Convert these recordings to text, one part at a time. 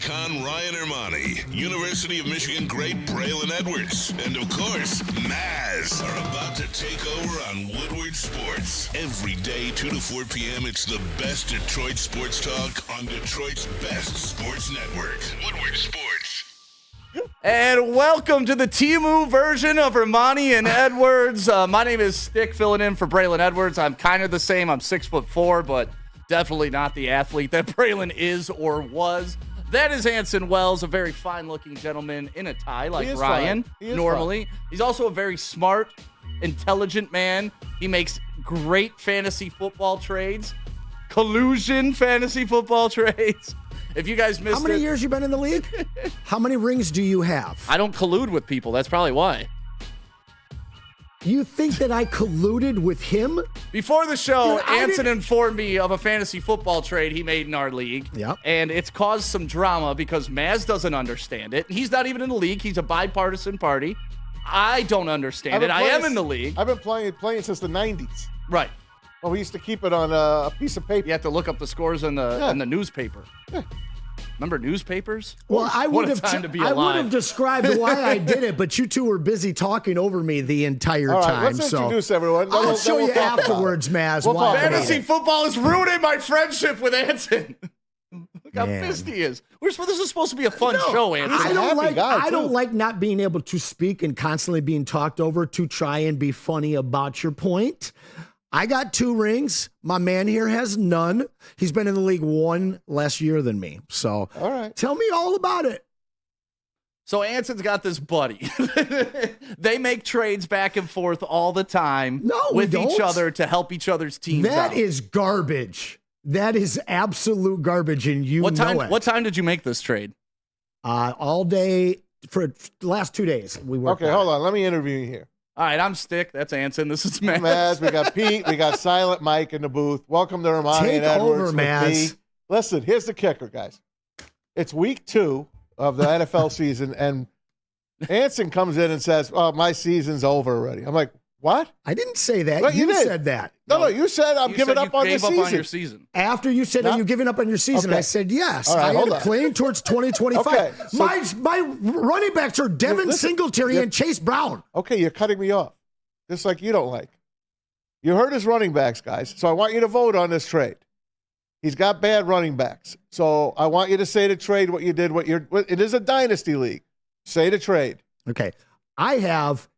icon Ryan Ermanni, University of Michigan great Braylon Edwards, and of course, Maz are about to take over on Woodward Sports. Every day, 2 to 4 p.m., it's the best Detroit sports talk on Detroit's best sports network, Woodward Sports. And welcome to the Timu version of Ermanni and Edwards. My name is Stick, filling in for Braylon Edwards. I'm kind of the same. I'm 6'4", but definitely not the athlete that Braylon is or was. That is Anson Wells, a very fine-looking gentleman in a tie like Ryan normally. He's also a very smart, intelligent man. He makes great fantasy football trades, collusion fantasy football trades. If you guys missed it. How many years you been in the league? How many rings do you have? I don't collude with people. That's probably why. You think that I colluded with him? Before the show, Anson informed me of a fantasy football trade he made in our league. Yep. And it's caused some drama because Maz doesn't understand it. He's not even in the league. He's a bipartisan party. I don't understand it. I am in the league. I've been playing since the 90s. Right. Well, we used to keep it on a piece of paper. You have to look up the scores in the newspaper. Yeah. Remember newspapers? Well, I would have described why I did it, but you two were busy talking over me the entire All right, time. let's introduce everyone. I'll show you afterwards, Maz. Fantasy football is ruining my friendship with Anson. Look how pissed he is. This is supposed to be a fun show, Anson. I don't like not being able to speak and constantly being talked over to try and be funny about your point. I got 2 rings. My man here has none. He's been in the league 1 less year than me. So, all right, tell me all about it. So Anson's got this buddy. They make trades back and forth all the time with each other to help each other's teams out. That is garbage. That is absolute garbage, and know it. What time did you make this trade? All day for the last 2 days. We worked. Okay, hold on. Let me interview you here. All right, I'm Stick. That's Anson. This is Maz. Maz, we got Pete. We got Silent Mike in the booth. Welcome to Ermanni and Edwards. Take over, Maz. Listen, here's the kicker, guys. It's week 2 of the NFL season, and Anson comes in and says, "Oh, my season's over already." I'm like, "What?" I didn't say that. Well, you said that. No, you said I'm giving up on the season. On your season. After you said, "Are you giving up on your season?" I said, "Yes." Right, I am playing towards 2025. Okay, so, my running backs are Devin Singletary and Chase Brown. Okay, you're cutting me off. Just like you don't like. You heard his running backs, guys. So I want you to vote on this trade. He's got bad running backs. So I want you to say the trade what you did. It is a dynasty league. Say the trade. Okay. I have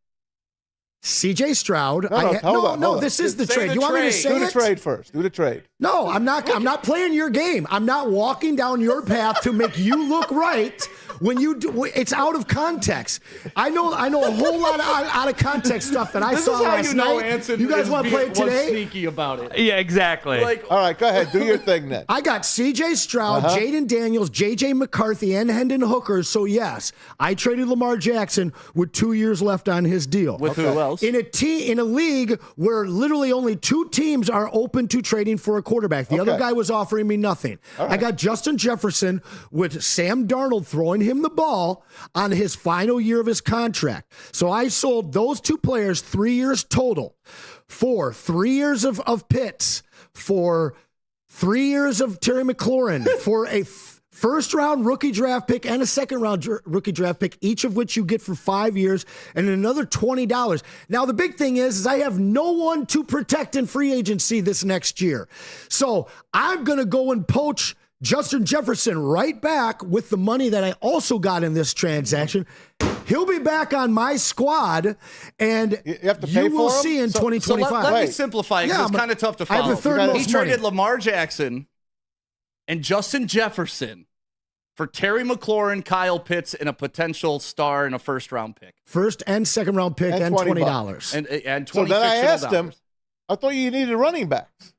C.J. Stroud. Hold on. This is the trade. You want me to say it? Do the trade first. Do the trade. No, I'm not. I'm not playing your game. I'm not walking down your path to make you look right. When you do, it's out of context. I know a whole lot of out of context stuff that I saw last night. Anson you guys want to play it today? Sneaky about it. Yeah, exactly. All right, go ahead. Do your thing then. I got C.J. Stroud, Jaden Daniels, J.J. McCarthy, and Hendon Hooker. So yes, I traded Lamar Jackson with 2 years left on his deal. With who else? In a league where literally only 2 teams are open to trading for a quarterback. The other guy was offering me nothing. Right. I got Justin Jefferson with Sam Darnold throwing him the ball on his final year of his contract. So I sold those 2 players 3 years total for 3 years of Pitts, for 3 years of Terry McLaurin, for a first-round rookie draft pick and a second-round rookie draft pick, each of which you get for 5 years, and another $20. Now, the big thing is I have no one to protect in free agency this next year. So I'm going to go and poach Justin Jefferson right back with the money that I also got in this transaction. He'll be back on my squad, and you have to pay will for him? see in 2025. So let me simplify it because it's kind of tough to follow. I have the third most He traded Lamar Jackson and Justin Jefferson for Terry McLaurin, Kyle Pitts, and a potential star and a first-round pick. First and second-round pick and $20. And 20 So then I asked dollars. him, I thought you needed running backs.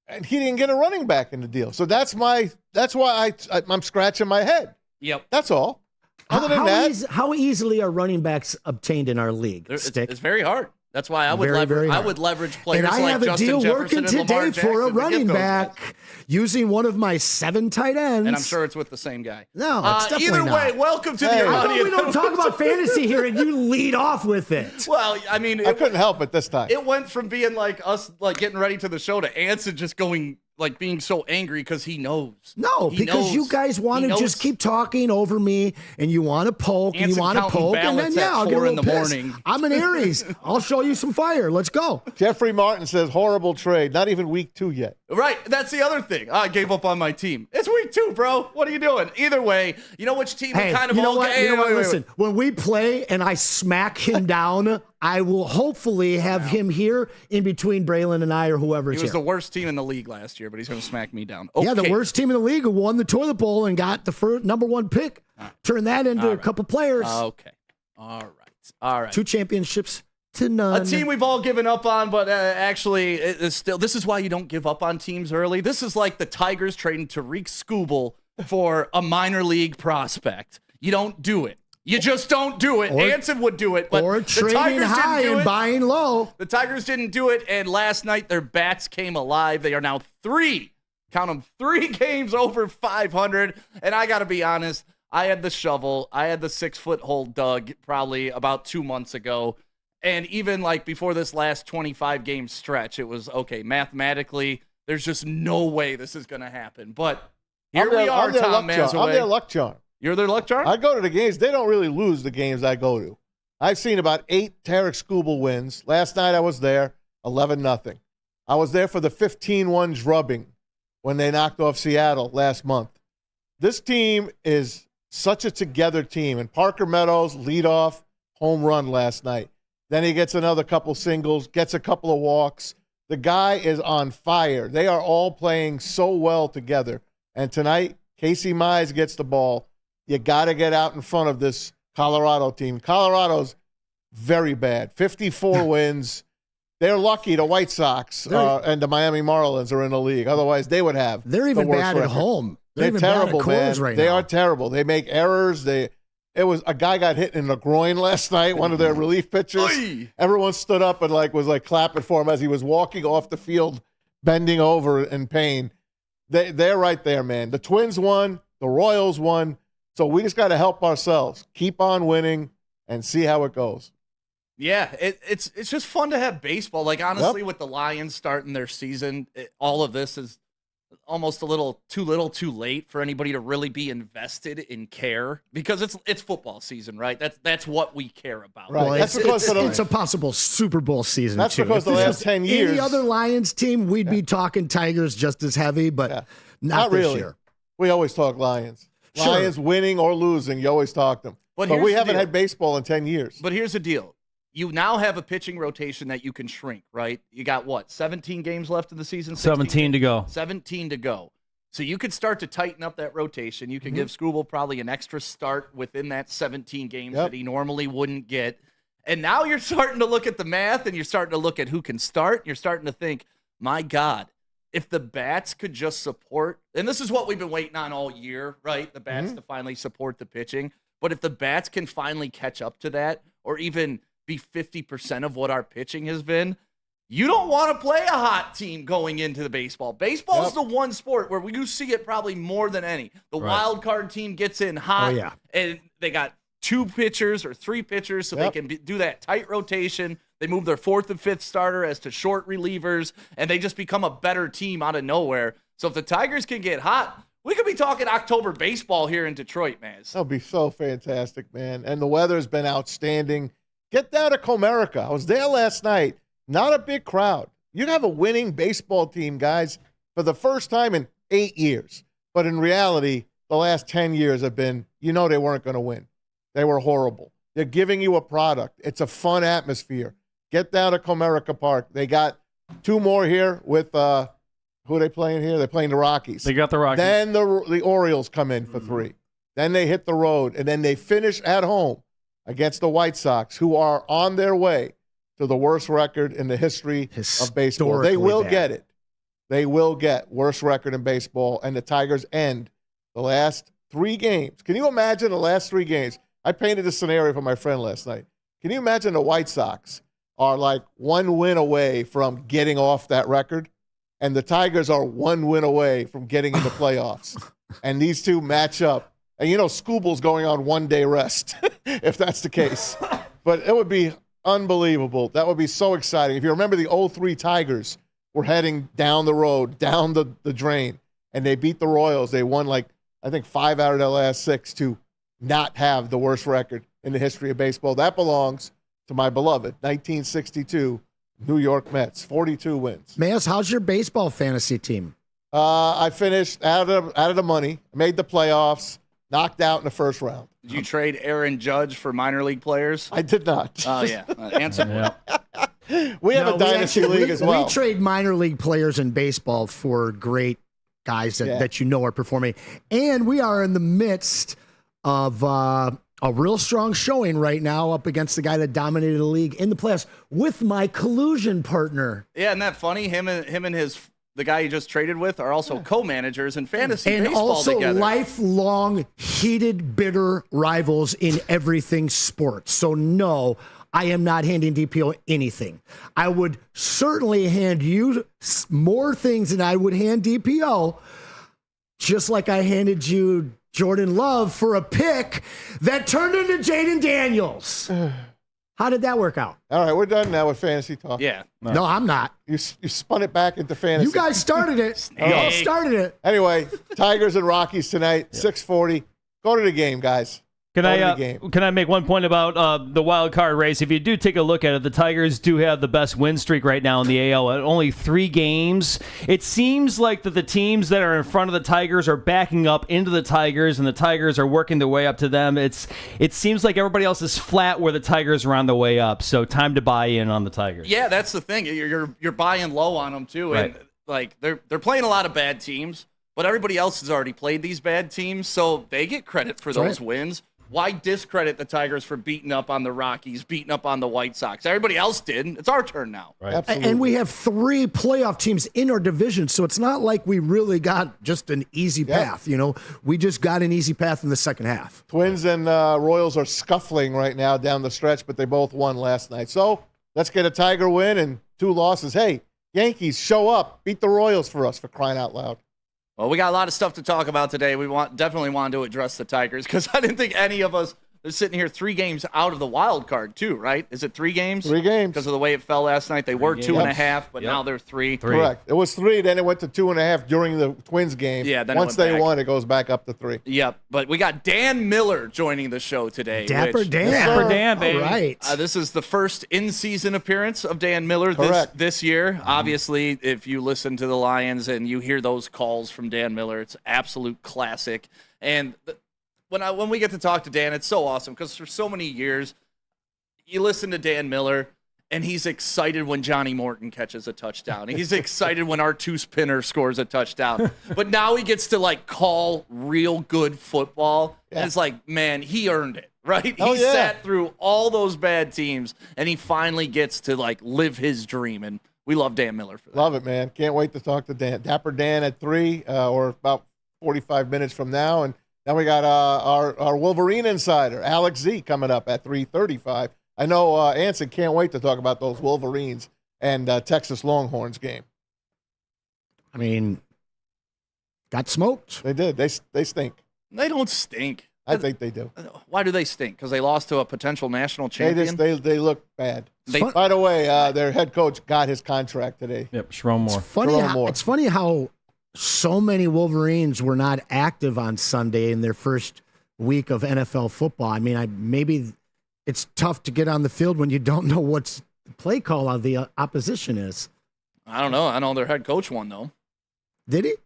And he didn't get a running back in the deal. So that's why I'm scratching my head. Yep. That's all. Other than that. How easily are running backs obtained in our league? It's very hard. That's why I would leverage players and I like have a Justin deal Jefferson working and Lamar today Jackson for a running back guys. using one of my 7 tight ends. And I'm sure it's with the same guy. No, it's definitely either not. way, welcome to the I Ermanni. thought we don't talk about fantasy here, and you lead off with it. Well, I mean, I couldn't help it this time. It went from being like us, like getting ready to the show, to Anson just going like being so angry because he knows. No, because you guys want to just keep talking over me, and you want to poke, and you want to poke, and then I'll get a little pissed. I'm an Aries. I'll show you some fire. Let's go. Jeffrey Martin says horrible trade. Not even week 2 yet. Right. That's the other thing. I gave up on my team. It's week 2, bro. What are you doing? Either way, you know which team kind of all get. Listen, when we play and I smack him down, I will hopefully have him here in between Braylon and I or whoever is here. He was the worst team in the league last year, but he's going to smack me down. Okay. Yeah, the worst team in the league who won the toilet bowl and got the first #1 pick. Turn that into a couple players. Okay. All right. 2 championships to none. A team we've all given up on, but actually, this is why you don't give up on teams early. This is like the Tigers trading Tariq Skubal for a minor league prospect. You don't do it. You just don't do it. Anson would do it, but or trading high and buying low. The Tigers didn't do it, and last night their bats came alive. They are now 3 games over 500, and I got to be honest, I had the shovel. I had the 6-foot hole dug probably about 2 months ago, and even like before this last 25-game stretch, it was, okay, mathematically, there's just no way this is going to happen, but here we are, Tom Mazaway. I'm their luck charm. You're their luck charm? I go to the games. They don't really lose the games I go to. I've seen about 8 Tariq Skubal wins. Last night I was there, 11-0. I was there for the 15-1 drubbing when they knocked off Seattle last month. This team is such a together team. And Parker Meadows, leadoff, home run last night. Then he gets another couple singles, gets a couple of walks. The guy is on fire. They are all playing so well together. And tonight, Casey Mize gets the ball. You got to get out in front of this Colorado team. Colorado's very bad. 54 wins. They're lucky the White Sox and the Miami Marlins are in the league. Otherwise, they would have. They're even bad at home. They're terrible, man. They are terrible. They make errors. It was a guy got hit in the groin last night. One of their relief pitchers. Everyone stood up and was clapping for him as he was walking off the field, bending over in pain. They're right there, man. The Twins won. The Royals won. So we just got to help ourselves, keep on winning, and see how it goes. Yeah, it's just fun to have baseball. Like, honestly, with the Lions starting their season, all of this is almost a little too late for anybody to really be invested in care, because it's football season, right? That's what we care about. Right. Well, it's a possible Super Bowl season. That's because the last 10 years. Any other Lions team, we'd be talking Tigers just as heavy, but not this really. year. We always talk Lions. Sure. Lions winning or losing, you always talk them. But we haven't had baseball in 10 years. But here's the deal. You now have a pitching rotation that you can shrink, right? You got, 17 games left in the season? 17 to go. 17 to go. So you could start to tighten up that rotation. You can give Skubal probably an extra start within that 17 games that he normally wouldn't get. And now you're starting to look at the math, and you're starting to look at who can start. You're starting to think, my God, if the bats could just support, and this is what we've been waiting on all year, right? The bats to finally support the pitching. But if the bats can finally catch up to that, or even be 50% of what our pitching has been, you don't want to play a hot team going into the baseball. Baseball is the one sport where you see it probably more than any. The wild card team gets in hot, and they got 2 pitchers or 3 pitchers, so they can do that tight rotation. They move their 4th and 5th starter as to short relievers, and they just become a better team out of nowhere. So if the Tigers can get hot, we could be talking October baseball here in Detroit, man. That would be so fantastic, man. And the weather's been outstanding. Get down to Comerica. I was there last night. Not a big crowd. You have a winning baseball team, guys, for the first time in 8 years. But in reality, the last 10 years have been, they weren't going to win. They were horrible. They're giving you a product. It's a fun atmosphere. Get down to Comerica Park. They got 2 more here with who are they playing here? They're playing the Rockies. They got the Rockies. Then the Orioles come in for 3. Then they hit the road, and then they finish at home against the White Sox, who are on their way to the worst record in the history of baseball. They will get it. They will get worst record in baseball, and the Tigers end the last 3 games. Can you imagine the last 3 games? I painted a scenario for my friend last night. Can you imagine the White Sox are like 1 win away from getting off that record, and the Tigers are 1 win away from getting in the playoffs, and these 2 match up? And Skubal's going on 1-day rest, if that's the case. But it would be unbelievable. That would be so exciting. If you remember the 03 Tigers, were heading down the road, down the drain, and they beat the Royals. They won, I think, 5 out of their last 6 to not have the worst record in the history of baseball. That belongs to my beloved 1962 New York Mets, 42 wins. Mayos, how's your baseball fantasy team? I finished out of the money, made the playoffs, knocked out in the first round. Did you trade Aaron Judge for minor league players? I did not. Oh, yeah. Anson. We have a dynasty league as well. We trade minor league players in baseball for great guys that you know are performing. And we are in the midst of a real strong showing right now up against the guy that dominated the league in the playoffs with my collusion partner. Yeah, isn't that funny? Him and the guy you just traded with are also co-managers in fantasy and baseball also together. Lifelong, heated, bitter rivals in everything sports. So no, I am not handing DPO anything. I would certainly hand you more things than I would hand DPO, just like I handed you Jordan Love for a pick that turned into Jaden Daniels. How did that work out? All right, we're done now with fantasy talk. Yeah. No, I'm not. You spun it back into fantasy. You guys started it. Y'all started it. Anyway, Tigers and Rockies tonight, 6:40. Go to the game, guys. Can I make one point about the wild card race? If you do take a look at it, the Tigers do have the best win streak right now in the AL at only 3 games. It seems like that the teams that are in front of the Tigers are backing up into the Tigers, and the Tigers are working their way up to them. It seems like everybody else is flat where the Tigers are on the way up. So time to buy in on the Tigers. Yeah, that's the thing. You're buying low on them too, Right. and they're playing a lot of bad teams, but everybody else has already played these bad teams, so they get credit for those wins. Why discredit the Tigers for beating up on the Rockies, beating up on the White Sox? Everybody else did. It's our turn now. Right. Absolutely. And we have 3 playoff teams in our division, so it's not like we really got just an easy path. You know, we just got an easy path in the second half. Twins and Royals are scuffling right now down the stretch, but they both won last night. So let's get a Tiger win and 2 losses. Hey, Yankees, show up. Beat the Royals for us, for crying out loud. Well, we got a lot of stuff to talk about today. We definitely wanted to address the Tigers because I didn't think any of us are sitting here 3 games out of the wild card, too, right? Is it 3 games? 3 games. Because of the way it fell last night. They were 2.5, but now they're 3. Correct. It was 3, then it went to 2.5 during the Twins game. Yeah, then once it went they back. won, it goes back up to 3. Yep, but we got Dan Miller joining the show today. Dapper Dan. Dapper Dan, baby. All right. This is the first in-season appearance of Dan Miller this year. Obviously, if you listen to the Lions and you hear those calls from Dan Miller, it's absolute classic. And when we get to talk to Dan, it's so awesome because for so many years, you listen to Dan Miller, and he's excited when Johnny Morton catches a touchdown. He's excited when R2 Spinner scores a touchdown. But now he gets to, call real good football. Yeah. And it's like, man, he earned it, right? He sat through all those bad teams, and he finally gets to, live his dream. And we love Dan Miller for that. Love it, man. Can't wait to talk to Dan. Dapper Dan at 3 or about 45 minutes from now. And then we got our Wolverine Insider, Alex Z, coming up at 3:35. I know Anson can't wait to talk about those Wolverines and Texas Longhorns game. I mean, got smoked. They did. They stink. They don't stink. I think they do. Why do they stink? Because they lost to a potential national champion? They look bad. By the way, their head coach got his contract today. Yep, Sherrone Moore. It's funny how so many Wolverines were not active on Sunday in their first week of NFL football. I mean, maybe it's tough to get on the field when you don't know what's the play call of the opposition is. I don't know. I know their head coach won, though. Did he?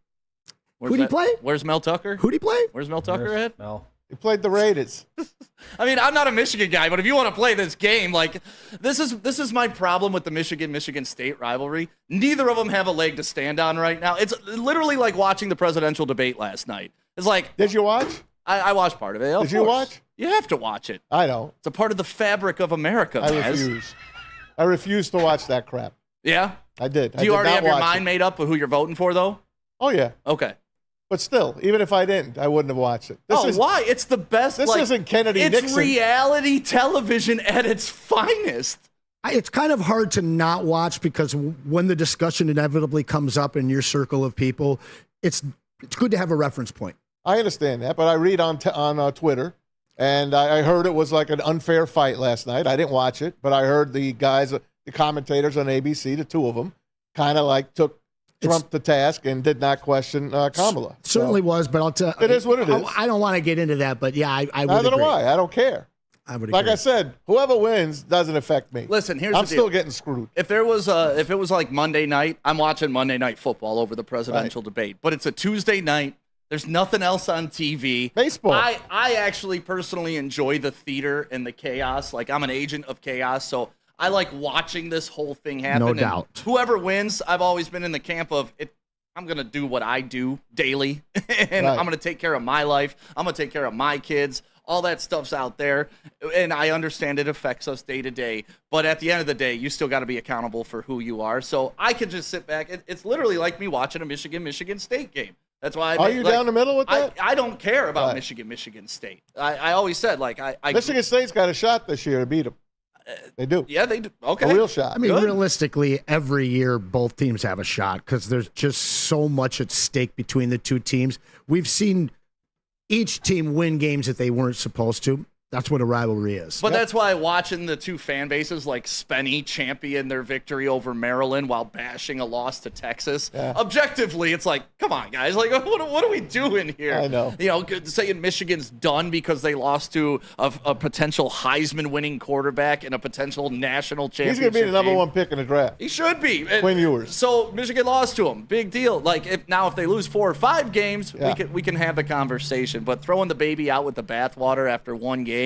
Who'd he play? Where's Mel Tucker? Who'd he play? Where's Mel Tucker at? Mel. He played the Raiders. I mean, I'm not a Michigan guy, but if you want to play this game, this is my problem with the Michigan State rivalry. Neither of them have a leg to stand on right now. It's literally like watching the presidential debate last night. It's like, did you watch? I watched part of it. Did you watch? You have to watch it. I know. It's a part of the fabric of America. I refuse to watch that crap. Yeah, I did. Do you already have your mind made up of who you're voting for, though? Oh yeah. Okay. But still, even if I didn't, I wouldn't have watched it. Why? It's the best. This isn't Kennedy Nixon. It's reality television at its finest. It's kind of hard to not watch because when the discussion inevitably comes up in your circle of people, it's good to have a reference point. I understand that, but I read on Twitter, and I heard it was like an unfair fight last night. I didn't watch it, but I heard the guys, the commentators on ABC, the 2 of them, kind of like took Trump to task and did not question Kamala. Certainly was, but I'll tell you. It is what it is. I don't want to get into that, but yeah, I would Neither agree. do I. I don't care. I would Like agree. I said, whoever wins doesn't affect me. Listen, here's I'm the deal. still getting screwed. If it was like Monday night, I'm watching Monday Night Football over the presidential debate. But it's a Tuesday night. There's nothing else on TV. Baseball. I actually personally enjoy the theater and the chaos. Like, I'm an agent of chaos, so I like watching this whole thing happen. No And doubt. whoever wins, I've always been in the camp of it. I'm going to do what I do daily, and I'm going to take care of my life. I'm going to take care of my kids. All that stuff's out there, and I understand it affects us day to day. But at the end of the day, you still got to be accountable for who you are. So I could just sit back. It's literally like me watching a Michigan State game. That's why. Are you down the middle with that? I don't care about Michigan State. I always said, like, I Michigan State's got a shot this year to beat them. They do. Yeah, they do. Okay. A real shot. I mean, realistically, every year both teams have a shot because there's just so much at stake between the two teams. We've seen each team win games that they weren't supposed to. That's what a rivalry is. But that's why watching the two fan bases like Spenny champion their victory over Maryland while bashing a loss to Texas. Yeah. Objectively, it's like, come on, guys. Like, what are we doing here? I know. You know, saying Michigan's done because they lost to a potential Heisman-winning quarterback and a potential national championship. He's going to be the number team. one pick in the draft. He should be. Quinn Ewers. So Michigan lost to him. Big deal. Like, if they lose 4 or 5 games, Yeah. we can have the conversation. But throwing the baby out with the bathwater after one game,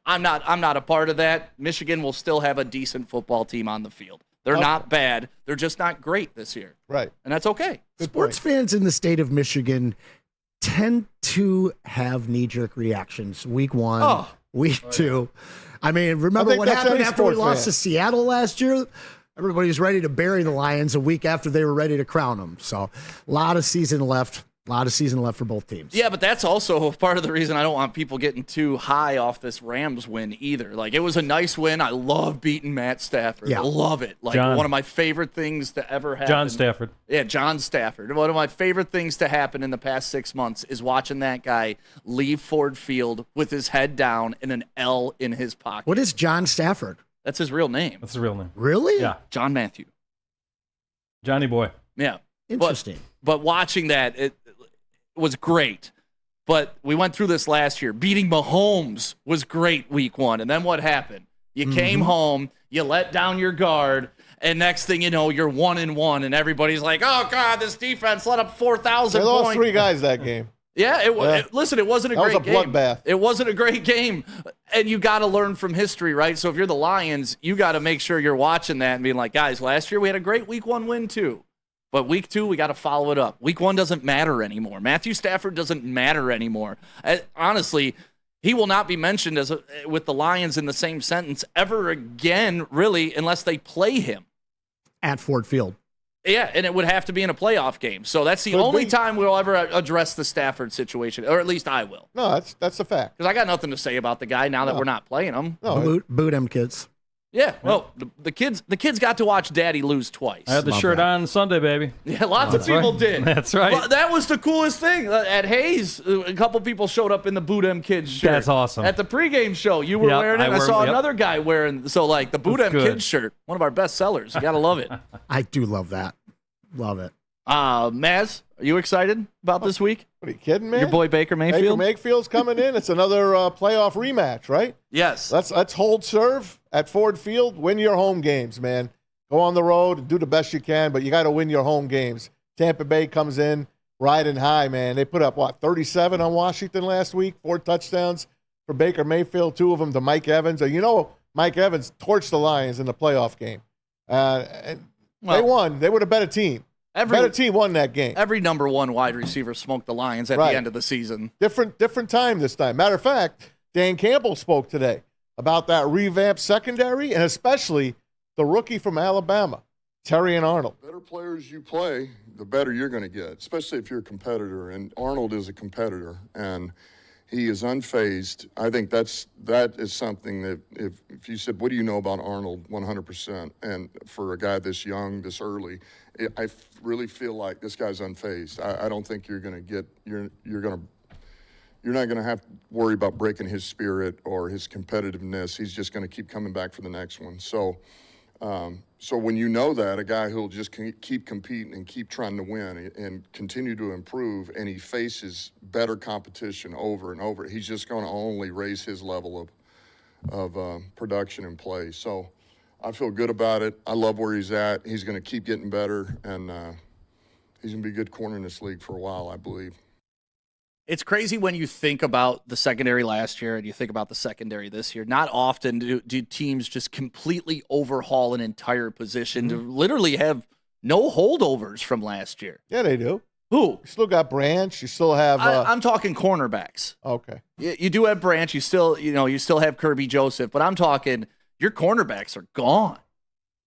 I'm not a part of that. Michigan will still have a decent football team on the field. They're not bad. They're just not great this year. Right. And that's okay. Sports fans in the state of Michigan tend to have knee-jerk reactions. Week 1, week 2. I mean, remember what that's happened any after we sports lost fan. to Seattle last year? Everybody was ready to bury the Lions a week after they were ready to crown them. So, a lot of season left. A lot of season left for both teams. Yeah, but that's also part of the reason I don't want people getting too high off this Rams win either. Like, it was a nice win. I love beating Matt Stafford. Yeah. I love it. Like, John. one of my favorite things to ever happen. John Stafford. Yeah, John Stafford. One of my favorite things to happen in the past 6 months is watching that guy leave Ford Field with his head down and an L in his pocket. What is John Stafford? That's his real name. That's the real name. Really? Yeah. John Matthew. Johnny Boy. Yeah. Interesting. But watching that, it was great. But we went through this last year. Beating Mahomes was great week 1. And then what happened? You came home, you let down your guard, and next thing you know, you're 1-1, and everybody's like, oh, God, this defense let up 4,000 They lost points. 3 guys that game. Yeah, listen, it wasn't a That was great a game. bloodbath. It wasn't a great game. And you got to learn from history, right? So if you're the Lions, you got to make sure you're watching that and being like, guys, last year we had a great week 1 win too. But week 2, we got to follow it up. Week 1 doesn't matter anymore. Matthew Stafford doesn't matter anymore. Honestly, he will not be mentioned with the Lions in the same sentence ever again, really, unless they play him. At Ford Field. Yeah, and it would have to be in a playoff game. So that's the only time we'll ever address the Stafford situation, or at least I will. No, that's a fact. Because I got nothing to say about the guy now that we're not playing him. No, Boot him, kids. Yeah, well, the kids got to watch Daddy lose twice. I had the Love shirt that. on Sunday, baby. Yeah, lots of people did. That's right. Well, that was the coolest thing. At Hayes, a couple people showed up in the Boot M Kids shirt. That's awesome. At the pregame show, you were Yep, wearing it. I I wore- saw yep. another guy wearing, so like the Boot That's M good. Kids shirt, one of our best sellers. You got to love it. I do love that. Love it. Maz, are you excited about this week? what are you kidding, man? Your boy Baker Mayfield? Baker Mayfield's coming in. It's another playoff rematch, right? Yes. Let's hold serve at Ford Field. Win your home games, man. Go on the road, do the best you can, but you got to win your home games. Tampa Bay comes in riding high, man. They put up, 37 on Washington last week, 4 touchdowns for Baker Mayfield, 2 of them to Mike Evans. Mike Evans torched the Lions in the playoff game. And they won. They were the better team. Better team won that game. Every number 1 wide receiver smoked the Lions at Right. the end of the season. Different time this time. Matter of fact, Dan Campbell spoke today about that revamped secondary and especially the rookie from Alabama, Terry and Arnold. Better players you play, the better you're going to get, especially if you're a competitor. And Arnold is a competitor, and he is unfazed. I think that is something that if you said, what do you know about Arnold? 100%. And for a guy this young, this early, I really feel like this guy's unfazed. I don't think you're going to get you're not going to have to worry about breaking his spirit or his competitiveness. He's just going to keep coming back for the next one. So So when you know that, a guy who'll just keep competing and keep trying to win and continue to improve, and he faces better competition over and over, he's just going to only raise his level of production and play. So I feel good about it. I love where he's at. He's going to keep getting better, and he's going to be a good corner in this league for a while, I believe. It's crazy when you think about the secondary last year and you think about the secondary this year. Not often do teams just completely overhaul an entire position to literally have no holdovers from last year. Yeah, they do. Who? You still got Branch. You still have. I'm talking cornerbacks. Okay. You do have Branch. You still have Kirby Joseph, but I'm talking your cornerbacks are gone.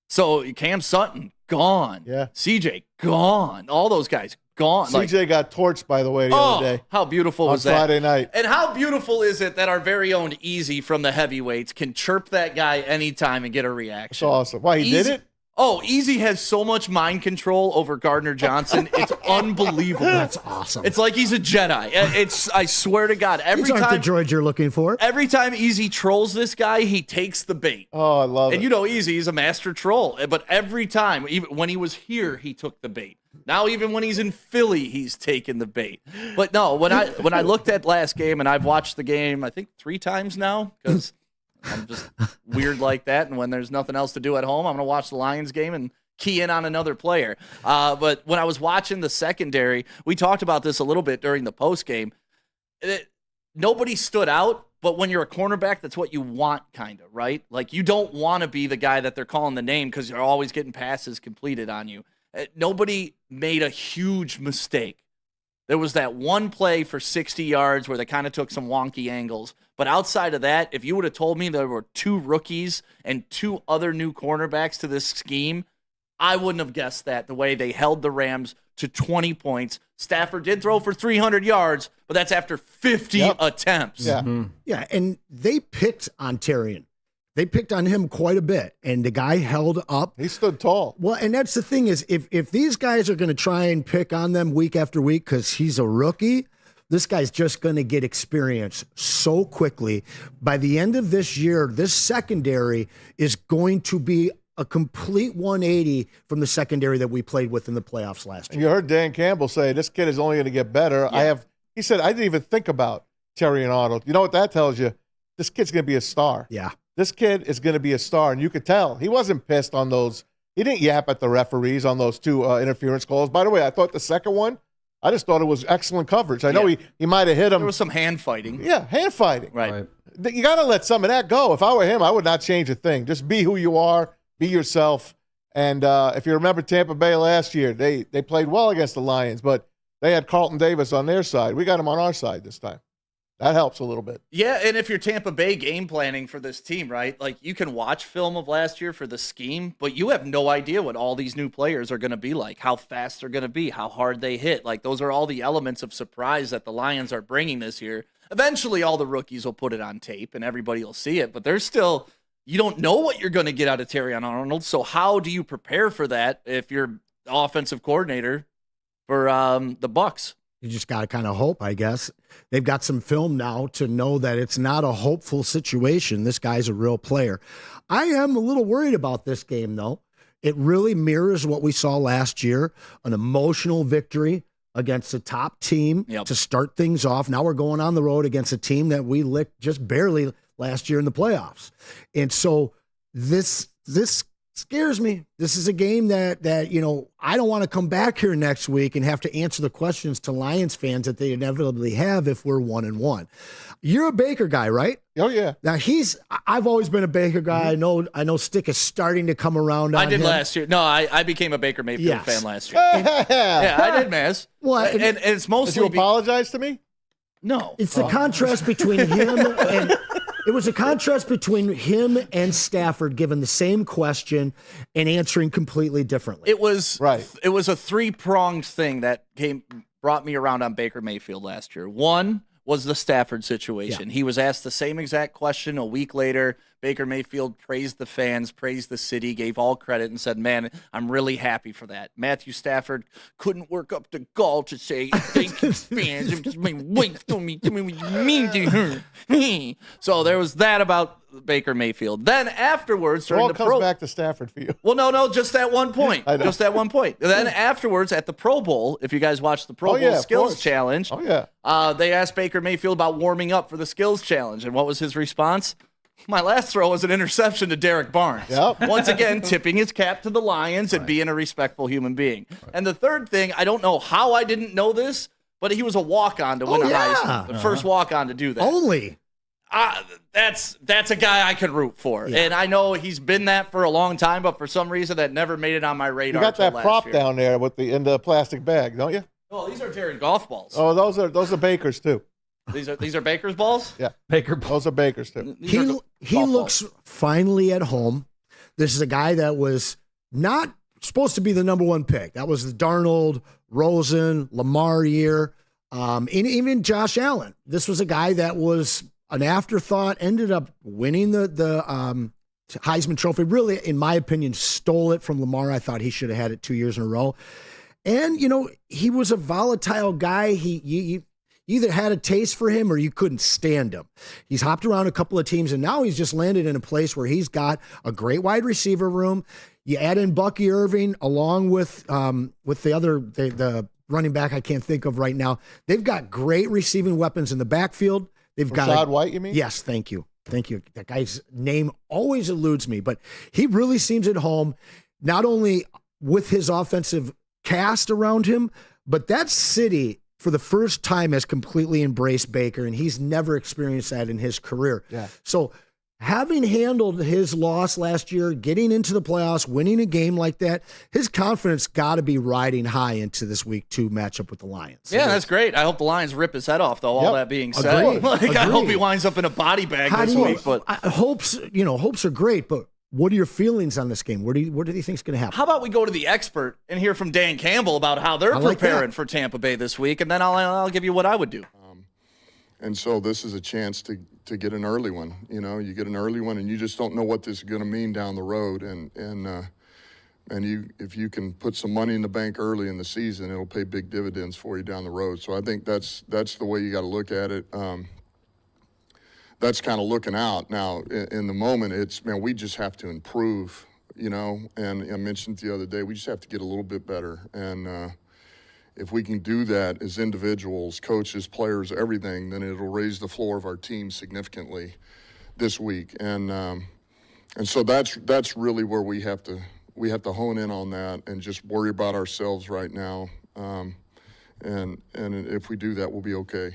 So Cam Sutton gone. Yeah. CJ gone. All those guys gone. CJ got torched, by the way, the other day. How beautiful was that? On Friday night. And how beautiful is it that our very own Easy from the heavyweights can chirp that guy anytime and get a reaction? That's awesome. Why, he did it? Oh, Easy has so much mind control over Gardner Johnson. It's unbelievable. That's awesome. It's like he's a Jedi. I swear to God, These aren't the droids you're looking for. every time Easy trolls this guy, he takes the bait. Oh, I love it. And you know Easy, he's a master troll. But every time, even when he was here, he took the bait. Now even when he's in Philly, he's taking the bait. But no, when I looked at last game, and I've watched the game, I think 3 times now, because I'm just weird like that. And when there's nothing else to do at home, I'm going to watch the Lions game and key in on another player. But when I was watching the secondary, we talked about this a little bit during the post game. Nobody stood out, but when you're a cornerback, that's what you want, kind of, right? Like, you don't want to be the guy that they're calling the name because you're always getting passes completed on you. Nobody made a huge mistake. There was that one play for 60 yards where they kind of took some wonky angles. But outside of that, if you would have told me there were 2 rookies and 2 other new cornerbacks to this scheme, I wouldn't have guessed that the way they held the Rams to 20 points. Stafford did throw for 300 yards, but that's after 50 attempts. Yeah. Yeah, and they picked on Terrian. They picked on him quite a bit, and the guy held up. He stood tall. Well, and that's the thing is, if these guys are going to try and pick on them week after week because he's a rookie, this guy's just going to get experience so quickly. By the end of this year, this secondary is going to be a complete 180 from the secondary that we played with in the playoffs last year. You heard Dan Campbell say this kid is only going to get better. Yeah. He said, I didn't even think about Terry and Arnold. You know what that tells you? This kid's going to be a star. Yeah. This kid is going to be a star, and you could tell. He wasn't pissed on those. He didn't yap at the referees on those 2 interference calls. By the way, I thought the second one, I just thought it was excellent coverage. I know he might have hit him. There was some hand fighting. Yeah, hand fighting. Right. You got to let some of that go. If I were him, I would not change a thing. Just be who you are, be yourself. And if you remember Tampa Bay last year, they played well against the Lions, but they had Carlton Davis on their side. We got him on our side this time. That helps a little bit. Yeah, and if you're Tampa Bay game planning for this team, right, like you can watch film of last year for the scheme, but you have no idea what all these new players are going to be like, how fast they're going to be, how hard they hit. Like, those are all the elements of surprise that the Lions are bringing this year. Eventually, all the rookies will put it on tape and everybody will see it, but there's still, you don't know what you're going to get out of Terry Arnold. So how do you prepare for that if you're offensive coordinator for the Bucs? You just got to kind of hope, I guess. They've got some film now to know that it's not a hopeful situation. This guy's a real player. I am a little worried about this game, though. It really mirrors what we saw last year, an emotional victory against a top team to start things off. Now we're going on the road against a team that we licked just barely last year in the playoffs. And so this scares me. This is a game that I don't want to come back here next week and have to answer the questions to Lions fans that they inevitably have if we're 1-1. You're a Baker guy, right? Oh yeah. Now I've always been a Baker guy. I know Stick is starting to come around on I did him. last year. No, I became a Baker Mayfield fan last year. Yeah, I did, Maz. Well, and it's mostly Did you apologize to me? no. It's the contrast between him and it was a contrast between him and Stafford given the same question and answering completely differently. It was Right. It was a 3-pronged thing that brought me around on Baker Mayfield last year. One was the Stafford situation. Yeah. He was asked the same exact question a week later. Baker Mayfield praised the fans, praised the city, gave all credit, and said, man, I'm really happy for that. Matthew Stafford couldn't work up the gall to say, thank you, fans. Just my wife told me what you mean to her. So there was that about Baker Mayfield. Then afterwards, It during all the comes back to Stafford for you. Well, no, just at one point. I know. Just at one point. Then afterwards, at the Pro Bowl, if you guys watched the Pro Bowl of Skills course. Challenge, they asked Baker Mayfield about warming up for the Skills Challenge. And what was his response? My last throw was an interception to Derek Barnes. Yep. Once again, tipping his cap to the Lions and being a respectful human being. And the third thing, I don't know how I didn't know this, but he was a walk-on to win a Heisman. The first walk-on to do that. Only. That's a guy I can root for. Yeah. And I know he's been that for a long time, but for some reason that never made it on my radar. You got that prop year. down there with in the plastic bag, don't you? Oh, these are Jared golf balls. Oh, those are Baker's too. These are Baker's balls? Yeah. Baker balls. Those are Baker's too. He looks finally at home. This is a guy that was not supposed to be the number one pick. That was the Darnold, Rosen, Lamar year, and even Josh Allen. This was a guy that was an afterthought, ended up winning the Heisman Trophy. Really, in my opinion, stole it from Lamar. I thought he should have had it 2 years in a row. And, he was a volatile guy. He either had a taste for him or you couldn't stand him. He's hopped around a couple of teams, and now he's just landed in a place where he's got a great wide receiver room. You add in Bucky Irving along with the running back I can't think of right now. They've got great receiving weapons in the backfield. They've got Rashad White, you mean? Yes, thank you. That guy's name always eludes me, but he really seems at home, not only with his offensive cast around him, but that city for the first time has completely embraced Baker, and he's never experienced that in his career. Yeah. So having handled his loss last year, getting into the playoffs, winning a game like that, his confidence got to be riding high into this week 2 matchup with the Lions. Yeah, that's great. I hope the Lions rip his head off, though. All that being said, Agreed. I hope he winds up in a body bag this week. But hopes are great, but what are your feelings on this game? What do you think is going to happen? How about we go to the expert and hear from Dan Campbell about how they're preparing for Tampa Bay this week, and then I'll give you what I would do. And so this is a chance to get an early one. You get an early one, and you just don't know what this is going to mean down the road. And if you can put some money in the bank early in the season, it'll pay big dividends for you down the road. So I think that's the way you got to look at it. That's kind of looking out. Now, in the moment, we just have to improve, and I mentioned the other day, we just have to get a little bit better. And if we can do that as individuals, coaches, players, everything, then it'll raise the floor of our team significantly this week. And so that's really where we have to hone in on that and just worry about ourselves right now. And if we do that, we'll be okay.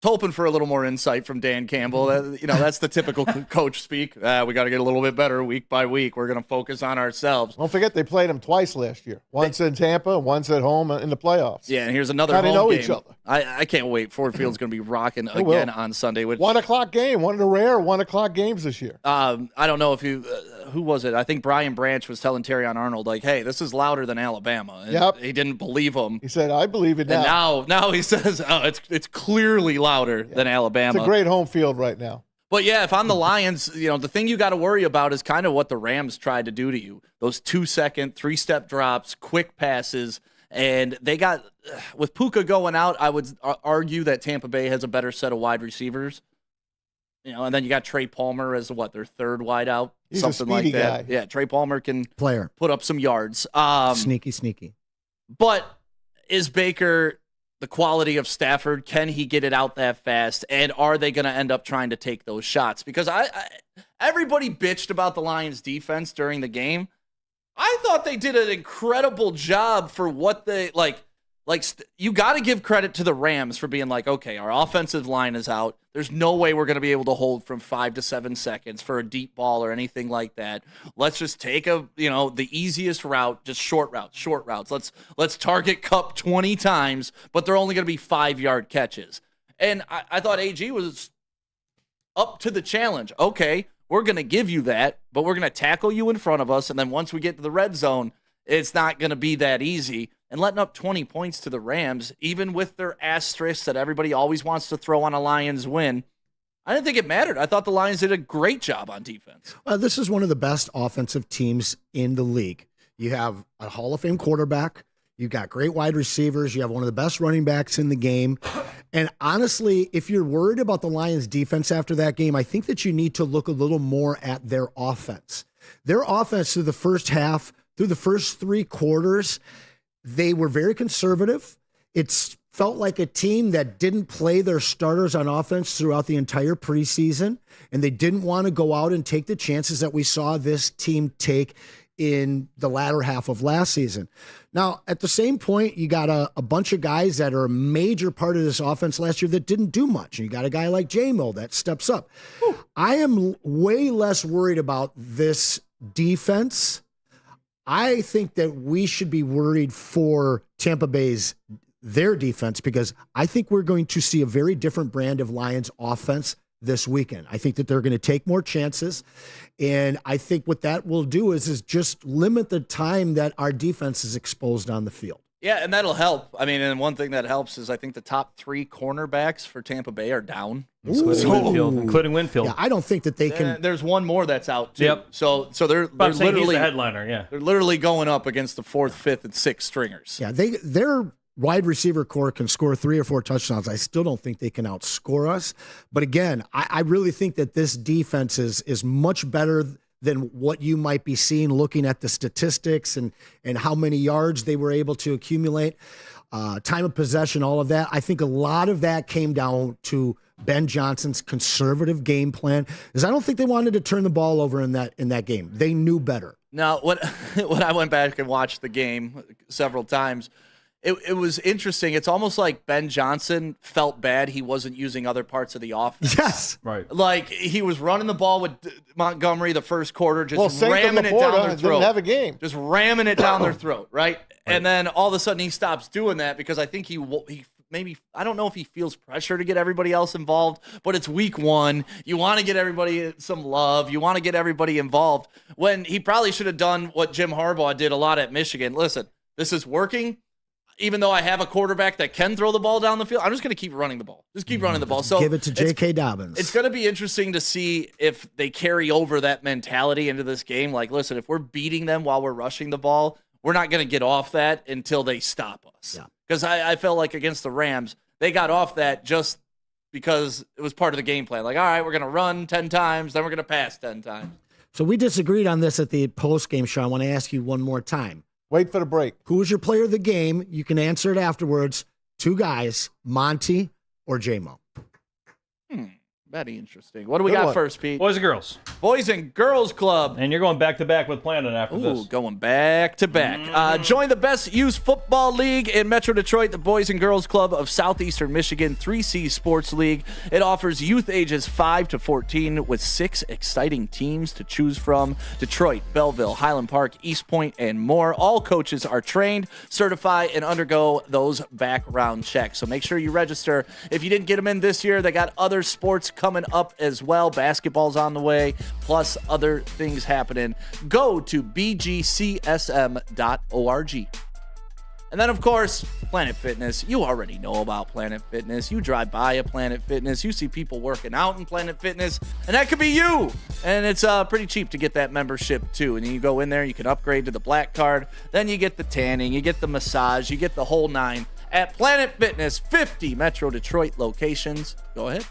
Hoping for a little more insight from Dan Campbell. That's the typical coach speak. We got to get a little bit better week by week. We're going to focus on ourselves. Don't forget they played them twice last year. Once in Tampa, once at home in the playoffs. Yeah, and here's another home know game. Each other. I can't wait. Ford Field's going to be rocking again on Sunday. 1 o'clock game. One of the rare 1 o'clock games this year. I don't know if you who was it? I think Brian Branch was telling Terrion Arnold, like, hey, this is louder than Alabama. And he didn't believe him. He said, I believe it now. And now he says, it's clearly louder than Alabama. It's a great home field right now. But yeah, if I'm the Lions, the thing you got to worry about is kind of what the Rams tried to do to you. Those 2-second, 3-step drops, quick passes. And they got, with Puka going out, I would argue that Tampa Bay has a better set of wide receivers. And then you got Trey Palmer as their third wide out, He's something a speedy like that. guy. Yeah, Trey Palmer can Player. put up some yards. Sneaky. But is Baker the quality of Stafford? Can he get it out that fast? And are they going to end up trying to take those shots? Because everybody bitched about the Lions defense during the game. I thought they did an incredible job for what they you got to give credit to the Rams for being like, okay, our offensive line is out. There's no way we're going to be able to hold from 5 to 7 seconds for a deep ball or anything like that. Let's just take the easiest route, just short routes. Let's target Kupp 20 times, but they're only going to be 5-yard catches. And I thought AG was up to the challenge. Okay, we're going to give you that, but we're going to tackle you in front of us. And then once we get to the red zone, it's not going to be that easy. And letting up 20 points to the Rams, even with their asterisk that everybody always wants to throw on a Lions win, I didn't think it mattered. I thought the Lions did a great job on defense. This is one of the best offensive teams in the league. You have a Hall of Fame quarterback. You've got great wide receivers. You have one of the best running backs in the game. And honestly, if you're worried about the Lions defense after that game, I think that you need to look a little more at their offense. Their offense through the first half, through the first 3 quarters, they were very conservative. It's felt like a team that didn't play their starters on offense throughout the entire preseason, and they didn't want to go out and take the chances that we saw this team take in the latter half of last season. Now, at the same point, you got a bunch of guys that are a major part of this offense last year that didn't do much. You got a guy like J-Mo that steps up. Whew. I am way less worried about this defense. I think that we should be worried for Tampa Bay's their defense, because I think we're going to see a very different brand of Lions offense this weekend. I think that they're going to take more chances, and I think what that will do is just limit the time that our defense is exposed on the field. Yeah, and that'll help. I mean, and one thing that helps is I think the top 3 cornerbacks for Tampa Bay are down. Including Winfield. Yeah, I don't think that they can. There's one more that's out too. Yep. So they're literally he's the headliner. Yeah, they're literally going up against the 4th, 5th, and 6th stringers. Yeah, their wide receiver core can score 3 or 4 touchdowns. I still don't think they can outscore us. But again, I really think that this defense is much better than what you might be seeing looking at the statistics and how many yards they were able to accumulate, time of possession, all of that. I think a lot of that came down to Ben Johnson's conservative game plan, is I don't think they wanted to turn the ball over in that game. They knew better. Now, when I went back and watched the game several times, it was interesting. It's almost like Ben Johnson felt bad he wasn't using other parts of the offense. Yes. Right. Like, he was running the ball with Montgomery the first quarter, just ramming it down their throat. Didn't have a game. Just ramming it down their throat, right? And then all of a sudden he stops doing that because I think he maybe, I don't know if he feels pressure to get everybody else involved, but it's week 1. You want to get everybody some love. You want to get everybody involved, when he probably should have done what Jim Harbaugh did a lot at Michigan. Listen, this is working. Even though I have a quarterback that can throw the ball down the field, I'm just going to keep running the ball. Just keep running the ball. So give it to J.K. Dobbins. It's going to be interesting to see if they carry over that mentality into this game. Like, listen, if we're beating them while we're rushing the ball, we're not going to get off that until they stop us. Yeah. Because I felt like against the Rams, they got off that just because it was part of the game plan. Like, all right, we're going to run 10 times, then we're going to pass 10 times. So we disagreed on this at the post-game show. I want to ask you one more time. Wait for the break. Who was your player of the game? You can answer it afterwards. 2 guys, Monty or J-Mo. Very interesting. What do we got first, Pete? Boys and girls. Boys and Girls Club. And you're going back-to-back with Planet after this. Going back-to-back. Join the best youth football league in Metro Detroit, the Boys and Girls Club of Southeastern Michigan, 3C Sports League. It offers youth ages 5 to 14 with 6 exciting teams to choose from. Detroit, Belleville, Highland Park, East Point, and more. All coaches are trained, certify, and undergo those background checks. So make sure you register. If you didn't get them in this year, they got other sports coming up as well. Basketball's on the way, plus other things happening. Go to bgcsm.org. And then, of course, Planet Fitness. You already know about Planet Fitness. You drive by a Planet Fitness. You see people working out in Planet Fitness, and that could be you. And it's pretty cheap to get that membership, too. And then you go in there, you can upgrade to the Black Card. Then you get the tanning, you get the massage, you get the whole 9 at Planet Fitness, 50 Metro Detroit locations. Go ahead.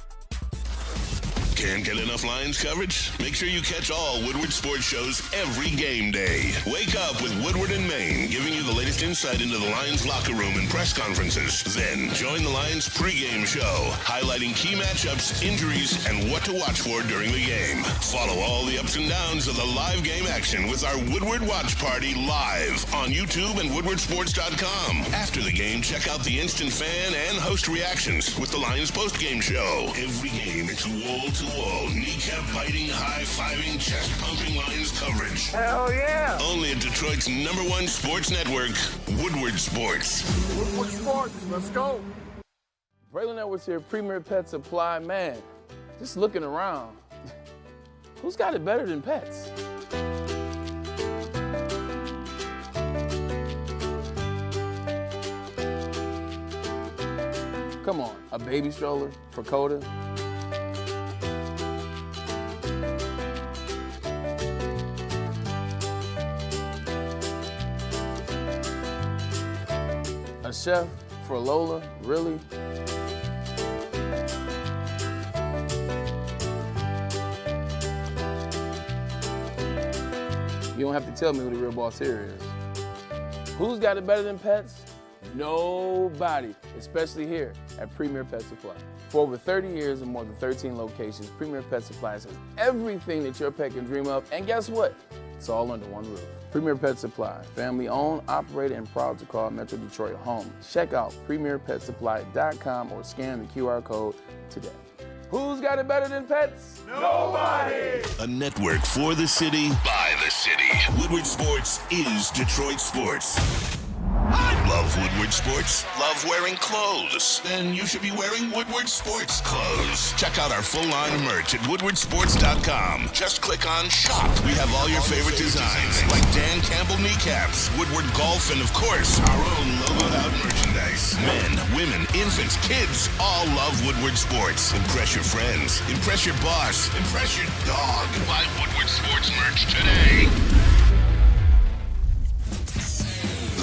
Can't get enough Lions coverage? Make sure you catch all Woodward sports shows every game day. Wake up with Woodward and Maine, giving you the latest insight into the Lions locker room and press conferences. Then join the Lions pregame show, highlighting key matchups, injuries, and what to watch for during the game. Follow all the ups and downs of the live game action with our Woodward Watch Party live on YouTube and WoodwardSports.com. After the game, check out the instant fan and host reactions with the Lions postgame show. Every game, it's wall-to-wall, kneecap-biting, high-fiving, chest-pumping Lions coverage. Hell yeah! Only at Detroit's #1 sports network, Woodward Sports. Woodward Sports, let's go! Braylon Edwards here, Premier Pet Supply. Man, just looking around, who's got it better than pets? Come on, a baby stroller for Coda? A chef for Lola? Really? You don't have to tell me who the real boss here is. Who's got it better than pets? Nobody, especially here at Premier Pet Supply. For over 30 years and more than 13 locations, Premier Pet Supply has everything that your pet can dream of, and guess what? It's all under one roof. Premier Pet Supply, family owned, operated, and proud to call Metro Detroit home. Check out premierpetsupply.com or scan the QR code today. Who's got it better than pets? Nobody! A network for the city, by the city. Woodward Sports is Detroit Sports. I love Woodward Sports. Love wearing clothes. Then you should be wearing Woodward Sports clothes. Check out our full line of merch at woodwardsports.com. Just click on shop. We have all your favorite designs, like Dan Campbell kneecaps, Woodward golf, and of course, our own logoed out merchandise. Men, women, infants, kids all love Woodward Sports. Impress your friends. Impress your boss. Impress your dog. Buy Woodward Sports merch today.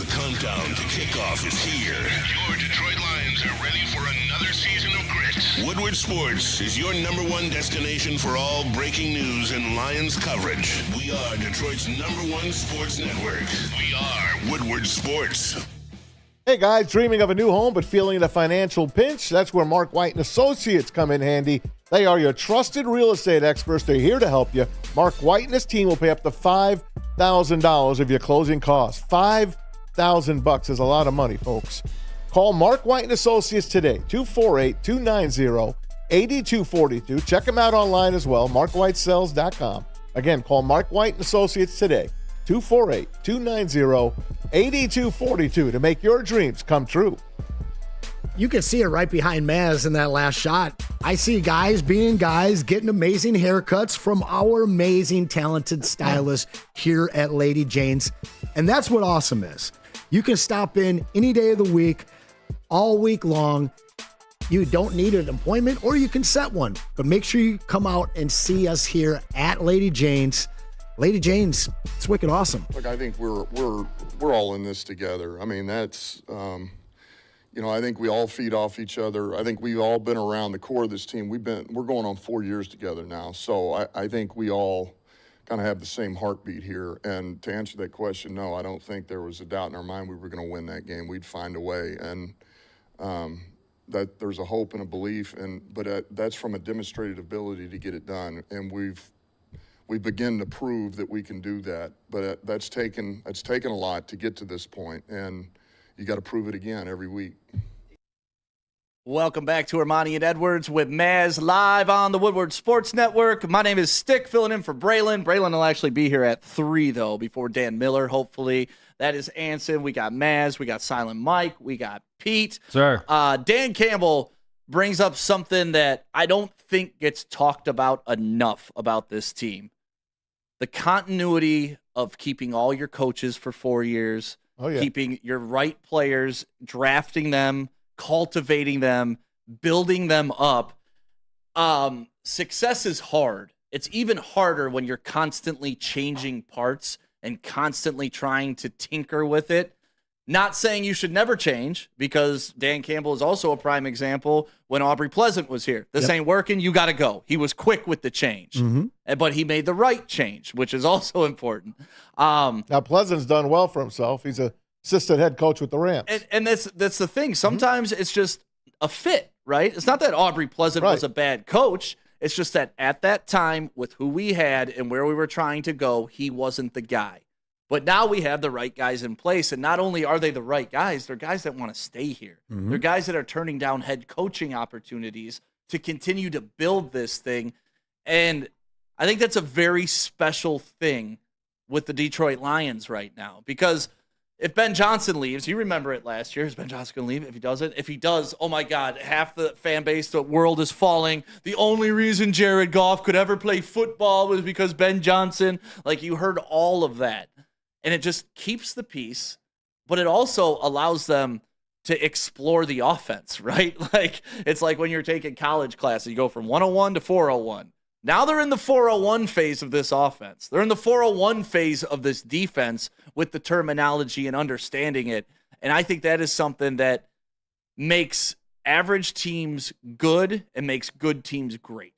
Countdown to kickoff is here. Your Detroit Lions are ready for another season of grit. Woodward Sports is your #1 destination for all breaking news and Lions coverage. We are Detroit's #1 sports network. We are Woodward Sports. Hey guys, dreaming of a new home but feeling the financial pinch? That's where Mark White and Associates come in handy. They are your trusted real estate experts. They're here to help you. Mark White and his team will pay up to $5,000 of your closing costs. $5,000 is a lot of money, folks. Call Mark White and Associates today, 248-290-8242. Check them out online as well, markwhitesells.com. Again, call Mark White and Associates today, 248-290-8242 to make your dreams come true. You can see it right behind Maz in that last shot. I see guys being guys, getting amazing haircuts from our amazing, talented stylists here at Lady Jane's. And that's what awesome is. You can stop in any day of the week, all week long. You don't need an appointment, or you can set one. But make sure you come out and see us here at Lady Jane's. Lady Jane's, it's wicked awesome. Look, I think we're all in this together. I mean, that's I think we all feed off each other. I think we've all been around the core of this team. We're going on 4 years together now. So I think we all kind of have the same heartbeat here. And to answer that question, no, I don't think there was a doubt in our mind we were going to win that game. We'd find a way. And that there's a hope and a belief, but that's from a demonstrated ability to get it done. And we begin to prove that we can do that. But that's taken a lot to get to this point, and you got to prove it again every week. Welcome back to Ermanni and Edwards with Maz live on the Woodward Sports Network. My name is Stick, filling in for Braylon. Braylon will actually be here at 3, though, before Dan Miller, hopefully. That is Anson. We got Maz. We got Silent Mike. We got Pete. Sir. Dan Campbell brings up something that I don't think gets talked about enough about this team. The continuity of keeping all your coaches for 4 years, keeping your right players, drafting them, cultivating them, building them up. Success is hard. It's even harder when you're constantly changing parts and constantly trying to tinker with it. Not saying you should never change, because Dan Campbell is also a prime example when Aubrey Pleasant was here. This ain't working, you got to go. He was quick with the change, but he made the right change, which is also important. Now, Pleasant's done well for himself. He's a assistant head coach with the Rams. And that's the thing. Sometimes it's just a fit, right? It's not that Aubrey Pleasant was a bad coach. It's just that at that time, with who we had and where we were trying to go, he wasn't the guy. But now we have the right guys in place, and not only are they the right guys, they're guys that want to stay here. They're guys that are turning down head coaching opportunities to continue to build this thing. And I think that's a very special thing with the Detroit Lions right now, because if Ben Johnson leaves, you remember it last year. Is Ben Johnson going to leave? If he doesn't, if he does, oh my God, half the fan base, the world is falling. The only reason Jared Goff could ever play football was because Ben Johnson. Like, you heard all of that. And it just keeps the peace, but it also allows them to explore the offense, right? Like, it's like when you're taking college classes, you go from 101 to 401. Now they're in the 401 phase of this offense. They're in the 401 phase of this defense with the terminology and understanding it. And I think that is something that makes average teams good and makes good teams great.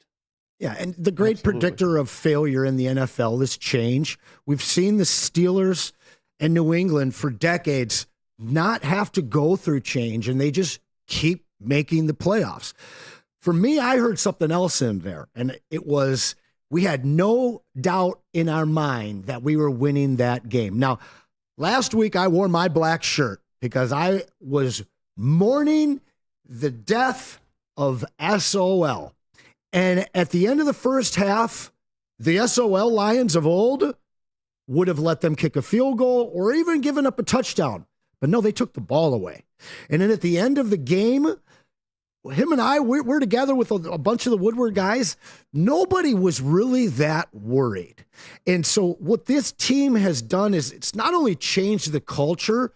Yeah, and the great predictor of failure in the NFL is change. We've seen the Steelers and New England for decades not have to go through change, and they just keep making the playoffs. For me, I heard something else in there, and it was we had no doubt in our mind that we were winning that game. Now, last week I wore my black shirt because I was mourning the death of SOL. And at the end of the first half, the SOL Lions of old would have let them kick a field goal or even given up a touchdown. But no, they took the ball away. And then at the end of the game, him and I, we're together with a bunch of the Woodward guys. Nobody was really that worried. And so what this team has done is it's not only changed the culture,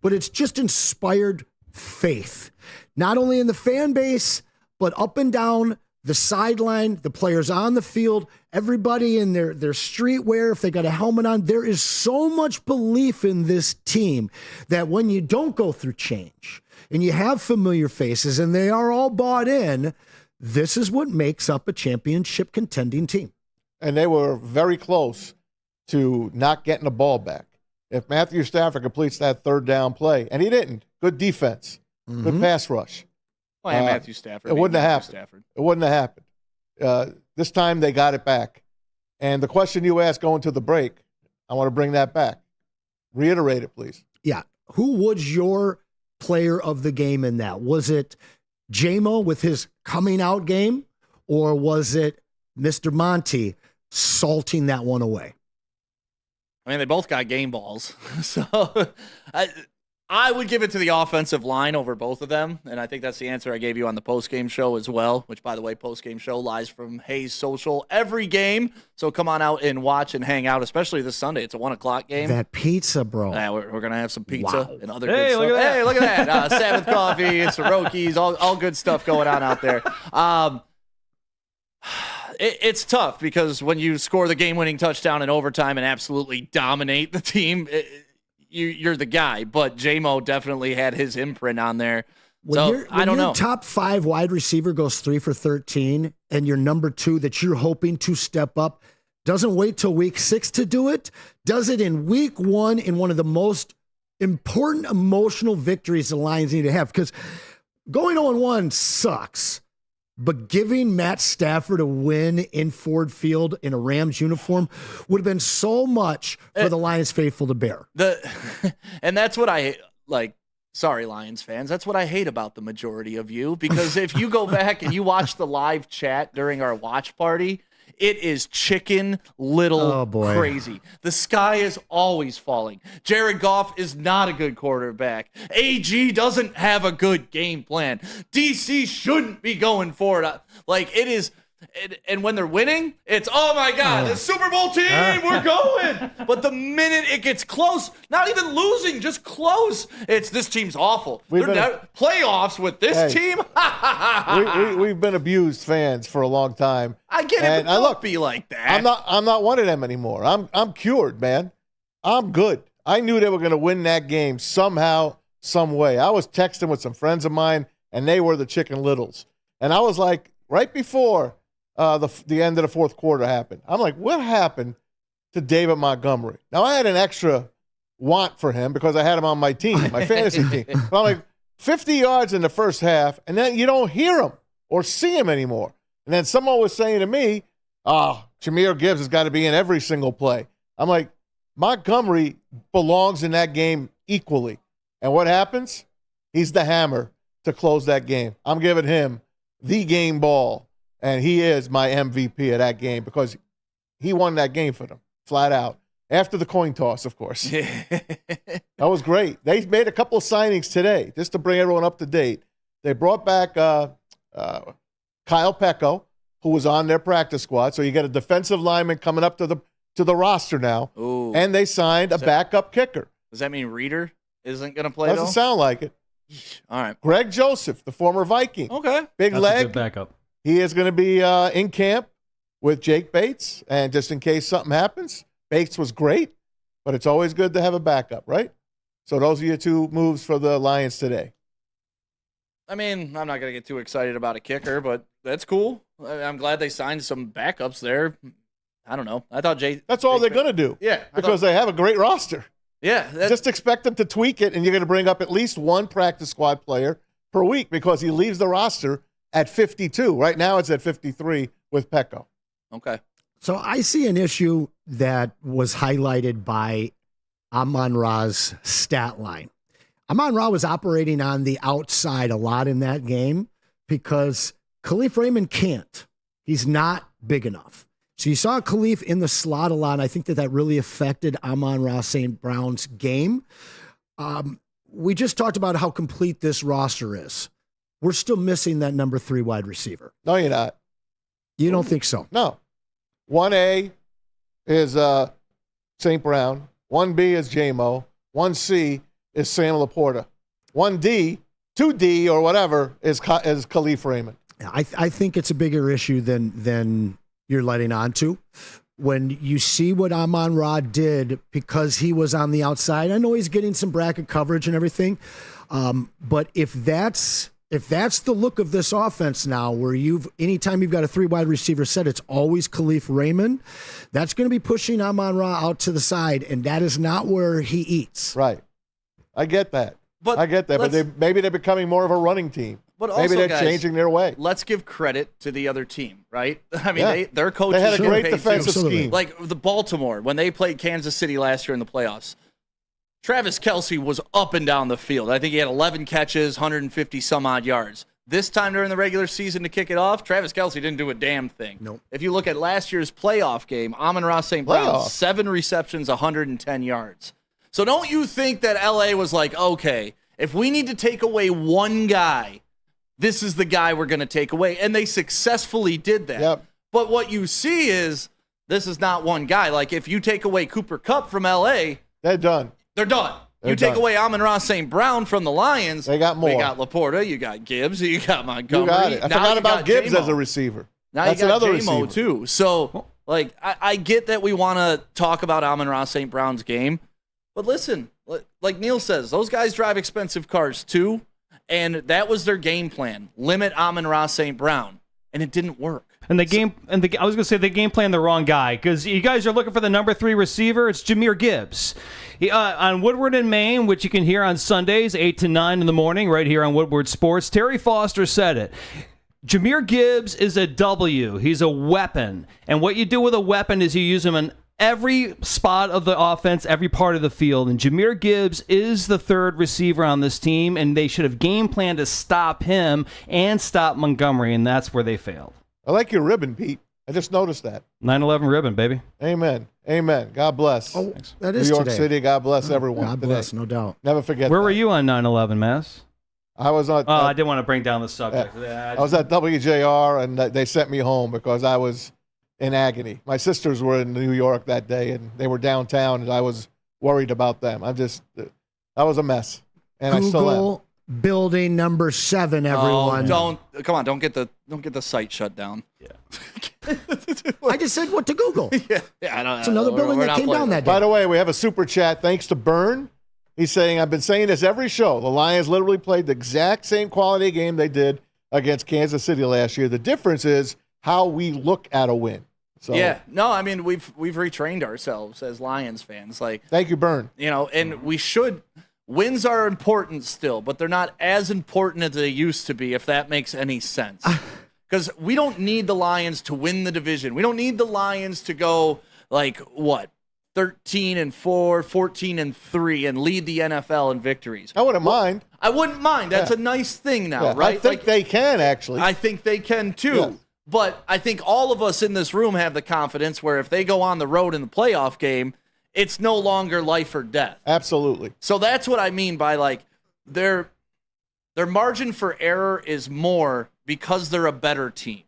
but it's just inspired faith, not only in the fan base, but up and down the sideline, the players on the field, everybody in their streetwear, if they got a helmet on. There is so much belief in this team that when you don't go through change and you have familiar faces and they are all bought in, this is what makes up a championship contending team. And they were very close to not getting the ball back. If Matthew Stafford completes that third down play, and he didn't, good defense, good pass rush. Well, Matthew Stafford. It wouldn't have happened. It wouldn't have happened. This time they got it back. And the question you asked going to the break, I want to bring that back. Reiterate it, please. Yeah. Who was your player of the game in that? Was it J-Mo with his coming out game, or was it Mr. Monty salting that one away? I mean, they both got game balls. So I would give it to the offensive line over both of them, and I think that's the answer I gave you on the postgame show as well, which, by the way, postgame show lies from Hayes Social every game, so come on out and watch and hang out, especially this Sunday. It's a 1 o'clock game. That pizza, bro. Yeah, we're going to have some pizza and other good Hey, stuff. look at that. Hey, look at that. Sabbath coffee, Soroki's, all good stuff going on out there. It's tough because when you score the game-winning touchdown in overtime and absolutely dominate the team, you're the guy, but J-Mo definitely had his imprint on there. So I don't know. Your top 5 wide receiver goes 3 for 13, and your number 2 that you're hoping to step up doesn't wait till week 6 to do it, does it in week 1 in one of the most important emotional victories the Lions need to have. Because going 0-1 sucks, but giving Matt Stafford a win in Ford Field in a Rams uniform would have been so much for the Lions faithful to bear. And that's what I like. Sorry, Lions fans. That's what I hate about the majority of you, because if you go back and you watch the live chat during our watch party, it is chicken little crazy. The sky is always falling. Jared Goff is not a good quarterback. AG doesn't have a good game plan. DC shouldn't be going for it. Like, it is. And when they're winning, it's, oh my God, the Super Bowl team, we're going. But the minute it gets close, not even losing, just close, it's this team's awful. Playoffs with this team? We've been abused fans for a long time. I get it, but don't be like that. I'm not one of them anymore. I'm cured, man. I'm good. I knew they were going to win that game somehow, some way. I was texting with some friends of mine, and they were the Chicken Littles. And I was like, right before the end of the fourth quarter happened, I'm like, what happened to David Montgomery? Now, I had an extra want for him because I had him on my team, my fantasy team. But I'm like, 50 yards in the first half, and then you don't hear him or see him anymore. And then someone was saying to me, Jahmyr Gibbs has got to be in every single play. I'm like, Montgomery belongs in that game equally. And what happens? He's the hammer to close that game. I'm giving him the game ball. And he is my MVP of that game because he won that game for them, flat out. After the coin toss, of course. That was great. They made a couple of signings today, just to bring everyone up to date. They brought back Kyle Pecco, who was on their practice squad. So you got a defensive lineman coming up to the roster now. Ooh. And they signed a backup kicker. Does that mean Reeder isn't going to play? Doesn't sound like it. All right. Greg Joseph, the former Viking. Okay. Big That's leg. a good backup. He is going to be in camp with Jake Bates, and just in case something happens, Bates was great, but it's always good to have a backup, right? So those are your two moves for the Lions today. I mean, I'm not going to get too excited about a kicker, but that's cool. I'm glad they signed some backups there. I don't know. I thought That's all they're going to do. Yeah. Because they have a great roster. Yeah. Just expect them to tweak it, and you're going to bring up at least one practice squad player per week because he leaves the roster at 52. Right now it's at 53 with Pecco. Okay. So I see an issue that was highlighted by Amon-Ra's stat line. Amon-Ra was operating on the outside a lot in that game because Khalif Raymond can't. He's not big enough. So you saw Khalif in the slot a lot, and I think that really affected Amon-Ra St. Brown's game. We just talked about how complete this roster is. We're still missing that number 3 wide receiver. No, you're not. You don't think so? No. 1A is St. Brown. 1B is J-Mo. 1C is Sam Laporta. 1D, 2D or whatever is Khalif Raymond. I think it's a bigger issue than you're letting on to. When you see what Amon-Ra did because he was on the outside, I know he's getting some bracket coverage and everything, but if that's the look of this offense now, where anytime you've got a 3 wide receiver set, it's always Khalif Raymond, that's going to be pushing Amon-Ra out to the side, and that is not where he eats. Right. I get that. But maybe they're becoming more of a running team. But also, maybe they're guys, changing their way. Let's give credit to the other team, right? I mean, their coaches they had a great paid defensive too. scheme. Like the Baltimore, when they played Kansas City last year in the playoffs, Travis Kelce was up and down the field. I think he had 11 catches, 150 some odd yards. This time during the regular season to kick it off, Travis Kelce didn't do a damn thing. Nope. If you look at last year's playoff game, Amon-Ra St. Brown, 7 receptions, 110 yards. So don't you think that LA was like, okay, if we need to take away one guy, this is the guy we're going to take away. And they successfully did that. Yep. But what you see is this is not one guy. Like if you take away Cooper Kupp from LA, they're done. They're done. They're you take done. away Amon-Ra St. Brown from the Lions. They got more. You got Laporta. You got Gibbs. You got Montgomery. You got it. I forgot about Gibbs J-Mo. as a receiver. Now That's you got another J-Mo receiver. too. So, like, I get that we want to talk about Amon-Ra St. Brown's game. But listen, like Neil says, those guys drive expensive cars too. And that was their game plan. Limit Amon-Ra St. Brown. And it didn't work. And I was going to say they game plan the wrong guy because you guys are looking for the number 3 receiver. It's Jahmyr Gibbs. On Woodward in Maine, which you can hear on Sundays, 8 to 9 in the morning, right here on Woodward Sports. Terry Foster said it. Jahmyr Gibbs is a W. He's a weapon. And what you do with a weapon is you use him in every spot of the offense, every part of the field. And Jahmyr Gibbs is the 3rd receiver on this team, and they should have game planned to stop him and stop Montgomery, and that's where they failed. I like your ribbon, Pete. I just noticed that. 9/11 ribbon, baby. Amen. Amen. God bless. Oh, that is New York today. City, God bless everyone. God today. bless, no doubt. Never forget Where that. were you on 9/11, Mass? I was on. I didn't want to bring down the subject. I was at WJR, and they sent me home because I was in agony. My sisters were in New York that day, and they were downtown, and I was worried about them. That was a mess, and I still am. Google building number 7, everyone. Don't get the site shut down. Yeah. I just said what to Google. Yeah, I don't. It's another building that came down that day. By the way, we have a super chat thanks to Byrne. He's saying, I've been saying this every show. The Lions literally played the exact same quality game they did against Kansas City last year. The difference is how we look at a win. So, yeah, no, I mean we've retrained ourselves as Lions fans. Like, thank you, Byrne. And we should. Wins are important still, but they're not as important as they used to be. If that makes any sense, because we don't need the Lions to win the division. We don't need the Lions to go like what 13-4, 14-3, and lead the NFL in victories. I wouldn't mind. I wouldn't mind. That's a nice thing now, right? I think they can actually. I think they can too. Yeah. But I think all of us in this room have the confidence where if they go on the road in the playoff game, it's no longer life or death. Absolutely. So that's what I mean by like their margin for error is more because they're a better team.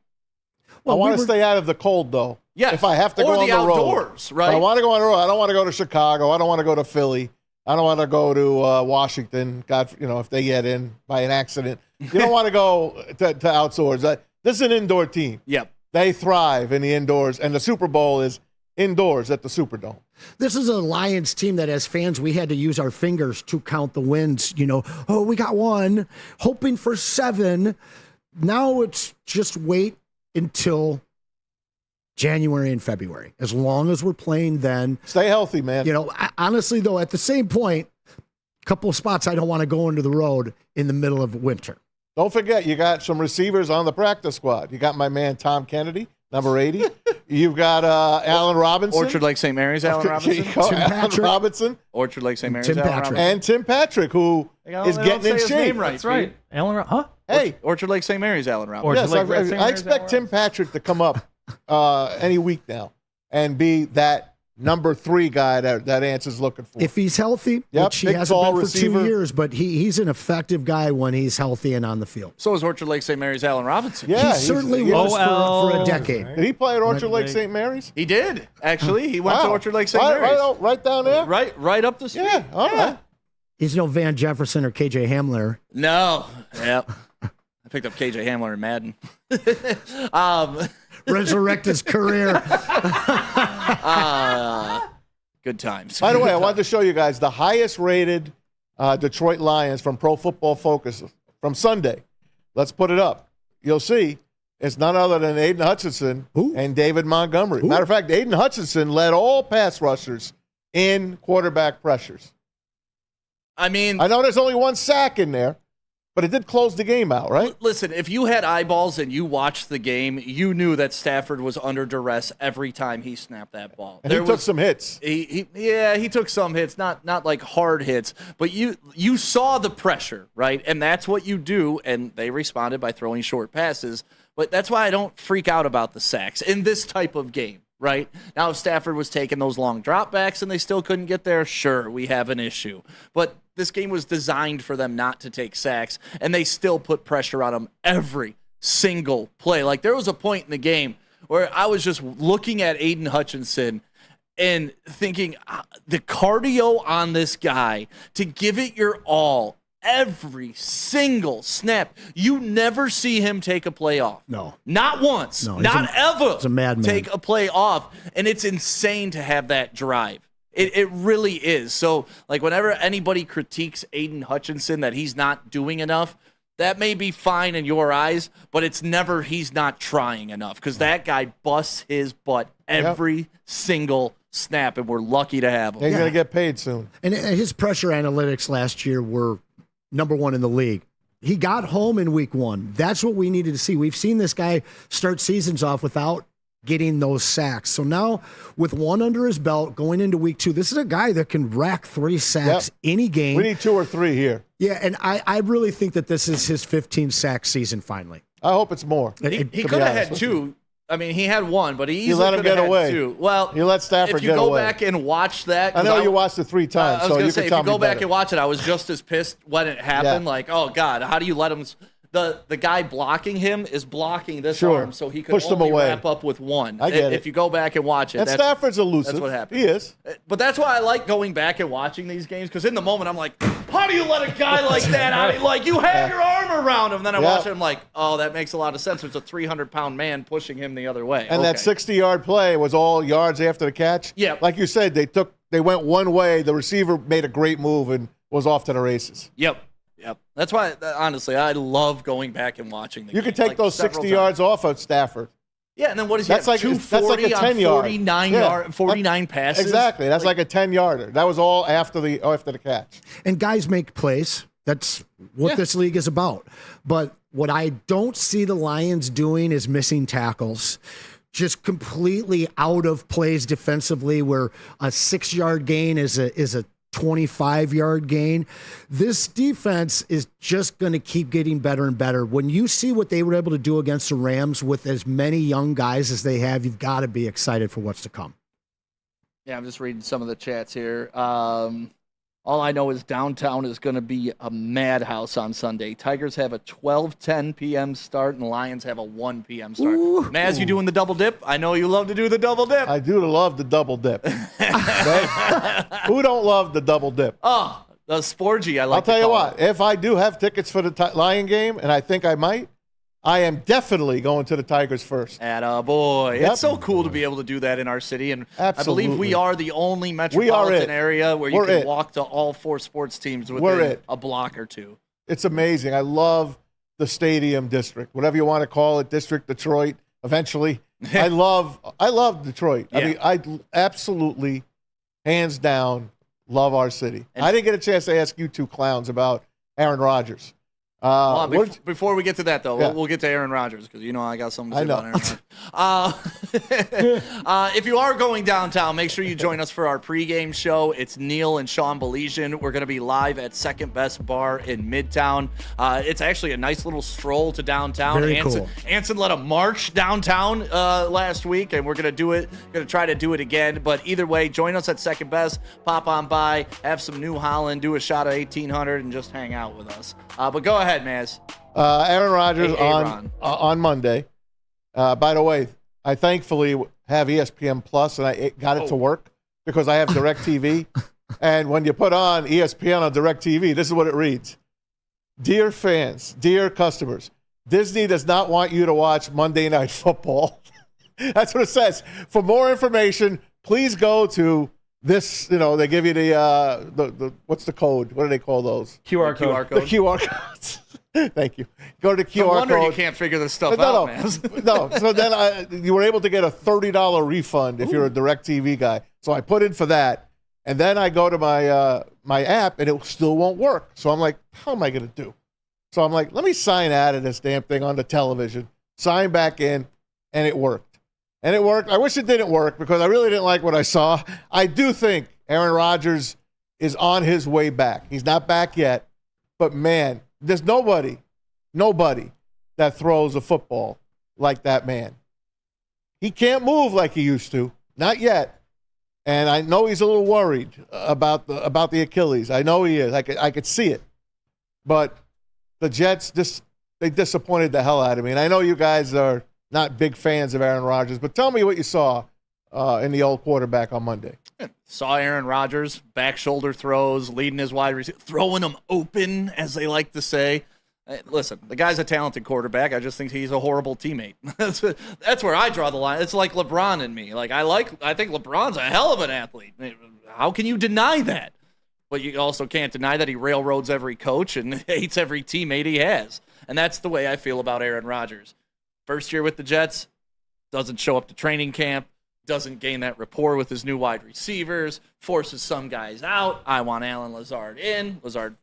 Well, I want to stay out of the cold though. Yeah. If I have to or go on the the outdoors, road. right? If I want to go on the road. I don't want to go to Chicago. I don't want to go to Philly. I don't want to go to Washington. God, if they get in by an accident, you don't want to go to outdoors. This is an indoor team. Yep. They thrive in the indoors, and the Super Bowl is indoors at the Superdome. This is a Lions team that, as fans, we had to use our fingers to count the wins. Oh, we got one, hoping for 7. Now it's just wait until January and February. As long as we're playing then. Stay healthy, man. Honestly, though, at the same point, a couple of spots I don't want to go into the road in the middle of winter. Don't forget, you got some receivers on the practice squad. You got my man Tom Kennedy, number 80. You've got Allen Robinson. Orchard Lake St. Mary's, Allen Robinson. Allen Robinson. Orchard Lake St. Mary's, Tim Allen Patrick. Robinson. And Tim Patrick, who is getting in shape. Right, That's right. Allen, huh? Hey, Orchard Lake St. Mary's, Allen Robinson. Orchard yes, Lake I St. expect Mary's, Tim Patrick to come up any week now and be that number 3 guy that Anson's looking for. If he's healthy, which he big, hasn't tall been for receiver. 2 years, but he's an effective guy when he's healthy and on the field. So is Orchard Lake St. Mary's, Allen Robinson. Yeah, he certainly he- was OL. for a decade. Did he play at Orchard Lake St. Mary's? He did, actually. He went to Wow. Orchard Lake St. Mary's. Right down there? Right up the street. Yeah, all right. He's no Van Jefferson or KJ Hamler. No. Yep. I picked up KJ Hamler in Madden. Resurrect his career. Good times. By the way, I wanted to show you guys the highest rated Detroit Lions from Pro Football Focus from Sunday. Let's put it up. You'll see it's none other than Aiden Hutchinson and David Montgomery. Matter of fact, Aiden Hutchinson led all pass rushers in quarterback pressures. I mean, I know there's only 1 sack in there, but it did close the game out, right? listen, if you had eyeballs and you watched the game, you knew that Stafford was under duress every time he snapped that ball. And he took some hits. He took some hits, not like hard hits, but you saw the pressure, right? And that's what you do, and they responded by throwing short passes. But that's why I don't freak out about the sacks in this type of game, right? Now, if Stafford was taking those long dropbacks and they still couldn't get there, sure, we have an issue. But this game was designed for them not to take sacks, and they still put pressure on them every single play. Like, there was a point in the game where I was just looking at Aiden Hutchinson and thinking, the cardio on this guy to give it your all every single snap. You never see him take a play off. No. Not once. No, not ever. He's a madman. Take a play off. And it's insane to have that drive. It really is. So, like, whenever anybody critiques Aiden Hutchinson that he's not doing enough, that may be fine in your eyes, but it's never he's not trying enough, because that guy busts his butt every single snap, and we're lucky to have him. He's going to get paid soon. And his pressure analytics last year were number 1 in the league. He got home in week 1. That's what we needed to see. We've seen this guy start seasons off without getting those sacks. So now, with 1 under his belt going into week 2, this is a guy that can rack 3 sacks any game. We need 2 or 3 here. Yeah, and I really think that this is his 15-sack season finally. I hope it's more. He could have had 2. I mean, he had 1, but he easily let him could have get had away. 2. Well, You let Stafford if you get go away. back and watch that, I know you watched it 3 times, I was so going you to say, can if tell you me go back better. and watch it, I was just as pissed when it happened. Yeah. Like, oh God, how do you let him? The guy blocking him is blocking this Sure. arm, so he could Pushed him only away. wrap up with 1. I get If it. you go back and watch it, And Stafford's elusive. That's what happened. He is. But that's why I like going back and watching these games, because in the moment I'm like, how do you let a guy like that? Like, you have your arm around him. Then I watch it, I'm like, oh, that makes a lot of sense. There's a 300-pound man pushing him the other way. And that 60-yard play was all yards after the catch. Yeah. Like you said, they went one way. The receiver made a great move and was off to the races. Yep. That's why, honestly, I love going back and watching the You game, could take like, those several 60 times. yards off of Stafford. Yeah, and then what does he That's have? like- that's 240 like a 10-yard. on 49 passes? Exactly. That's like a 10-yarder. That was all after the catch. And guys make plays. That's what this league is about. But what I don't see the Lions doing is missing tackles. Just completely out of plays defensively, where a 6-yard gain is a 25-yard gain. This defense is just going to keep getting better and better. When you see what they were able to do against the Rams with as many young guys as they have, you've got to be excited for what's to come. Yeah, I'm just reading some of the chats here. All I know is downtown is going to be a madhouse on Sunday. Tigers have a 12:10 p.m. start, and Lions have a 1 p.m. start. Maz, you doing the double dip? I know you love to do the double dip. I do love the double dip. Who don't love the double dip? Oh, the sporgy, I like I'll tell to you call what. it. If I do have tickets for the Lion game, and I think I might, I am definitely going to the Tigers first. Attaboy. Yep. It's so cool to be able to do that in our city. And Absolutely. I believe we are the only metropolitan area where you can walk to all 4 sports teams within a block or 2. It's amazing. I love the stadium district, whatever you want to call it, District Detroit, eventually. I love Detroit. Yeah. I mean, I absolutely, hands down, love our city. And I didn't get a chance to ask you 2 clowns about Aaron Rodgers. Before we get to that, though, we'll get to Aaron Rodgers because I got something to say about Aaron Rodgers. If you are going downtown, make sure you join us for our pregame show. It's Neil and Sean Belesian. We're going to be live at Second Best Bar in Midtown. It's actually a nice little stroll to downtown. Very cool. Anson led a march downtown last week, and we're going to try to do it again. But either way, join us at Second Best. Pop on by, have some New Holland, do a shot of 1800, and just hang out with us. But go ahead, Maz. Aaron Rodgers on Monday. By the way, I thankfully have ESPN Plus, and I got it to work because I have DirecTV. And when you put on ESPN on DirecTV, this is what it reads. Dear fans, dear customers, Disney does not want you to watch Monday Night Football. That's what it says. For more information, please go to this, they give you the what's the code? What do they call those? QR code. The QR codes. Thank you. Go to the QR wonder code. You can't figure this stuff out, man. No. So then you were able to get a $30 refund if you're a DirecTV guy. So I put in for that, and then I go to my app, and it still won't work. So I'm like, how am I going to do? So I'm like, let me sign out of this damn thing on the television. Sign back in, and it worked. And it worked. I wish it didn't work because I really didn't like what I saw. I do think Aaron Rodgers is on his way back. He's not back yet, but man, there's nobody that throws a football like that man. He can't move like he used to, not yet. And I know he's a little worried about the Achilles. I know he is. I could see it. But the Jets they disappointed the hell out of me. And I know you guys are not big fans of Aaron Rodgers, but tell me what you saw in the old quarterback on Monday. Saw Aaron Rodgers, back shoulder throws, leading his wide receiver, throwing them open, as they like to say. Listen, the guy's a talented quarterback. I just think he's a horrible teammate. That's where I draw the line. It's like LeBron and me. I think LeBron's a hell of an athlete. How can you deny that? But you also can't deny that he railroads every coach and hates every teammate he has. And that's the way I feel about Aaron Rodgers. First year with the Jets, doesn't show up to training camp, doesn't gain that rapport with his new wide receivers, forces some guys out. I want Allen Lazard in. Lazard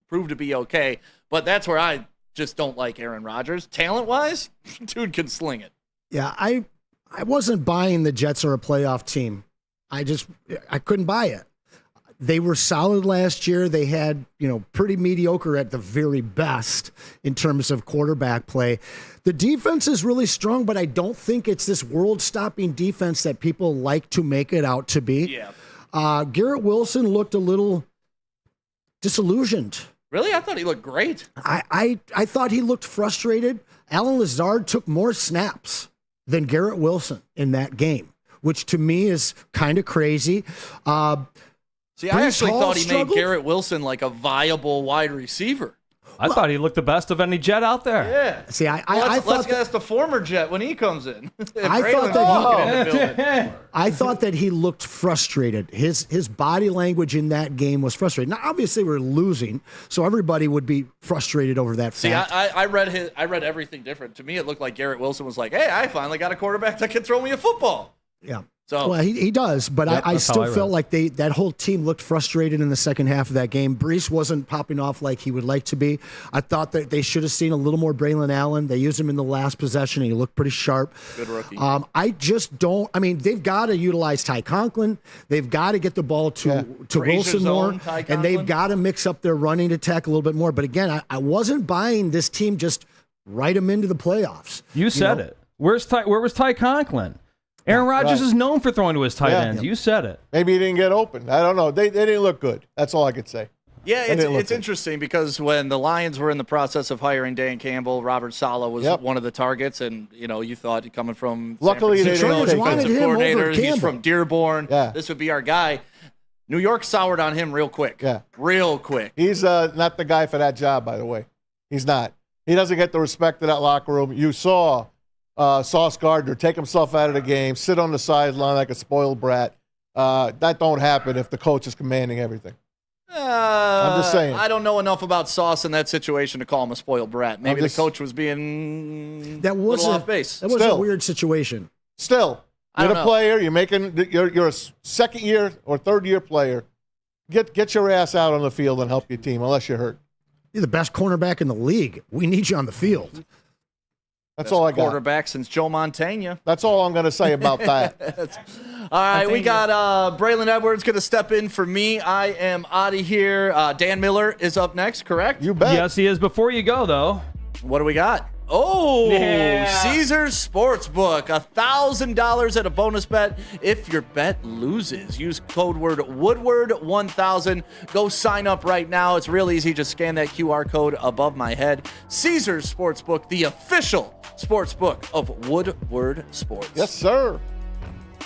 proved to be okay. But that's where I just don't like Aaron Rodgers. Talent-wise, dude can sling it. Yeah, I wasn't buying the Jets are a playoff team. I couldn't buy it. They were solid last year. They had, pretty mediocre at the very best in terms of quarterback play. The defense is really strong, but I don't think it's this world-stopping defense that people like to make it out to be. Yeah. Garrett Wilson looked a little disillusioned. Really? I thought he looked great. I thought he looked frustrated. Allen Lazard took more snaps than Garrett Wilson in that game, which to me is kind of crazy. See, I actually thought he made Garrett Wilson like a viable wide receiver. I thought he looked the best of any Jet out there. Yeah. See, let's ask the former Jet when he comes in. I thought that he looked frustrated. His body language in that game was frustrated. Now, obviously, we're losing, so everybody would be frustrated over that fact. See, I read everything different. To me, it looked like Garrett Wilson was like, "Hey, I finally got a quarterback that can throw me a football." Yeah. So, well, he does, but I still felt like that whole team looked frustrated in the second half of that game. Brees wasn't popping off like he would like to be. I thought that they should have seen a little more Braylon Allen. They used him in the last possession, and he looked pretty sharp. Good rookie. I just don't. I mean, they've got to utilize Ty Conklin. They've got to get the ball to Wilson more, and they've got to mix up their running attack a little bit more. But again, I wasn't buying this team just write them into the playoffs. You said it. Where was Ty Conklin? Aaron Rodgers is known for throwing to his tight ends. You said it. Maybe he didn't get open. I don't know. They didn't look good. That's all I could say. Yeah, it's interesting because when the Lions were in the process of hiring Dan Campbell, Robert Saleh was one of the targets, and you thought coming from luckily they didn't take defensive coordinator, he's from Dearborn. Yeah. This would be our guy. New York soured on him real quick. Yeah, real quick. He's not the guy for that job, by the way. He's not. He doesn't get the respect of that locker room. You saw Sauce Gardner take himself out of the game, sit on the sideline like a spoiled brat. That don't happen if the coach is commanding everything. I'm just saying. I don't know enough about Sauce in that situation to call him a spoiled brat. Maybe the coach was being a little off base. That was a weird situation. Still, you're a player. You're a second year or third year player. Get your ass out on the field and help your team, unless you're hurt. You're the best cornerback in the league. We need you on the field. That's all I got. Quarterback since Joe Montana. That's all I'm going to say about that. All right, we got Braylon Edwards going to step in for me. I am out of here. Dan Miller is up next, correct? You bet. Yes, he is. Before you go, though. What do we got? Oh, Yeah. Caesars Sportsbook, $1,000 at a bonus bet if your bet loses. Use code word Woodward1000. Go sign up right now. It's real easy. Just scan that QR code above my head. Caesars Sportsbook, the official sportsbook of Woodward Sports. Yes, sir.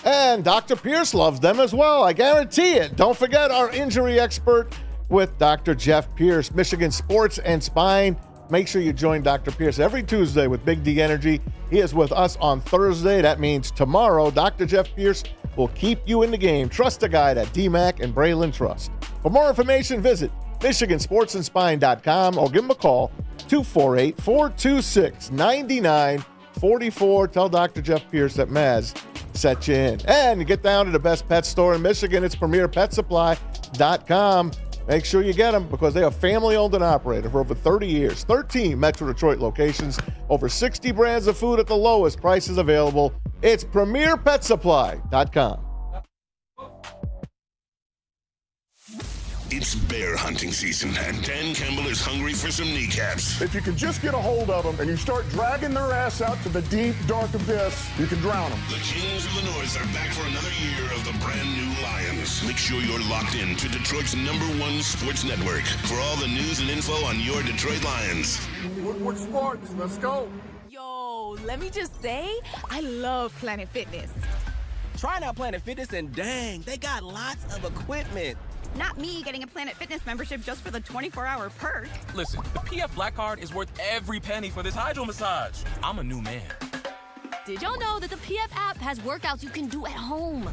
And Dr. Pierce loves them as well. I guarantee it. Don't forget our injury expert with Dr. Jeff Pierce, Michigan Sports and Spine. Make sure you join Dr. Pierce every Tuesday with Big D Energy. He is with us on Thursday. That means tomorrow, Dr. Jeff Pierce will keep you in the game. Trust a guide at DMAC and Braylon Trust. For more information, visit MichiganSportsandSpine.com or give him a call, 248-426-9944. Tell Dr. Jeff Pierce that Maz set you in. And you get down to the best pet store in Michigan. It's PremierPetSupply.com. Make sure you get them because they are family-owned and operated for over 30 years. 13 Metro Detroit locations, over 60 brands of food at the lowest prices available. It's PremierPetSupply.com. It's bear hunting season, and Dan Campbell is hungry for some kneecaps. If you can just get a hold of them and you start dragging their ass out to the deep, dark abyss, you can drown them. The Kings of the North are back for another year of the brand new Lions. Make sure you're locked in to Detroit's #1 sports network for all the news and info on your Detroit Lions. Woodward Sports, let's go. Yo, let me just say, I love Planet Fitness. Trying out Planet Fitness and dang, they got lots of equipment. Not me getting a Planet Fitness membership just for the 24-hour perk. Listen, the PF Black Card is worth every penny for this hydro massage. I'm a new man. Did y'all know that the PF app has workouts you can do at home?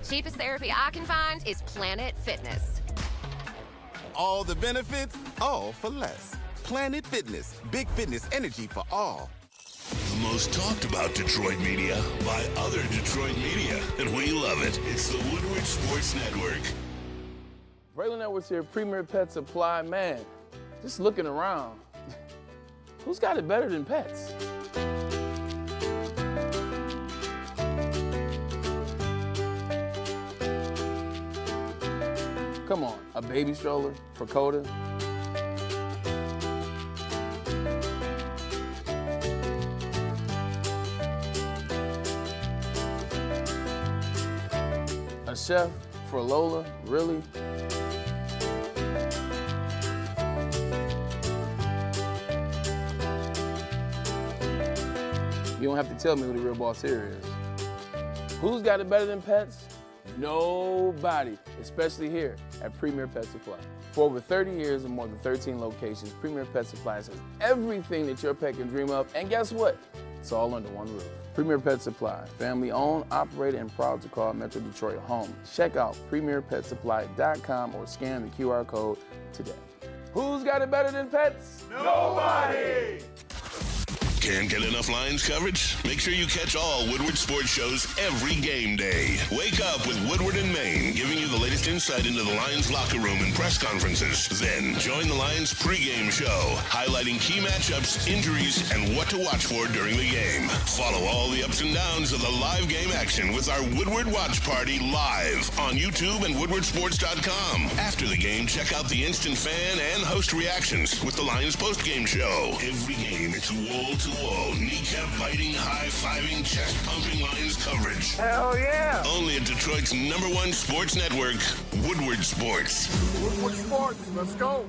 Cheapest therapy I can find is Planet Fitness. All the benefits, all for less. Planet Fitness, big fitness energy for all. The most talked about Detroit media by other Detroit media, and we love it. It's the Woodward Sports Network. Braylon Edwards here, Premier Pet Supply. Man, just looking around, who's got it better than pets? Come on, a baby stroller for Coda? A chef for Lola? Really? You don't have to tell me who the real boss here is. Who's got it better than pets? Nobody, especially here at Premier Pet Supply. For over 30 years and more than 13 locations, Premier Pet Supply has everything that your pet can dream of, and guess what? It's all under one roof. Premier Pet Supply, family owned, operated, and proud to call Metro Detroit home. Check out PremierPetSupply.com or scan the QR code today. Who's got it better than pets? Nobody! Can't get enough Lions coverage? Make sure you catch all Woodward sports shows every game day. Wake up with Woodward and Maine, giving you the latest insight into the Lions locker room and press conferences. Then join the Lions pregame show, highlighting key matchups, injuries, and what to watch for during the game. Follow all the ups and downs of the live game action with our Woodward Watch Party live on YouTube and WoodwardSports.com. After the game, check out the instant fan and host reactions with the Lions postgame show. Every game, it's wall-to-wall, kneecap-biting, high-fiving, chest-pumping Lions coverage. Hell yeah! Only at Detroit's #1 sports network, Woodward Sports. Woodward Sports, let's go.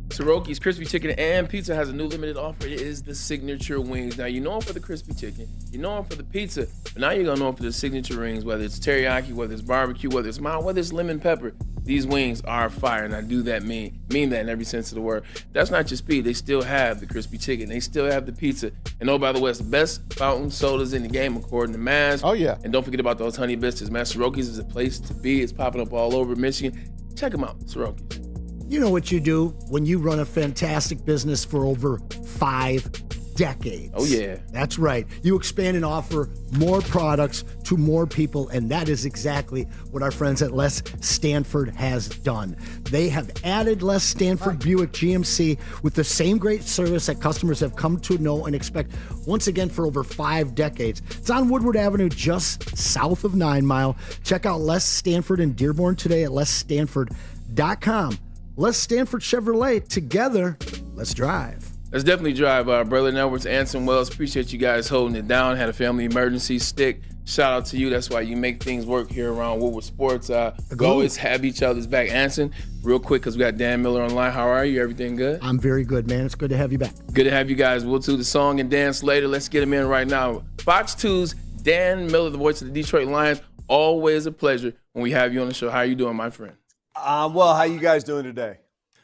Soroki's Crispy Chicken and Pizza has a new limited offer. It is the signature wings. Now, you know them for the crispy chicken, you know them for the pizza, but now you're going to know them for the signature rings, whether it's teriyaki, whether it's barbecue, whether it's mild, whether it's lemon pepper. These wings are fire, and I do that mean that in every sense of the word. That's not just speed. They still have the crispy chicken. They still have the pizza. And oh, by the way, it's the best fountain sodas in the game, according to Maz. Oh, yeah. And don't forget about those honey biscuits. Man, Soroki's is a place to be. It's popping up all over Michigan. Check them out, Soroki's. You know what you do when you run a fantastic business for over 5 decades. Oh, yeah. That's right. You expand and offer more products to more people, and that is exactly what our friends at Les Stanford has done. They have added Les Stanford Buick GMC with the same great service that customers have come to know and expect once again for over 5 decades. It's on Woodward Avenue, just south of 9 Mile. Check out Les Stanford in Dearborn today at lesstanford.com. Les Stanford Chevrolet, together, let's drive. Let's definitely drive. Braylon Edwards, Anson Wells, appreciate you guys holding it down. Had a family emergency. Stick, shout out to you. That's why you make things work here around Woodward Sports. We always have each other's back. Anson, real quick, because we got Dan Miller online. How are you? Everything good? I'm very good, man. It's good to have you back. Good to have you guys. We'll do the song and dance later. Let's get him in right now. Fox 2's Dan Miller, the voice of the Detroit Lions. Always a pleasure when we have you on the show. How are you doing, my friend? Well, how you guys doing today?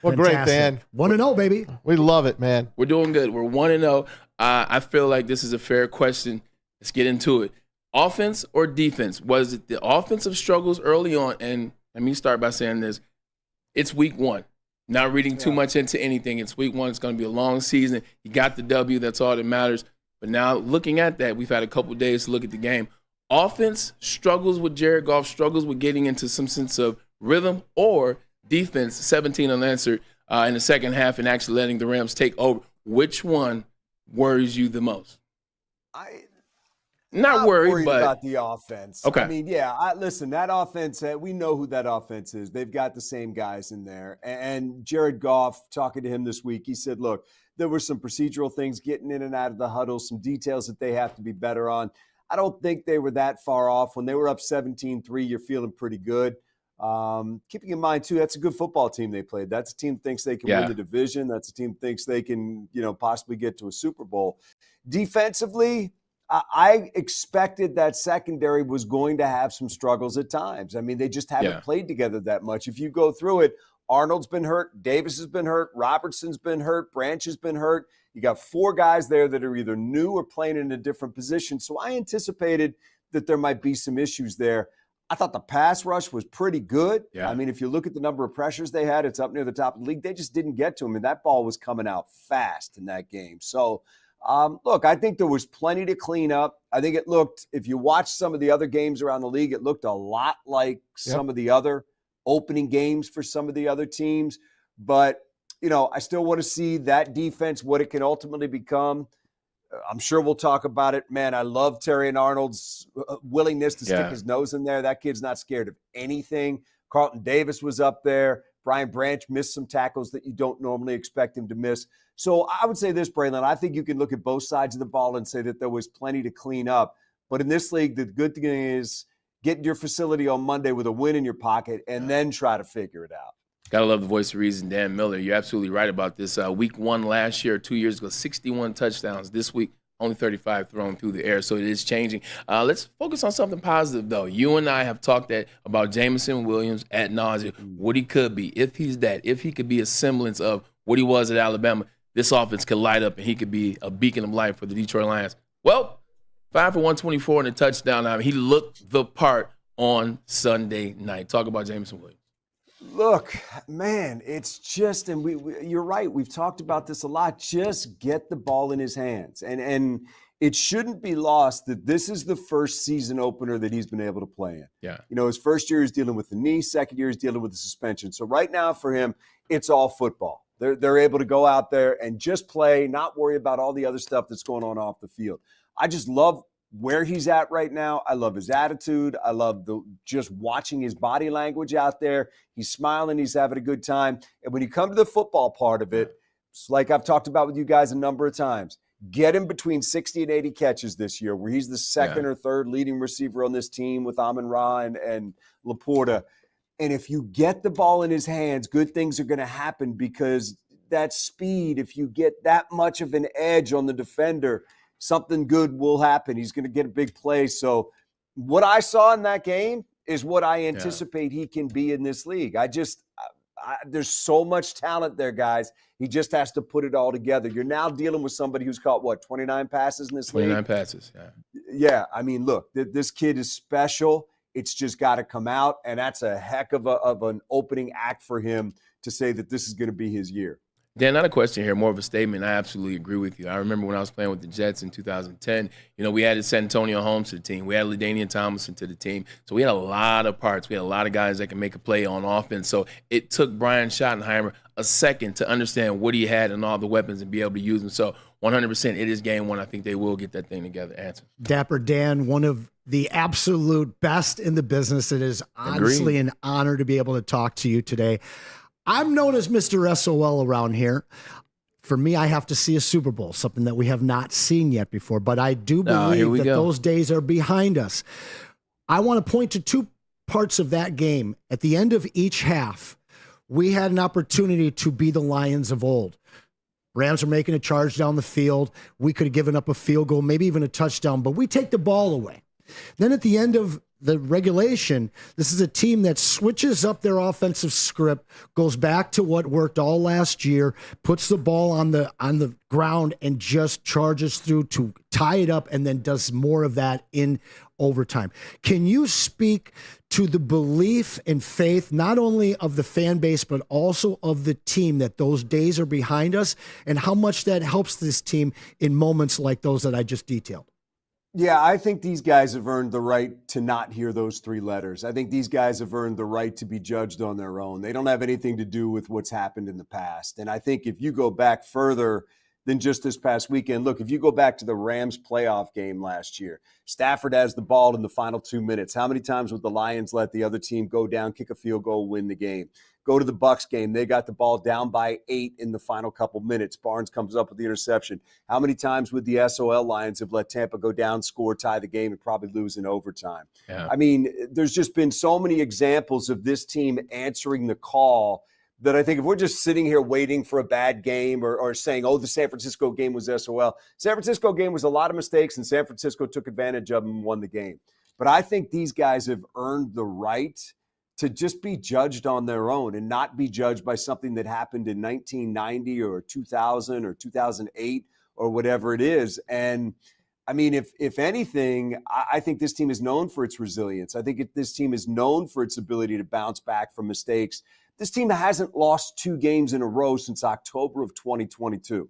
Well, great, Dan. 1-0, baby. We love it, man. We're doing good. We're 1-0. I feel like this is a fair question. Let's get into it. Offense or defense? Was it the offensive struggles early on? And let me start by saying this. It's week 1. Not reading too much into anything. It's week 1. It's going to be a long season. You got the W. That's all that matters. But now looking at that, we've had a couple days to look at the game. Offense struggles with Jared Goff, struggles with getting into some sense of rhythm, or defense 17 unanswered in the second half and actually letting the Rams take over. Which one worries you the most? Not worried, but about the offense. Okay. I mean, yeah. Listen, that offense. We know who that offense is. They've got the same guys in there. And Jared Goff, talking to him this week, he said, "Look, there were some procedural things getting in and out of the huddle, some details that they have to be better on. I don't think they were that far off. When they were up 17-3, you're feeling pretty good." Keeping in mind, too, that's a good football team they played. That's a team that thinks they can win the division. That's a team that thinks they can, possibly get to a Super Bowl. Defensively, I expected that secondary was going to have some struggles at times. I mean, they just haven't played together that much. If you go through it, Arnold's been hurt, Davis has been hurt, Robertson's been hurt, Branch has been hurt. You got 4 guys there that are either new or playing in a different position. So I anticipated that there might be some issues there. I thought the pass rush was pretty good. Yeah. I mean, if you look at the number of pressures they had, it's up near the top of the league. They just didn't get to him, and that ball was coming out fast in that game. So, look, I think there was plenty to clean up. I think it looked, if you watch some of the other games around the league, it looked a lot like some of the other opening games for some of the other teams. But, I still want to see that defense, what it can ultimately become. I'm sure we'll talk about it. Man, I love Terry and Arnold's willingness to stick his nose in there. That kid's not scared of anything. Carlton Davis was up there. Brian Branch missed some tackles that you don't normally expect him to miss. So I would say this, Braylon, I think you can look at both sides of the ball and say that there was plenty to clean up. But in this league, the good thing is get your facility on Monday with a win in your pocket and then try to figure it out. Gotta love the voice of reason, Dan Miller. You're absolutely right about this. Week 1 last year, 2 years ago, 61 touchdowns. This week, only 35 thrown through the air, so it is changing. Let's focus on something positive, though. You and I have talked about Jameson Williams ad nauseum, what he could be, if he's that, if he could be a semblance of what he was at Alabama. This offense could light up, and he could be a beacon of light for the Detroit Lions. Well, 5 for 124 and a touchdown. I mean, he looked the part on Sunday night. Talk about Jameson Williams. Look, man, it's just, and you're right. We've talked about this a lot. Just get the ball in his hands. And it shouldn't be lost that this is the first season opener that he's been able to play in. Yeah. His first year is dealing with the knee. Second year is dealing with the suspension. So right now for him, it's all football. They're able to go out there and just play, not worry about all the other stuff that's going on off the field. I just love where he's at right now. I love his attitude. I love just watching his body language out there. He's smiling. He's having a good time. And when you come to the football part of it, it's like I've talked about with you guys a number of times, get him between 60 and 80 catches this year, where he's the second or third leading receiver on this team with Amon-Ra and Laporta. And if you get the ball in his hands, good things are going to happen, because that speed, if you get that much of an edge on the defender, something good will happen. He's going to get a big play. So what I saw in that game, is what I anticipate he can be in this league. There's so much talent there, guys. He just has to put it all together. You're now dealing with somebody who's caught, 29 passes in this league? 29 passes, yeah. Yeah, I mean, look, this kid is special. It's just got to come out, and that's a heck of an opening act for him to say that this is going to be his year. Dan, not a question here, more of a statement. I absolutely agree with you. I remember when I was playing with the Jets in 2010, we added San Antonio Holmes to the team. We added LaDainian Tomlinson to the team. So we had a lot of parts. We had a lot of guys that can make a play on offense. So it took Brian Schottenheimer a second to understand what he had and all the weapons and be able to use them. So 100%, it is game one. I think they will get that thing together. Anson. Dapper Dan, one of the absolute best in the business. It is honestly an honor to be able to talk to you today. I'm known as Mr. SOL around here. For me, I have to see a Super Bowl, something that we have not seen yet before. But I do believe that those days are behind us. I want to point to two parts of that game. At the end of each half, we had an opportunity to be the Lions of old. Rams are making a charge down the field. We could have given up a field goal, maybe even a touchdown, but we take the ball away. Then at the end of the regulation, this is a team that switches up their offensive script, goes back to what worked all last year, puts the ball on the ground and just charges through to tie it up, and then does more of that in overtime. Can you speak to the belief and faith, not only of the fan base, but also of the team, that those days are behind us, and how much that helps this team in moments like those that I just detailed? Yeah, I think these guys have earned the right to not hear those three letters. I think these guys have earned the right to be judged on their own. They don't have anything to do with what's happened in the past. And I think if you go back further than just this past weekend, look, if you go back to the Rams playoff game last year, Stafford has the ball in the final 2 minutes. How many times would the Lions let the other team go down, kick a field goal, win the game? Go to the Bucs game. They got the ball down by 8 in the final couple minutes. Barnes comes up with the interception. How many times would the SOL Lions have let Tampa go down, score, tie the game, and probably lose in overtime? Yeah. I mean, there's just been so many examples of this team answering the call that I think if we're just sitting here waiting for a bad game or saying, oh, the San Francisco game was SOL. San Francisco game was a lot of mistakes, and San Francisco took advantage of them and won the game. But I think these guys have earned the right to just be judged on their own and not be judged by something that happened in 1990 or 2000 or 2008 or whatever it is. And I mean, if anything, I think this team is known for its resilience. I think this team is known for its ability to bounce back from mistakes. This team hasn't lost 2 games in a row since October of 2022.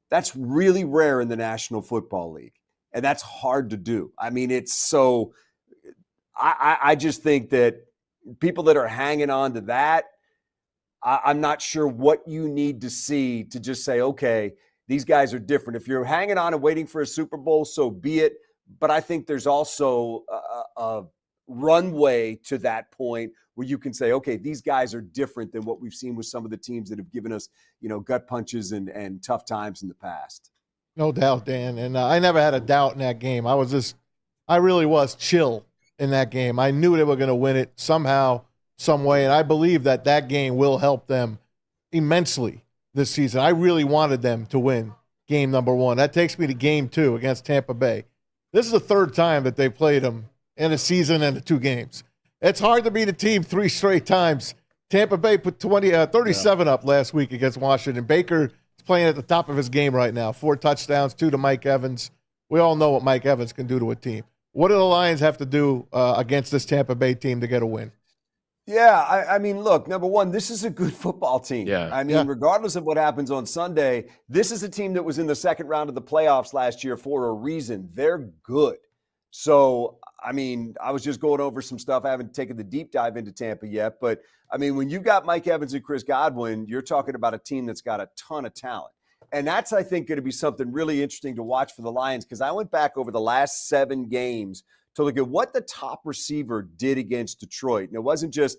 That's really rare in the National Football League. And that's hard to do. I mean, it's so I just think that people that are hanging on to that, I'm not sure what you need to see to just say, okay, these guys are different. If you're hanging on and waiting for a Super Bowl, so be it. But I think there's also a runway to that point where you can say, okay, these guys are different than what we've seen with some of the teams that have given us, gut punches and tough times in the past. No doubt, Dan. And I never had a doubt in that game. I really was chill in that game. I knew they were going to win it somehow, some way, and I believe that game will help them immensely this season. I really wanted them to win game number 1. That takes me to game 2 against Tampa Bay. This is the 3rd time that they played them in a season and 2 games. It's hard to beat a team 3 straight times. Tampa Bay put 37 up last week against Washington. Baker is playing at the top of his game right now. 4 touchdowns, 2 to Mike Evans. We all know what Mike Evans can do to a team. What do the Lions have to do against this Tampa Bay team to get a win? Yeah, I mean, look, number one, this is a good football team. Yeah. I mean, regardless of what happens on Sunday, this is a team that was in the second round of the playoffs last year for a reason. They're good. So, I mean, I was just going over some stuff. I haven't taken the deep dive into Tampa yet. But, I mean, when you've got Mike Evans and Chris Godwin, you're talking about a team that's got a ton of talent. And that's, I think, going to be something really interesting to watch for the Lions, because I went back over the last 7 games to look at what the top receiver did against Detroit. And it wasn't just,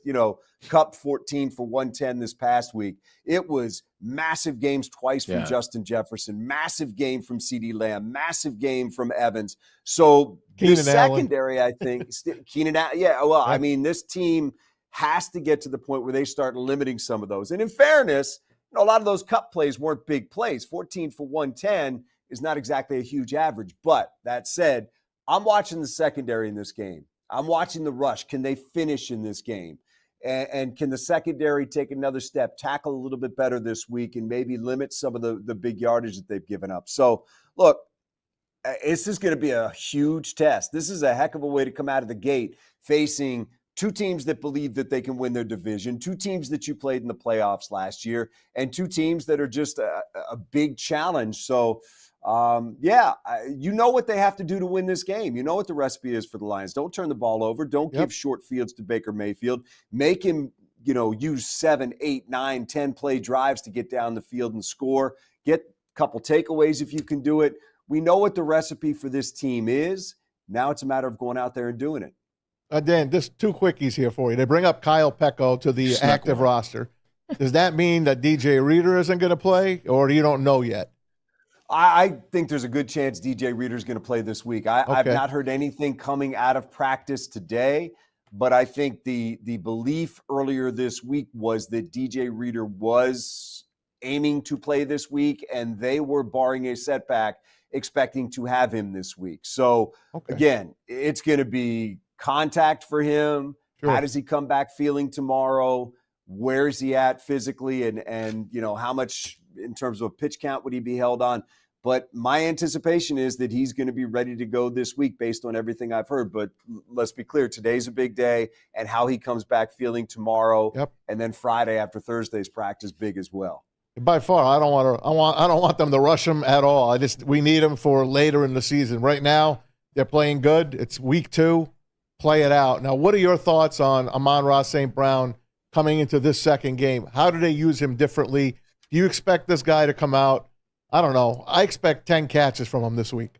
Kupp 14 for 110 this past week. It was massive games twice from Justin Jefferson, massive game from CeeDee Lamb, massive game from Evans. So the secondary, I think, Keenan Allen, I mean, this team has to get to the point where they start limiting some of those. And in fairness, a lot of those Kupp plays weren't big plays. 14 for 110 is not exactly a huge average. But that said, I'm watching the secondary in this game. I'm watching the rush. Can they finish in this game? And can the secondary take another step, tackle a little bit better this week, and maybe limit some of the big yardage that they've given up? So, look, this is going to be a huge test. This is a heck of a way to come out of the gate facing two teams that believe that they can win their division, two teams that you played in the playoffs last year, and two teams that are just a big challenge. So, you know what they have to do to win this game. You know what the recipe is for the Lions. Don't turn the ball over. Don't give short fields to Baker Mayfield. Make him, use 7, 8, 9, 10 play drives to get down the field and score. Get a couple takeaways if you can do it. We know what the recipe for this team is. Now it's a matter of going out there and doing it. Dan, just two quickies here for you. They bring up Kyle Pecco to the active roster. Does that mean that DJ Reader isn't going to play, or you don't know yet? I think there's a good chance DJ Reader is going to play this week. I've not heard anything coming out of practice today, but I think the belief earlier this week was that DJ Reader was aiming to play this week, and they were, barring a setback, expecting to have him this week. So, again, it's going to be contact for him. Sure. How does he come back feeling tomorrow? Where is he at physically? And how much in terms of a pitch count would he be held on? But my anticipation is that he's going to be ready to go this week based on everything I've heard. But let's be clear, today's a big day, and how he comes back feeling tomorrow, and then Friday after Thursday's practice, big as well. By far, I don't want them to rush him at all. We need him for later in the season. Right now, they're playing good. It's week 2. Play it out. Now, what are your thoughts on Amon-Ra St. Brown coming into this second game? How do they use him differently? Do you expect this guy to come out? I don't know. I expect 10 catches from him this week.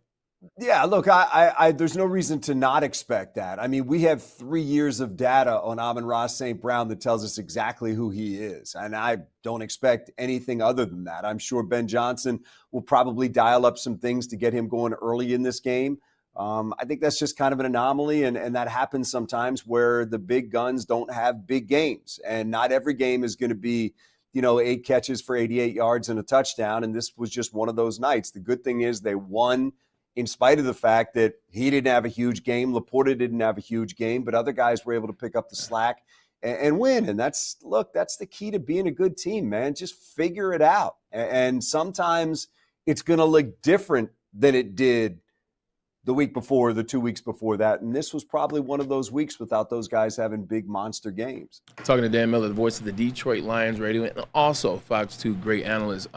Yeah, look, I there's no reason to not expect that. I mean, we have 3 years of data on Amon-Ra St. Brown that tells us exactly who he is, and I don't expect anything other than that. I'm sure Ben Johnson will probably dial up some things to get him going early in this game. I think that's just kind of an anomaly, and that happens sometimes where the big guns don't have big games, and not every game is going to be 8 catches for 88 yards and a touchdown, and this was just one of those nights. The good thing is they won in spite of the fact that he didn't have a huge game, Laporta didn't have a huge game, but other guys were able to pick up the slack and win. And that's the key to being a good team, man. Just figure it out. And sometimes it's going to look different than it did the week before, the 2 weeks before that. And this was probably one of those weeks without those guys having big monster games. Talking to Dan Miller, the voice of the Detroit Lions radio, and also Fox 2 great analyst.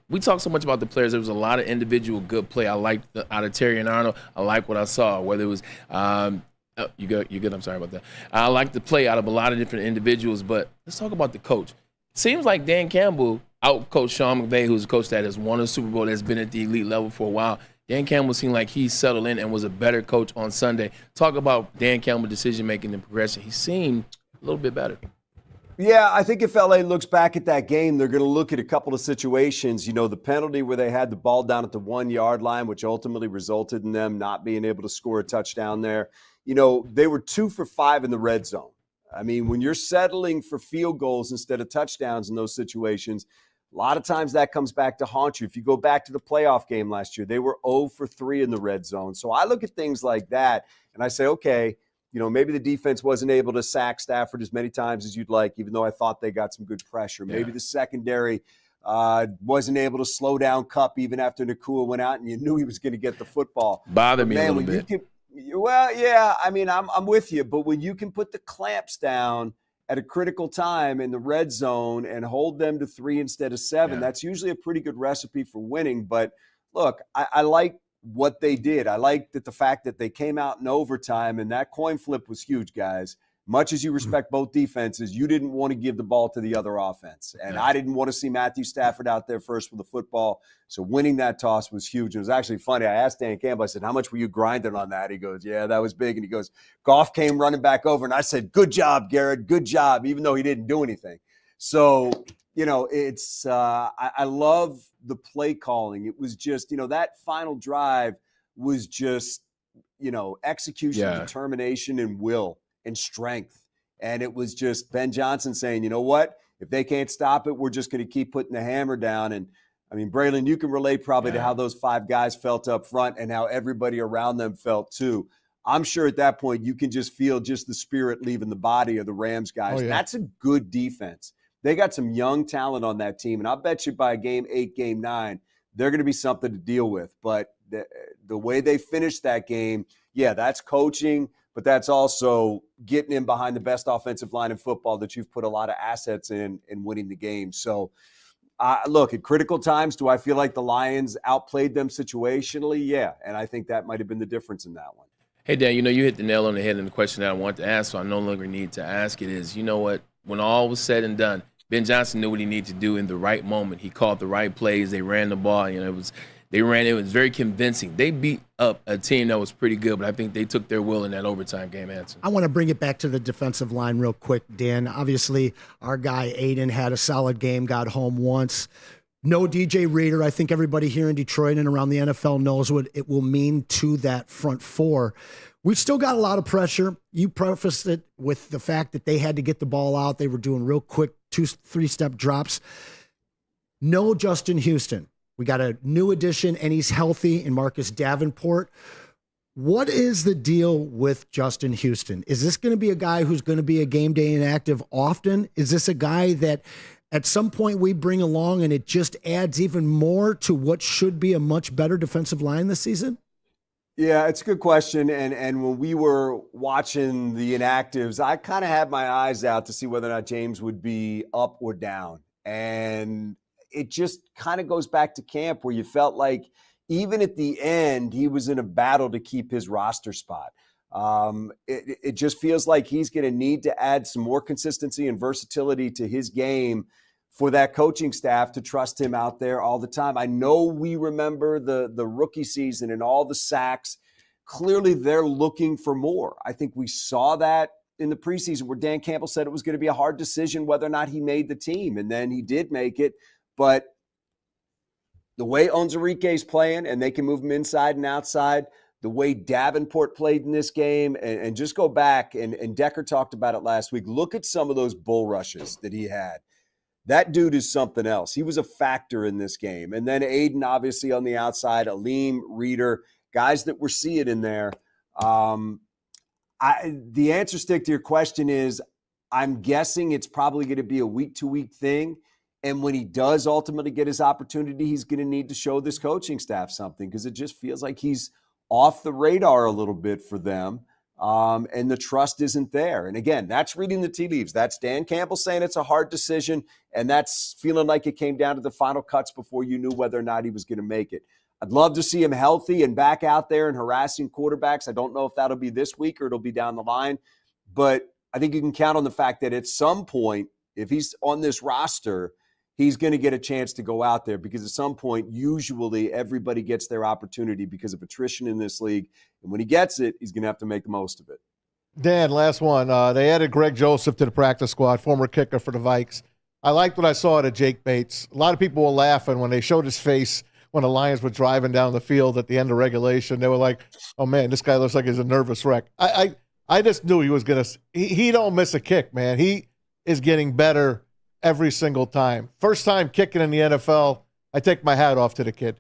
We talk so much about the players. There was a lot of individual good play. I liked out of Terry and Arnold. I like what I saw, whether it was you're good. I'm sorry about that. I like the play out of a lot of different individuals, but let's talk about the coach. Seems like Dan Campbell out-coached Sean McVay, who's a coach that has won a Super Bowl, that's been at the elite level for a while. Dan Campbell seemed like he settled in and was a better coach on Sunday. Talk about Dan Campbell's decision-making and progression. He seemed a little bit better. Yeah, I think if LA looks back at that game, they're going to look at a couple of situations. The penalty where they had the ball down at the 1-yard line, which ultimately resulted in them not being able to score a touchdown there. They were 2 for 5 in the red zone. I mean, when you're settling for field goals instead of touchdowns in those situations, a lot of times that comes back to haunt you. If you go back to the playoff game last year, they were 0 for 3 in the red zone. So I look at things like that and I say, okay, maybe the defense wasn't able to sack Stafford as many times as you'd like, even though I thought they got some good pressure. Maybe the secondary wasn't able to slow down Kupp even after Nakua went out and you knew he was going to get the football. Bothered me a little bit. I'm with you. But when you can put the clamps down at a critical time in the red zone and hold them to 3 instead of 7, that's usually a pretty good recipe for winning. But look, I like what they did. I like the fact that they came out in overtime, and that coin flip was huge, guys. Much as you respect both defenses, you didn't want to give the ball to the other offense. And I didn't want to see Matthew Stafford out there first with the football. So winning that toss was huge. It was actually funny. I asked Dan Campbell, I said, how much were you grinding on that? He goes, yeah, that was big. And he goes, Goff came running back over. And I said, good job, Garrett. Good job, even though he didn't do anything. So, it's I love the play calling. It was just, that final drive was just, execution, determination, and will. And strength. And it was just Ben Johnson saying, you know what? If they can't stop it, we're just going to keep putting the hammer down. And I mean, Braylon, you can relate probably to how those 5 guys felt up front and how everybody around them felt too. I'm sure at that point you can just feel just the spirit leaving the body of the Rams guys. Oh, yeah. That's a good defense. They got some young talent on that team, and I'll bet you by game 8, game 9, they're going to be something to deal with. But the way they finished that game, yeah, that's coaching, but that's also getting in behind the best offensive line in football that you've put a lot of assets in and winning the game. So, look, at critical times, do I feel like the Lions outplayed them situationally? Yeah, and I think that might have been the difference in that one. Hey, Dan, you hit the nail on the head, and the question that I want to ask, so I no longer need to ask it, is, you know what? When all was said and done, Ben Johnson knew what he needed to do in the right moment. He called the right plays. They ran the ball. It was very convincing. They beat up a team that was pretty good, but I think they took their will in that overtime game, Anson. I want to bring it back to the defensive line real quick, Dan. Obviously, our guy Aiden had a solid game, got home once. No DJ Reader. I think everybody here in Detroit and around the NFL knows what it will mean to that front four. We still got a lot of pressure. You prefaced it with the fact that they had to get the ball out. They were doing real quick 2-3-step drops. No Justin Houston. We got a new addition, and he's healthy in Marcus Davenport. What is the deal with Justin Houston? Is this going to be a guy who's going to be a game day inactive often? Is this a guy that at some point we bring along and it just adds even more to what should be a much better defensive line this season? Yeah, it's a good question. And when we were watching the inactives, I kind of had my eyes out to see whether or not James would be up or down. And it just kind of goes back to camp where you felt like even at the end, he was in a battle to keep his roster spot. It just feels like he's going to need to add some more consistency and versatility to his game for that coaching staff to trust him out there all the time. I know we remember the rookie season and all the sacks. Clearly, they're looking for more. I think we saw that in the preseason where Dan Campbell said it was going to be a hard decision whether or not he made the team, and then he did make it. But the way Onwuzurike's playing, and they can move him inside and outside, the way Davenport played in this game, and just go back, and Decker talked about it last week. Look at some of those bull rushes that he had. That dude is something else. He was a factor in this game. And then Aiden, obviously, on the outside, Aleem, Reader, guys that we're seeing in there. The answer, Stick, to your question is I'm guessing it's probably going to be a week-to-week thing. And when he does ultimately get his opportunity, he's going to need to show this coaching staff something because it just feels like he's off the radar a little bit for them. And the trust isn't there. And again, that's reading the tea leaves. That's Dan Campbell saying it's a hard decision. And that's feeling like it came down to the final cuts before you knew whether or not he was going to make it. I'd love to see him healthy and back out there and harassing quarterbacks. I don't know if that'll be this week or it'll be down the line. But I think you can count on the fact that at some point, if he's on this roster, he's going to get a chance to go out there because at some point, usually everybody gets their opportunity because of attrition in this league. And when he gets it, he's going to have to make the most of it. Dan, last one. They added Greg Joseph to the practice squad, former kicker for the Vikes. I liked what I saw out of Jake Bates. A lot of people were laughing when they showed his face when the Lions were driving down the field at the end of regulation. They were like, oh, man, this guy looks like he's a nervous wreck. I just knew he was going to – he don't miss a kick, man. He is getting better every single time. First time kicking in the NFL, I take my hat off to the kid.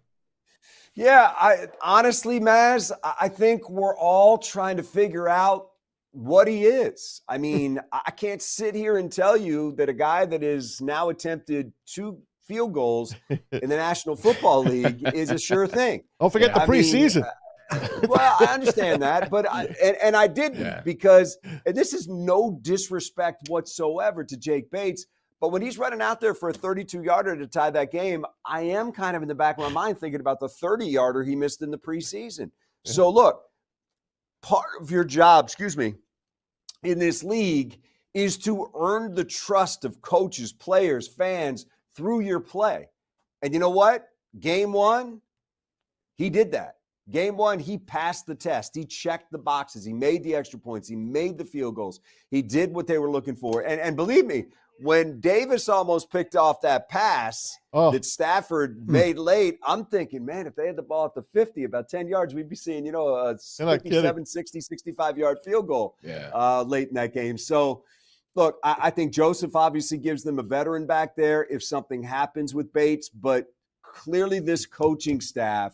Yeah, honestly, Maz, I think we're all trying to figure out what he is. I mean, I can't sit here and tell you that a guy that has now attempted 2 field goals in the National Football League is a sure thing. Don't forget the preseason. Well, I understand that, but I didn't because and this is no disrespect whatsoever to Jake Bates. But when he's running out there for a 32-yarder to tie that game, I am kind of in the back of my mind thinking about the 30-yarder he missed in the preseason. Yeah. So, look, part of your job, in this league is to earn the trust of coaches, players, fans through your play. And you know what? Game 1, he did that. Game 1, he passed the test. He checked the boxes. He made the extra points. He made the field goals. He did what they were looking for. And believe me, when Davis almost picked off that pass that Stafford made late, I'm thinking, man, if they had the ball at the 50, about 10 yards, we'd be seeing, a 57, 60, 65-yard field goal late in that game. So, look, I think Joseph obviously gives them a veteran back there if something happens with Bates, but clearly this coaching staff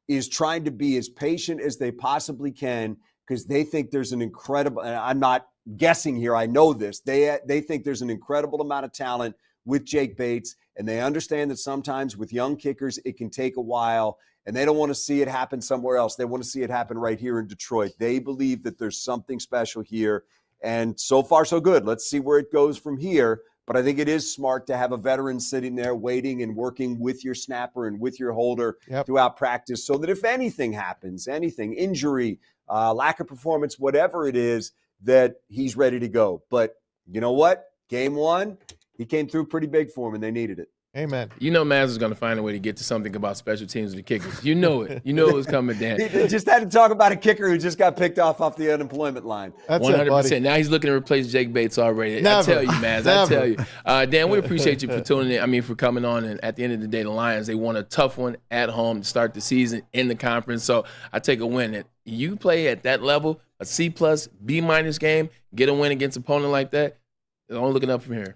is trying to be as patient as they possibly can because they think there's an incredible, and I'm not guessing here, I know this, they think there's an incredible amount of talent with Jake Bates, and they understand that sometimes with young kickers, it can take a while, and they don't want to see it happen somewhere else. They want to see it happen right here in Detroit. They believe that there's something special here, and so far so good. Let's see where it goes from here. But I think it is smart to have a veteran sitting there waiting and working with your snapper and with your holder throughout practice so that if anything happens, anything, injury, lack of performance, whatever it is, that he's ready to go. But you know what? Game one, he came through pretty big for him, and they needed it. Amen. You know Maz is going to find a way to get to something about special teams and the kickers. You know it. You know it was coming, Dan. He just had to talk about a kicker who just got picked off the unemployment line. That's 100%. Now he's looking to replace Jake Bates already. Never. I tell you, Maz. I Never. tell you. Dan, we appreciate you for tuning in. I mean, for coming on. And at the end of the day, the Lions, they won a tough one at home to start the season in the conference. So I take a win. That you play at that level, a C+, B- game, get a win against an opponent like that, they're only looking up from here.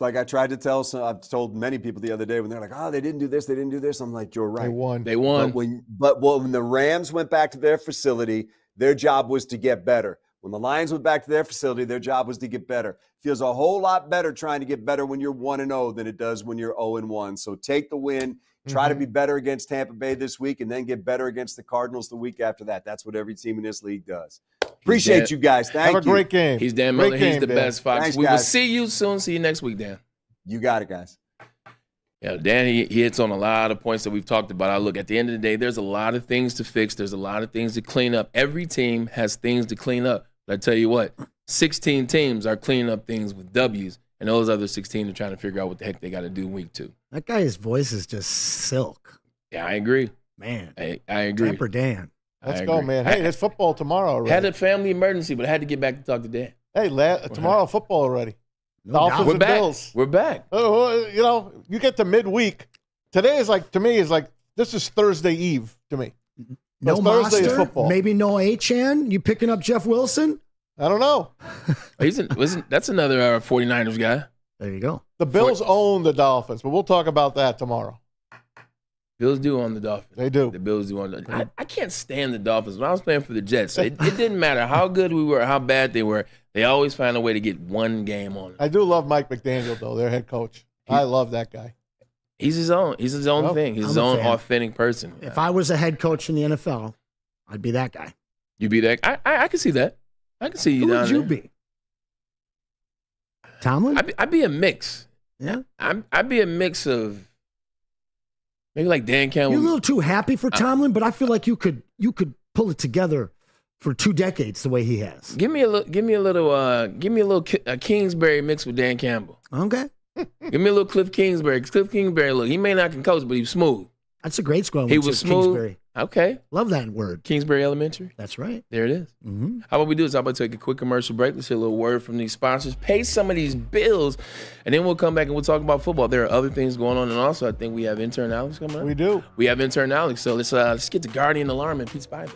Like I tried to tell, I've told many people the other day when they're like, "Oh, they didn't do this, they didn't do this." I'm like, "You're right. They won. But when the Rams went back to their facility, their job was to get better. When the Lions went back to their facility, their job was to get better. Feels a whole lot better trying to get better when you're 1-0 than it does when you're 0-1. So take the win. Try to be better against Tampa Bay this week, and then get better against the Cardinals the week after that. That's what every team in this league does. Appreciate you guys. Thank you. Have a great game. He's Dan Miller. He's the Dan. best, Fox. Thanks, We will guys. see you soon. See you next week, Dan. You got it, guys. Yeah, Dan, he hits on a lot of points that we've talked about. I look, at the end of the day, there's a lot of things to fix. There's a lot of things to clean up. Every team has things to clean up. But I tell you what, 16 teams are cleaning up things with W's, and those other 16 are trying to figure out what the heck they got to do in week 2. That guy's voice is just silk. Yeah, I agree. Man. I agree. Dapper Dan. Let's go, man. Hey, there's football tomorrow already. Had a family emergency, but I had to get back to talk to Dan. Hey, tomorrow football already. Dolphins We're and back. Bills. We're back. You know, you get to midweek. Today is to me, this is Thursday Eve to me. No Thursday is Monster? football. Maybe no Achane? You picking up Jeff Wilson? I don't know. That's another 49ers guy. There you go. The Bills own the Dolphins, but we'll talk about that tomorrow. Bills do own the Dolphins. They do. The Bills do own the I can't stand the Dolphins. When I was playing for the Jets, it didn't matter how good we were, how bad they were. They always find a way to get one game on them. I do love Mike McDaniel, though, their head coach. I love that guy. He's his own. He's his own thing. He's his own authentic person. If I was a head coach in the NFL, I'd be that guy. You be that? I can see that. I can see you Who down would you there. be? Tomlin? I'd be a mix. Yeah. I'd be a mix of maybe like Dan Campbell. You're a little too happy for Tomlin, but I feel like you could pull it together for 2 decades the way he has. Give me a little Kingsbury mix with Dan Campbell. Okay. Give me a little Cliff Kingsbury. Cliff Kingsbury, look, he may not can coach, but he's smooth. That's a great squad. He was smooth. Kingsbury. Okay. Love that word. Kingsbury Elementary. That's right. There it is. Mm-hmm. How about we do this? How about take a quick commercial break? Let's hear a little word from these sponsors. Pay some of these bills, and then we'll come back and we'll talk about football. There are other things going on, and also I think we have intern Alex coming up. We do. We have intern Alex. So let's get the Guardian Alarm and Pete's Pie back.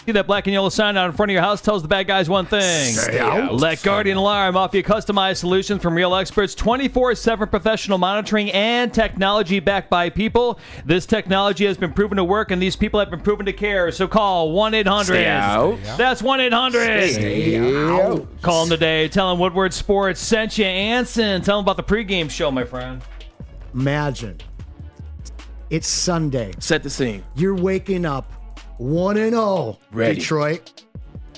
See that black and yellow sign out in front of your house tells the bad guys one thing. Stay out. Let Guardian Alarm offer you customized solutions from real experts, 24/7 professional monitoring, and technology backed by people. This technology has been proven to work, and these people have been proven to care. So call 1-800. Stay out. That's 1-800. Stay out. Call them today. Tell them Woodward Sports sent you. Anson, tell them about the pregame show, my friend. Imagine. It's Sunday. Set the scene. You're waking up 1-0, Ready. Detroit.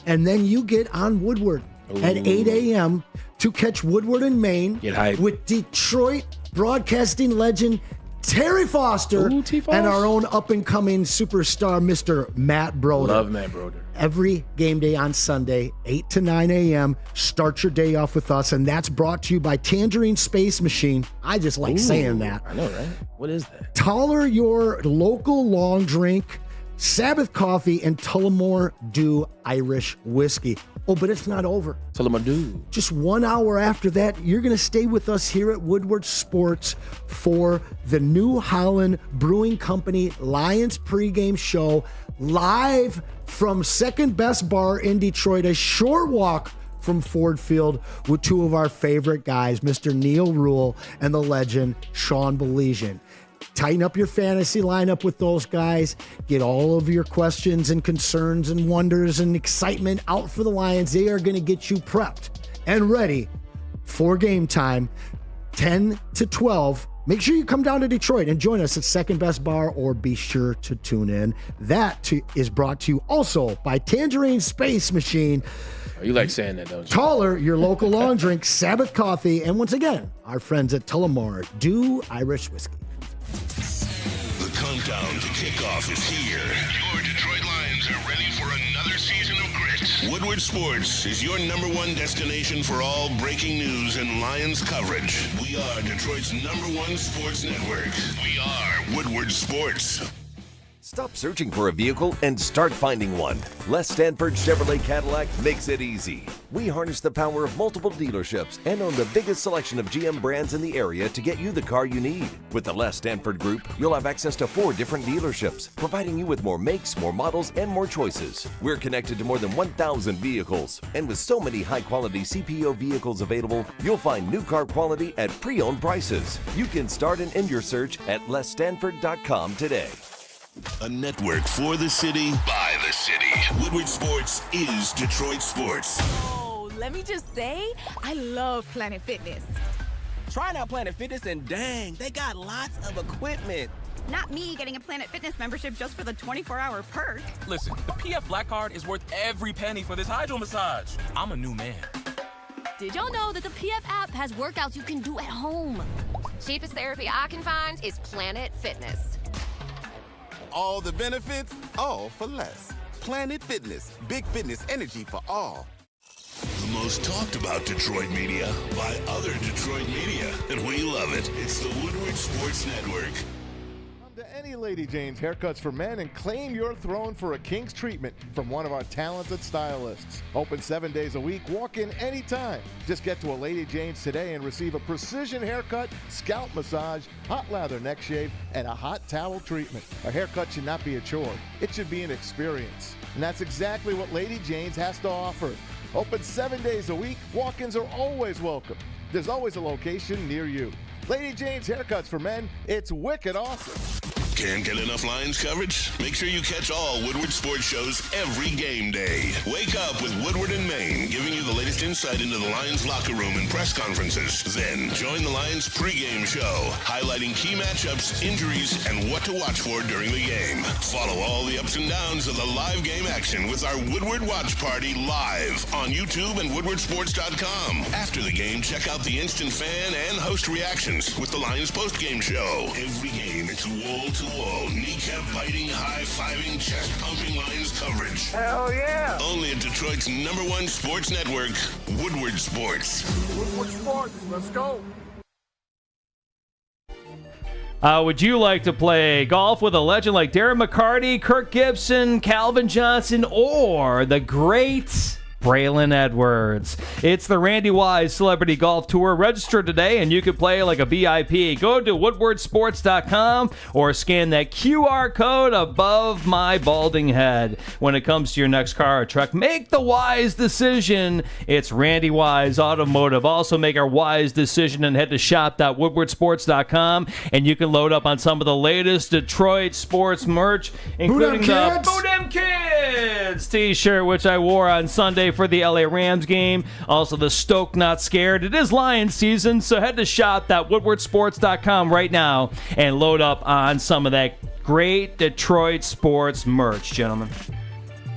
And then you get on Woodward at 8 a.m. to catch Woodward in Maine Get hyped. with Detroit broadcasting legend Terry Foster Ooh, T-Foss. and our own up-and-coming superstar, Mr. Matt Broder. Love Matt Broder. Every game day on Sunday, 8 to 9 a.m. Start your day off with us, and that's brought to you by Tangerine Space Machine. I just like saying that. I know, right? What is that? Taller your local long drink, Sabbath Coffee, and Tullamore Dew Irish Whiskey. Oh, but it's not over. Tell him I do. Just 1 hour after that, you're going to stay with us here at Woodward Sports for the New Holland Brewing Company Lions pregame show, live from Second Best Bar in Detroit, a short walk from Ford Field, with 2 of our favorite guys, Mr. Neil Rule and the legend Sean Belizean. Tighten up your fantasy lineup with those guys. Get all of your questions and concerns and wonders and excitement out for the Lions. They are going to get you prepped and ready for game time, 10 to 12. Make sure you come down to Detroit and join us at Second Best Bar, or be sure to tune in. That is brought to you also by Tangerine Space Machine. You like saying that, don't you? Taller, your local long drink, Sabbath Coffee, and once again, our friends at Tullamore, Do Irish Whiskey. The countdown to kickoff is here. Your Detroit Lions are ready for another season of grit. Woodward Sports is your #1 destination for all breaking news and Lions coverage. We are Detroit's #1 sports network. We are Woodward Sports. Stop searching for a vehicle and start finding one. Les Stanford Chevrolet Cadillac makes it easy. We harness the power of multiple dealerships and own the biggest selection of GM brands in the area to get you the car you need. With the Les Stanford Group, you'll have access to 4 different dealerships, providing you with more makes, more models, and more choices. We're connected to more than 1,000 vehicles. And with so many high-quality CPO vehicles available, you'll find new car quality at pre-owned prices. You can start and end your search at lesstanford.com today. A network for the city, by the city. Woodward Sports is Detroit sports. Oh, let me just say, I love Planet Fitness. Trying out Planet Fitness, and dang, they got lots of equipment. Not me getting a Planet Fitness membership just for the 24-hour perk. Listen, the PF Black Card is worth every penny for this hydro massage. I'm a new man. Did y'all know that the PF app has workouts you can do at home? Cheapest therapy I can find is Planet Fitness. All the benefits, all for less. Planet Fitness, big fitness energy for all. The most talked about Detroit media by other Detroit media, and we love it. It's the Woodward Sports Network. Come to any Lady Jane's Haircuts for Men and claim your throne for a king's treatment from one of our talented stylists. Open 7 days a week. Walk in anytime. Just get to a Lady Jane's today and receive a precision haircut, scalp massage, hot lather neck shave, and a hot towel treatment. A haircut should not be a chore. It should be an experience. And that's exactly what Lady Jane's has to offer. Open 7 days a week. Walk-ins are always welcome. There's always a location near you. Lady Jane's Haircuts for Men. It's wicked awesome. Can't get enough Lions coverage? Make sure you catch all Woodward sports shows every game day. Wake up with Woodward and Maine, giving you the latest insight into the Lions locker room and press conferences. Then join the Lions pregame show, highlighting key matchups, injuries, and what to watch for during the game. Follow all the ups and downs of the live game action with our Woodward Watch Party live on YouTube and woodwardsports.com. After the game, check out the instant fan and host reactions with the Lions postgame show. Every game, it's wall-to-wall, kneecap-biting, high-fiving, chest-pumping Lions coverage. Hell yeah! Only at Detroit's #1 sports network, Woodward Sports. Woodward Sports, let's go. Would you like to play golf with a legend like Darren McCarty, Kirk Gibson, Calvin Johnson, or the great Braylon Edwards? It's the Randy Wise Celebrity Golf Tour. Register today and you can play like a VIP. Go to woodwardsports.com or scan that QR code above my balding head. When it comes to your next car or truck, make the wise decision. It's Randy Wise Automotive. Also make our wise decision and head to shop.woodwardsports.com and you can load up on some of the latest Detroit sports merch, including the Boo Dem Kids t-shirt, which I wore on Sunday for the LA Rams game. Also the Stoke Not Scared. It is Lions season, so head to shop.woodwardsports.com right now and load up on some of that great Detroit sports merch, gentlemen.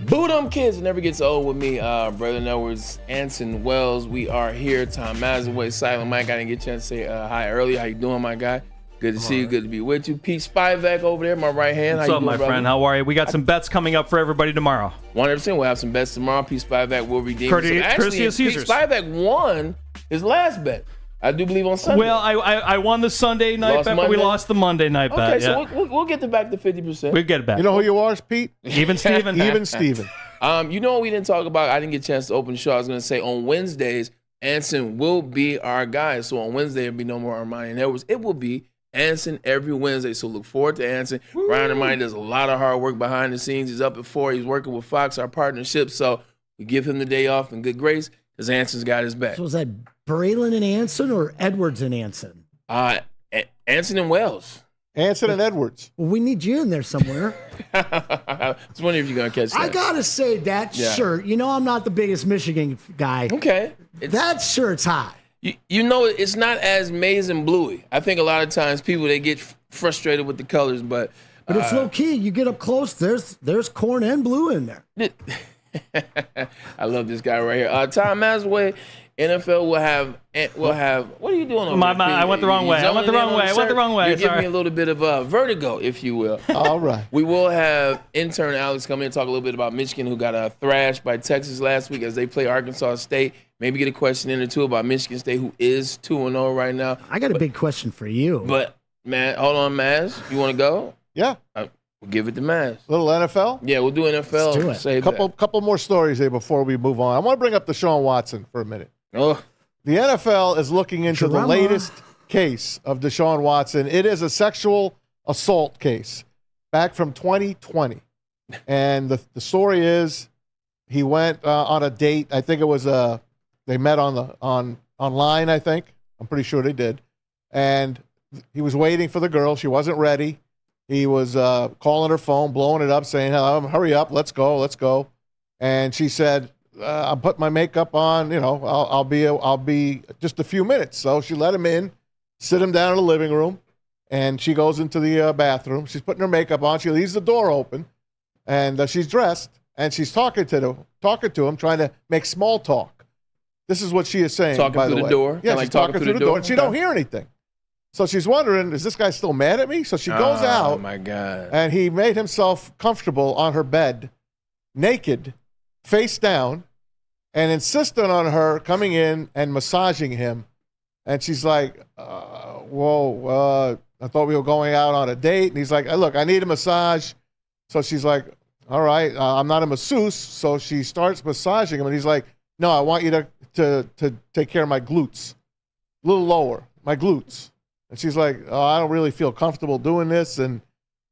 Boo them kids. It never gets old with me. Brother Edwards, Anson, Wells, we are here. Tom Mazaway, Silent Mike. I didn't get a chance to say hi earlier. How you doing, my guy? Good to see you. Good to be with you. Pete Spivak over there, my right hand. What's How up, you doing, my friend? How are you? We got some bets coming up for everybody tomorrow. 100%. We'll have some bets tomorrow. Pete Spivak will redeem. Courtesy Actually, of Pete Caesars. Spivak won his last bet. I do believe on Sunday. Well, I won the Sunday night bet, but we lost the Monday night bet. Okay, so we'll get it back to 50%. We'll get it back. You know who you are, Pete? Even Steven. Even Steven. You know what we didn't talk about? I didn't get a chance to open the show. I was going to say on Wednesdays, Anson will be our guy. So on Wednesday, it'll be no more Ermanni and Edwards. It will be Anson every Wednesday. So look forward to Anson. Woo! Brian Ermanni does a lot of hard work behind the scenes. He's up at 4. He's working with Fox, our partnership. So we give him the day off in good grace because Anson's got his back. So was that Braylon and Anson or Edwards and Anson? Anson and Wells. Anson and Edwards. Well, we need you in there somewhere. I was wondering if you're going to catch that. I got to say that shirt, I'm not the biggest Michigan guy. Okay. That shirt's hot. You know, it's not as maize and bluey. I think a lot of times people, they get frustrated with the colors, but it's low key. You get up close, there's corn and blue in there. I love this guy right here. Tom Masway, NFL will have. What are you doing over there? I went the wrong way. You're giving me a little bit of vertigo, if you will. All right. We will have intern Alex come in and talk a little bit about Michigan, who got thrashed by Texas last week as they play Arkansas State. Maybe get a question in or two about Michigan State, who is 2-0 right now. I got a big question for you. But, man, hold on, Maz. You want to go? Yeah. We'll give it to Maz. Little NFL? Yeah, we'll do NFL. Let's do it. Couple more stories here before we move on. I want to bring up Deshaun Watson for a minute. Oh. The NFL is looking into the latest case of Deshaun Watson. It is a sexual assault case back from 2020. And the story is he went on a date. I think it was they met online, I think. I'm pretty sure they did. And he was waiting for the girl. She wasn't ready. He was calling her phone, blowing it up, saying, hurry up, let's go. And she said, I'll put my makeup on, I'll be just a few minutes. So she let him in, sit him down in the living room, and she goes into the bathroom. She's putting her makeup on. She leaves the door open, and she's dressed, and she's talking to him, trying to make small talk. This is what she is saying, talking by the way. Talking through the door? Yeah, she's talking through the door, and she don't hear anything. So she's wondering, is this guy still mad at me? So she goes out. Oh, my God. And he made himself comfortable on her bed, naked, face down, and insisted on her coming in and massaging him. And she's like, whoa, I thought we were going out on a date. And he's like, look, I need a massage. So she's like, all right, I'm not a masseuse. So she starts massaging him. And he's like, no, I want you to take care of my glutes. A little lower, my glutes. And she's like, oh, I don't really feel comfortable doing this. And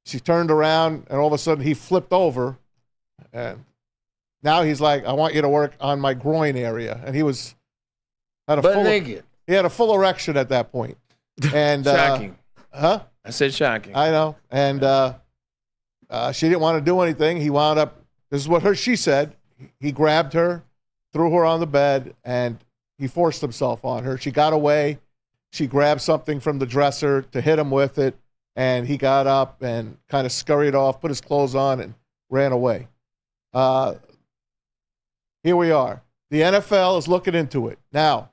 she turned around, and all of a sudden he flipped over. And now he's like, I want you to work on my groin area. And he had a full erection at that point. And shocking. I said shocking. I know. And she didn't want to do anything. He wound up, this is what she said. He grabbed her, threw her on the bed, and he forced himself on her. She got away. She grabbed something from the dresser to hit him with it, and he got up and kind of scurried off, put his clothes on, and ran away. Here we are. The NFL is looking into it. Now,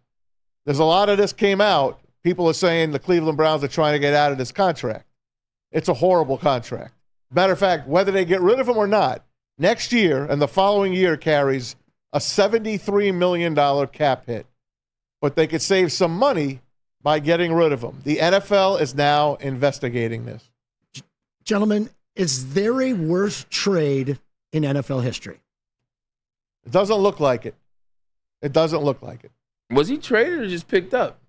there's a lot of this came out. People are saying the Cleveland Browns are trying to get out of this contract. It's a horrible contract. Matter of fact, whether they get rid of him or not, next year and the following year carries a $73 million cap hit. But they could save some money by getting rid of him. The NFL is now investigating this. Gentlemen, is there a worse trade in NFL history? It doesn't look like it. It doesn't look like it. Was he traded or just picked up?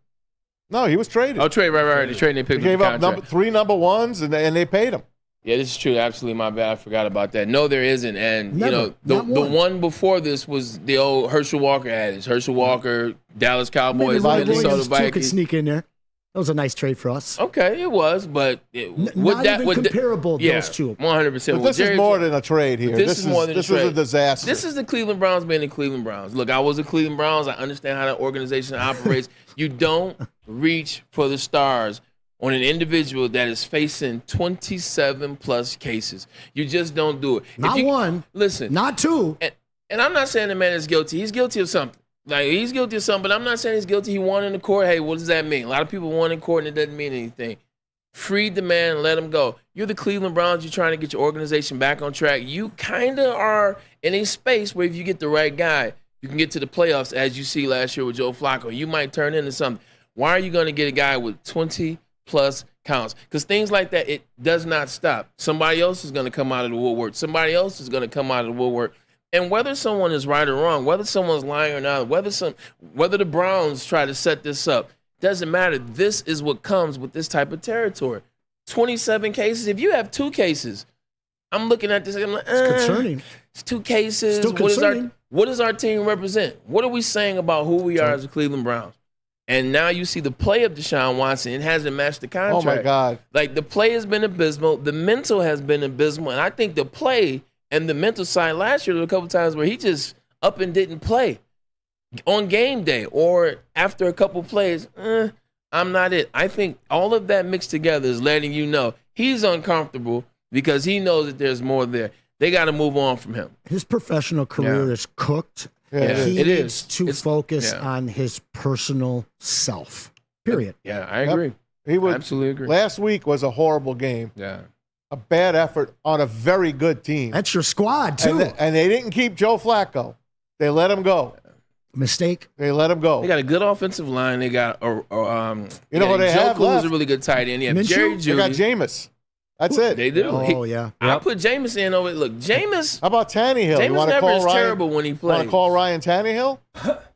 No, he was traded. Oh, trade, right. The trade, they picked he up the gave contract. up three number ones, and they paid him. Yeah, this is true. Absolutely, my bad. I forgot about that. No, there isn't. And, Never, the one before this was the old Herschel Walker adage. Herschel Walker, Dallas Cowboys, Minnesota Vikings. Could sneak in there. That was a nice trade for us. Okay, it was, but not even comparable, those two. 100%. But this is more than a trade here. This is more than a trade. This is a disaster. This is the Cleveland Browns being the Cleveland Browns. Look, I was a Cleveland Browns. I understand how that organization operates. You don't reach for the stars on an individual that is facing 27-plus cases. You just don't do it. Not one. Listen. Not two. And I'm not saying the man is guilty. He's guilty of something. Like, he's guilty of something, but I'm not saying he's guilty. He won in the court. Hey, what does that mean? A lot of people won in court, and it doesn't mean anything. Freed the man and let him go. You're the Cleveland Browns. You're trying to get your organization back on track. You kind of are in a space where if you get the right guy, you can get to the playoffs, as you see last year with Joe Flacco. You might turn into something. Why are you going to get a guy with 20-plus counts? Because things like that, it does not stop. Somebody else is going to come out of the woodwork. Somebody else is going to come out of the woodwork. And whether someone is right or wrong, whether someone's lying or not, whether the Browns try to set this up, doesn't matter. This is what comes with this type of territory. 27 cases. If you have 2 cases, I'm looking at this. I'm like, it's concerning. It's 2 cases. Still concerning. What does our team represent? What are we saying about who we are as the Cleveland Browns? And now you see the play of Deshaun Watson. It hasn't matched the contract. Oh, my God. Like, the play has been abysmal. The mental has been abysmal. And I think the play and the mental side last year, there were a couple times where he just up and didn't play on game day or after a couple plays. I'm not it. I think all of that mixed together is letting you know he's uncomfortable because he knows that there's more there. They got to move on from him. His professional career is cooked. Yeah, he it needs is. to focus on his personal self. Period. Yeah, I agree. He would absolutely agree. Last week was a horrible game. Yeah. A bad effort on a very good team. That's your squad, too. And they didn't keep Joe Flacco. They let him go. Mistake. They let him go. They got a good offensive line. They got you know what they have Joku left? was a really good tight end. Yeah, Minshew? Jerry They Jeudy. got Jameis. That's it. They do. Oh, yeah. I put Jameis in over. Look, Jameis. How about Tannehill? Jameis you want to never call is Ryan, terrible when he plays. Want to call Ryan Tannehill?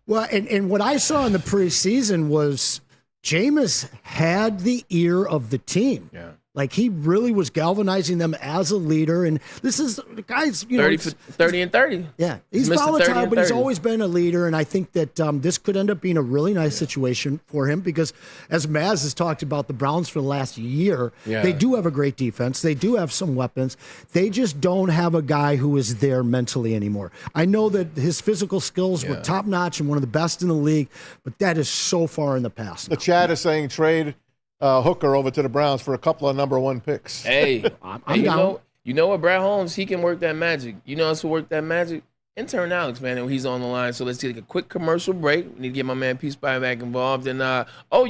Well, and what I saw in the preseason was Jameis had the ear of the team. Yeah. Like, he really was galvanizing them as a leader. And this is, guys, 30 and 30. Yeah, he's Mr. 30 volatile, and but he's 30. always been a leader, and I think that this could end up being a really nice situation for him because, as Maz has talked about the Browns for the last year, they do have a great defense. They do have some weapons. They just don't have a guy who is there mentally anymore. I know that his physical skills were top-notch and one of the best in the league, but that is so far in the past. The chat is saying trade Hooker over to the Browns for a couple of number 1 picks. Hey, I'm down. You know what, Brad Holmes, he can work that magic. You know us to work that magic? Intern Alex, man, and he's on the line. So let's take a quick commercial break. We need to get my man Peace Pie back involved. And,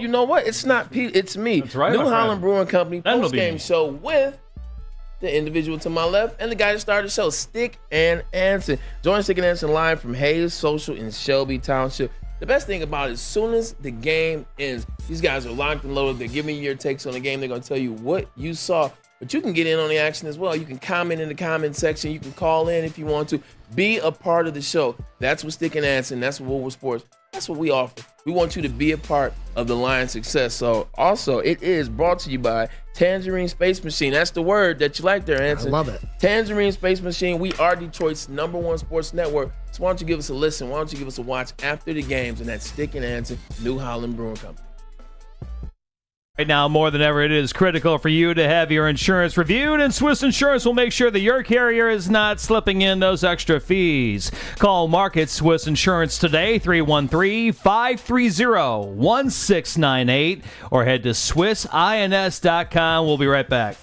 you know what? It's not Pete, it's me. That's right, New my Holland friend. Brewing Company That'll be post-game me. show with the individual to my left and the guy that started the show, Stick and Anson. Join Stick and Anson live from Hayes Social in Shelby Township. The best thing about it, as soon as the game ends, these guys are locked and loaded. They're giving you your takes on the game. They're going to tell you what you saw. But you can get in on the action as well. You can comment in the comment section. You can call in if you want to. Be a part of the show. That's what Stick and Anson. That's what Woodward Sports. That's what we offer. We want you to be a part of the Lions' success. So also, it is brought to you by Tangerine Space Machine. That's the word that you like there, Anson. I love it. Tangerine Space Machine. We are Detroit's #1 sports network. So why don't you give us a listen? Why don't you give us a watch after the games? And that's Stick and Anson, New Holland Brewing Company. Right now, more than ever, it is critical for you to have your insurance reviewed, and Swiss Insurance will make sure that your carrier is not slipping in those extra fees. Call Market Swiss Insurance today, 313-530-1698, or head to SwissINS.com. We'll be right back.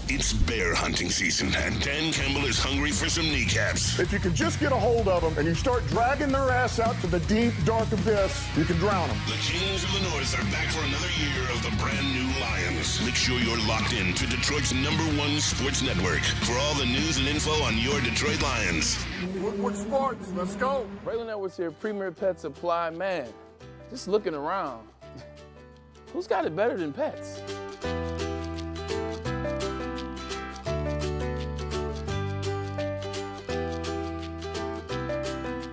It's bear hunting season, and Dan Campbell is hungry for some kneecaps. If you can just get a hold of them and you start dragging their ass out to the deep, dark abyss, you can drown them. The Kings of the North are back for another year of the brand new Lions. Make sure you're locked in to Detroit's #1 sports network for all the news and info on your Detroit Lions. Woodward Sports, let's go. Braylon Edwards here, Premier Pet Supply. Man, just looking around, who's got it better than pets?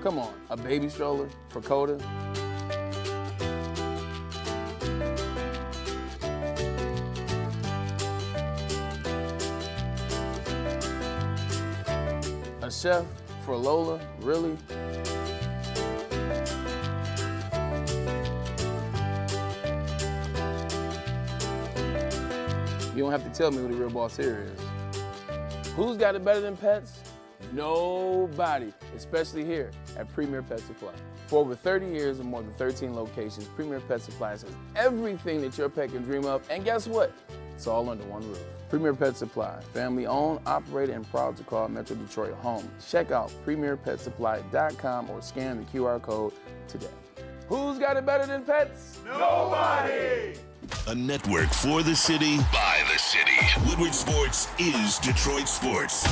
Come on, a baby stroller for Coda? A chef for Lola? Really? You don't have to tell me who the real boss here is. Who's got it better than pets? Nobody, especially here at Premier Pet Supply. For over 30 years and more than 13 locations, Premier Pet Supply has everything that your pet can dream of, and guess what? It's all under one roof. Premier Pet Supply, family owned, operated, and proud to call Metro Detroit home. Check out PremierPetSupply.com or scan the QR code today. Who's got it better than pets? Nobody! A network for the city, by the city. Woodward Sports is Detroit Sports.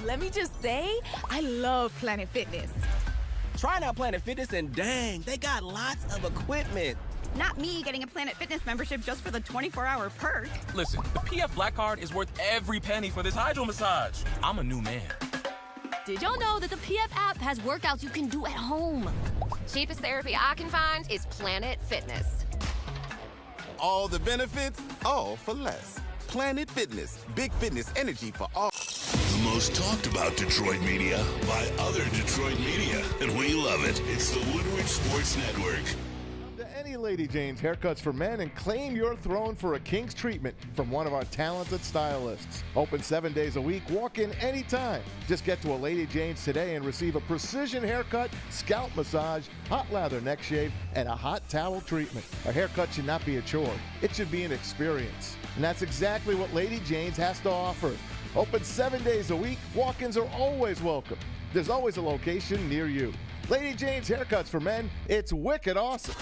Let me just say, I love Planet Fitness. Trying out Planet Fitness, and dang, they got lots of equipment. Not me getting a Planet Fitness membership just for the 24-hour perk. Listen, the PF Black Card is worth every penny for this hydro massage. I'm a new man. Did y'all know that the PF app has workouts you can do at home? Cheapest therapy I can find is Planet Fitness. All the benefits, all for less. Planet Fitness, big fitness energy for all. The most talked about Detroit media by other Detroit media, and we love it. It's the Woodward Sports Network. To any Lady Jane's Haircuts for Men and claim your throne for a king's treatment from one of our talented stylists. Open 7 days a week. Walk in anytime. Just get to a Lady Jane's today and receive a precision haircut, scalp massage, hot lather neck shave, and a hot towel treatment. A haircut should not be a chore. It should be an experience. And that's exactly what Lady Jane's has to offer. Open 7 days a week. Walk-ins are always welcome. There's always a location near you. Lady Jane's Haircuts for Men, it's wicked awesome.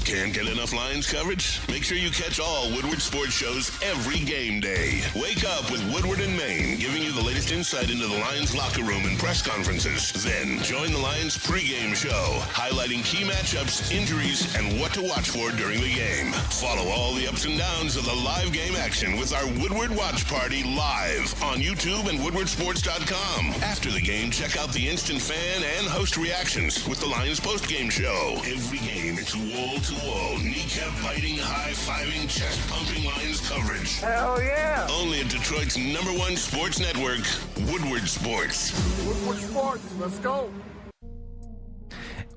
Can't get enough Lions coverage? Make sure you catch all Woodward sports shows every game day. Wake up with Woodward and Maine, giving you the latest insight into the Lions locker room and press conferences. Then join the Lions pregame show, highlighting key matchups, injuries, and what to watch for during the game. Follow all the ups and downs of the live game action with our Woodward Watch Party live on YouTube and woodwardsports.com. After the game, check out the instant fan and host reactions with the Lions postgame show. Every game, it's wall-to-wall, kneecap-biting, high-fiving, chest-pumping Lions coverage. Hell yeah! Only at Detroit's #1 sports network, Woodward Sports. Woodward Sports, let's go.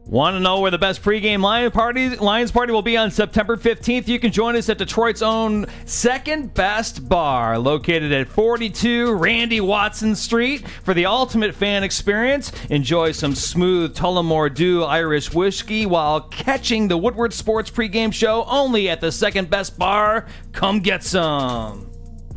Want to know where the best pregame Lions party will be on September 15th? You can join us at Detroit's own second best bar, located at 42 Randy Watson Street. For the ultimate fan experience, enjoy some smooth Tullamore Dew Irish whiskey while catching the Woodward Sports pregame show only at the second best bar. Come get some.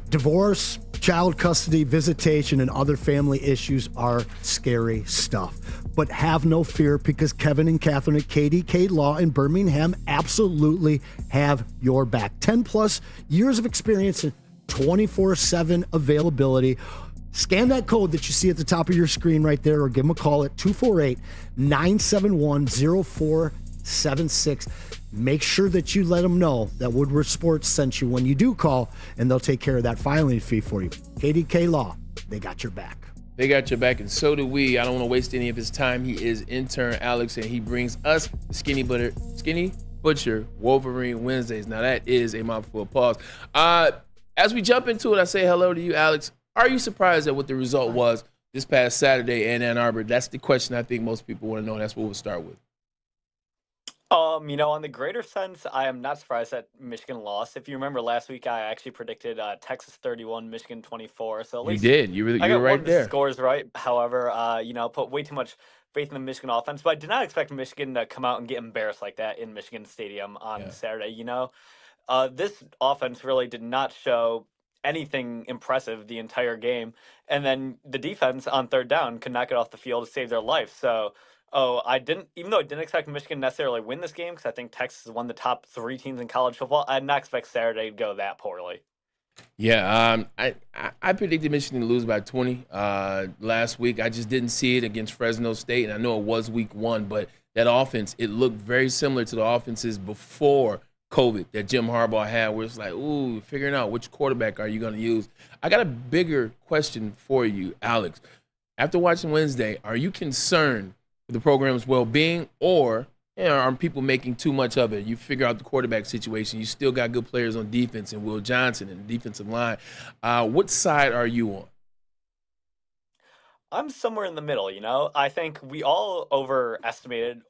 Divorce, child custody, visitation, and other family issues are scary stuff. But have no fear, because Kevin and Catherine at KDK Law in Birmingham absolutely have your back. 10 plus years of experience and 24/7 availability. Scan that code that you see at the top of your screen right there, or give them a call at 248-971-0476. Make sure that you let them know that Woodward Sports sent you when you do call, and they'll take care of that filing fee for you. KDK Law, they got your back. They got your back, and so do we. I don't want to waste any of his time. He is intern Alex, and he brings us the Skinny Butcher Wolverine Wednesdays. Now that is a mouthful of pause. As we jump into it, I say hello to you, Alex. Are you surprised at what the result was this past Saturday in Ann Arbor? That's the question I think most people want to know, and that's what we'll start with. On the greater sense, I am not surprised that Michigan lost. If you remember last week, I actually predicted Texas 31, Michigan 24. So at least You did. You were right there. The scores right. However, put way too much faith in the Michigan offense. But I did not expect Michigan to come out and get embarrassed like that in Michigan Stadium on Saturday. This offense really did not show anything impressive the entire game. And then the defense on third down could not get off the field to save their life. So even though I didn't expect Michigan necessarily win this game, because I think Texas is one of the top 3 teams in college football, I did not expect Saturday to go that poorly. Yeah, I predicted Michigan to lose by 20 last week. I just didn't see it against Fresno State, and I know it was week 1, but that offense, it looked very similar to the offenses before COVID that Jim Harbaugh had, where it's like, ooh, figuring out which quarterback are you going to use. I got a bigger question for you, Alex. After watching Wednesday, are you concerned with the program's well-being, or are people making too much of it? You figure out the quarterback situation. You still got good players on defense and Will Johnson and the defensive line. What side are you on? I'm somewhere in the middle, I think we all overestimated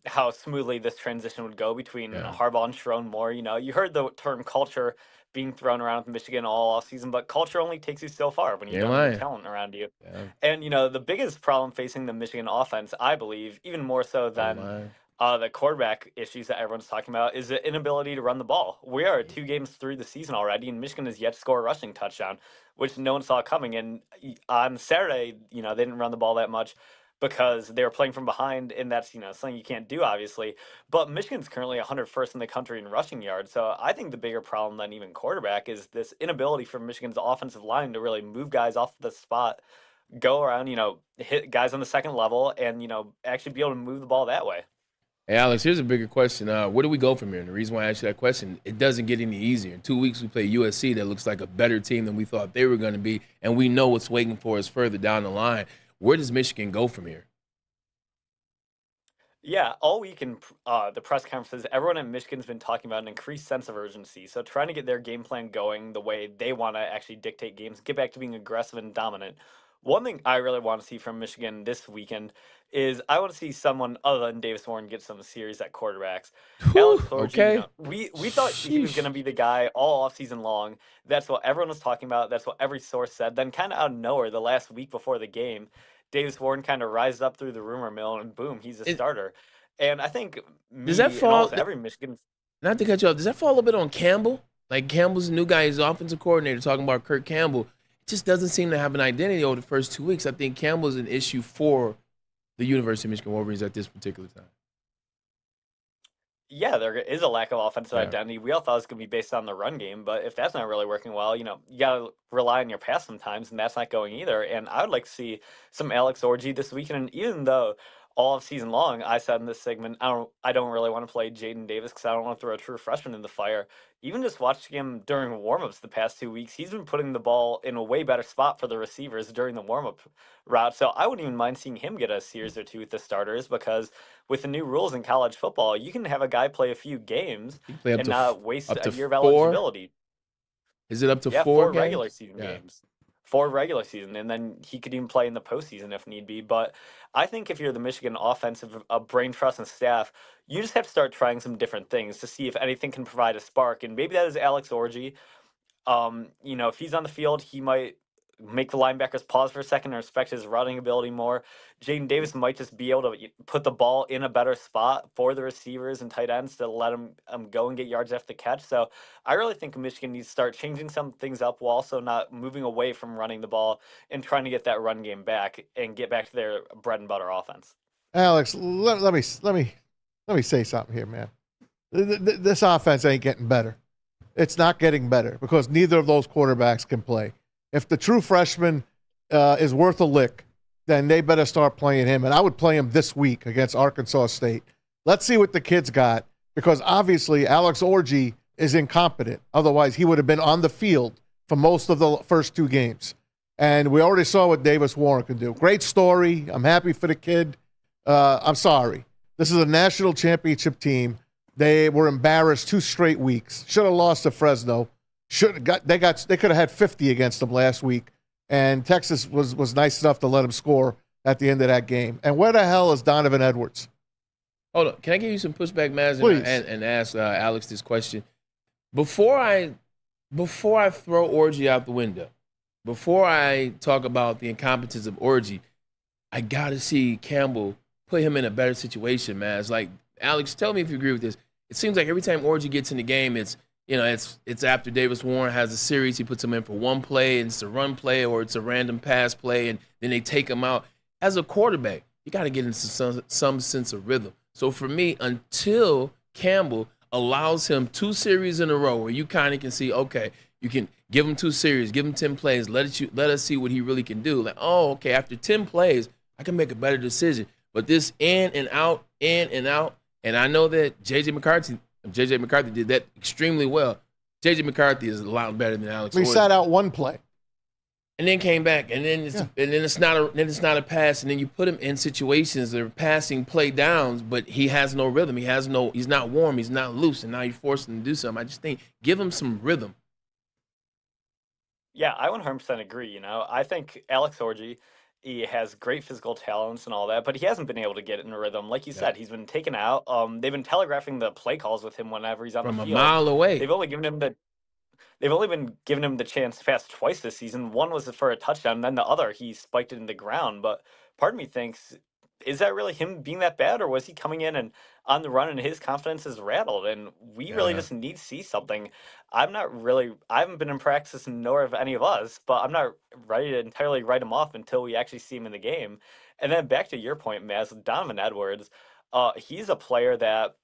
how smoothly this transition would go between Harbaugh and Sherrone Moore. You heard the term culture being thrown around with Michigan all season, but culture only takes you so far when you don't have talent around you. Yeah. And, the biggest problem facing the Michigan offense, I believe, even more so than the quarterback issues that everyone's talking about, is the inability to run the ball. We are 2 games through the season already, and Michigan has yet to score a rushing touchdown, which no one saw coming. And on Saturday, they didn't run the ball that much because they were playing from behind, and that's, something you can't do, obviously. But Michigan's currently 101st in the country in rushing yards, so I think the bigger problem than even quarterback is this inability for Michigan's offensive line to really move guys off the spot, go around, hit guys on the second level, and, actually be able to move the ball that way. Hey, Alex, here's a bigger question. Where do we go from here? And the reason why I asked you that question, it doesn't get any easier. In 2 weeks, we play USC that looks like a better team than we thought they were going to be, and we know what's waiting for us further down the line. Where does Michigan go from here? Yeah, all week in the press conferences, everyone at Michigan's been talking about an increased sense of urgency. So trying to get their game plan going the way they want to actually dictate games, get back to being aggressive and dominant. One thing I really want to see from Michigan this weekend is I want to see someone other than Davis Warren get some series at quarterbacks. Alex Orji, okay. we thought he was going to be the guy all offseason long. That's what everyone was talking about. That's what every source said. Then kind of out of nowhere, the last week before the game, Davis Warren kind of rises up through the rumor mill, and boom, he's a starter. And I think Does that fall? every Michigan. Not to cut you off. Does that fall a bit on Campbell? Like Campbell's the new guy, he's offensive coordinator. Talking about Kirk Campbell, it just doesn't seem to have an identity over the first 2 weeks. I think Campbell's an issue for the University of Michigan Wolverines at this particular time. Yeah, there is a lack of offensive identity. We all thought it was going to be based on the run game, but if that's not really working well, you got to rely on your pass sometimes, and that's not going either. And I would like to see some Alex Orji this weekend. And even though all of season long, I said in this segment, I don't really want to play Jaden Davis because I don't want to throw a true freshman in the fire. Even just watching him during warmups the past 2 weeks, he's been putting the ball in a way better spot for the receivers during the warmup route. So I wouldn't even mind seeing him get a series or two with the starters, because with the new rules in college football, you can have a guy play a few games and not waste a year of eligibility. Is it up to 4 4 games? regular season games. 4 regular season, and then he could even play in the postseason if need be. But I think if you're the Michigan offensive brain trust and staff, you just have to start trying some different things to see if anything can provide a spark. And maybe that is Alex Orji. If he's on the field, he might make the linebackers pause for a second and respect his running ability more. Jaden Davis might just be able to put the ball in a better spot for the receivers and tight ends to let them go and get yards after the catch. So I really think Michigan needs to start changing some things up while also not moving away from running the ball and trying to get that run game back and get back to their bread and butter offense. Alex, let me say something here, man. This offense ain't getting better. It's not getting better because neither of those quarterbacks can play. If the true freshman is worth a lick, then they better start playing him. And I would play him this week against Arkansas State. Let's see what the kid's got, because obviously Alex Orji is incompetent. Otherwise, he would have been on the field for most of the first 2 games. And we already saw what Davis Warren can do. Great story. I'm happy for the kid. I'm sorry. This is a national championship team. They were embarrassed 2 straight weeks. Should have lost to Fresno. They could have had 50 against them last week, and Texas was nice enough to let them score at the end of that game. And where the hell is Donovan Edwards? Hold on, can I give you some pushback, Maz, and ask Alex this question? Before I throw Orji out the window, before I talk about the incompetence of Orji, I gotta see Campbell put him in a better situation, Maz. Like, Alex, tell me if you agree with this. It seems like every time Orji gets in the game, it's after Davis Warren has a series, he puts him in for one play, and it's a run play, or it's a random pass play, and then they take him out. As a quarterback, you got to get into some sense of rhythm. So for me, until Campbell allows him 2 series in a row where you kind of can see, okay, you can give him 2 series, give him 10 plays, let us see what he really can do. Like, oh, okay, after 10 plays, I can make a better decision. But this in and out, and I know that J.J. McCarthy did that extremely well. J.J. McCarthy is a lot better than Alex. We sat out 1 play, and then came back, and then it's not a pass, and then you put him in situations that are passing play downs, but he has no rhythm. He's not warm. He's not loose, and now you force him to do something. I just think give him some rhythm. Yeah, I 100% agree. I think Alex Orji, he has great physical talents and all that, but he hasn't been able to get in a rhythm. Like you said, he's been taken out. They've been telegraphing the play calls with him whenever he's on the field. From a mile away. They've only been giving him the chance to pass twice this season. One was for a touchdown, and then the other he spiked it in the ground. But part of me thinks, is that really him being that bad, or was he coming in and on the run and his confidence is rattled? And we really just need to see something. I haven't been in practice, nor have any of us, but I'm not ready to entirely write him off until we actually see him in the game. And then back to your point, Maz, Donovan Edwards, he's a player that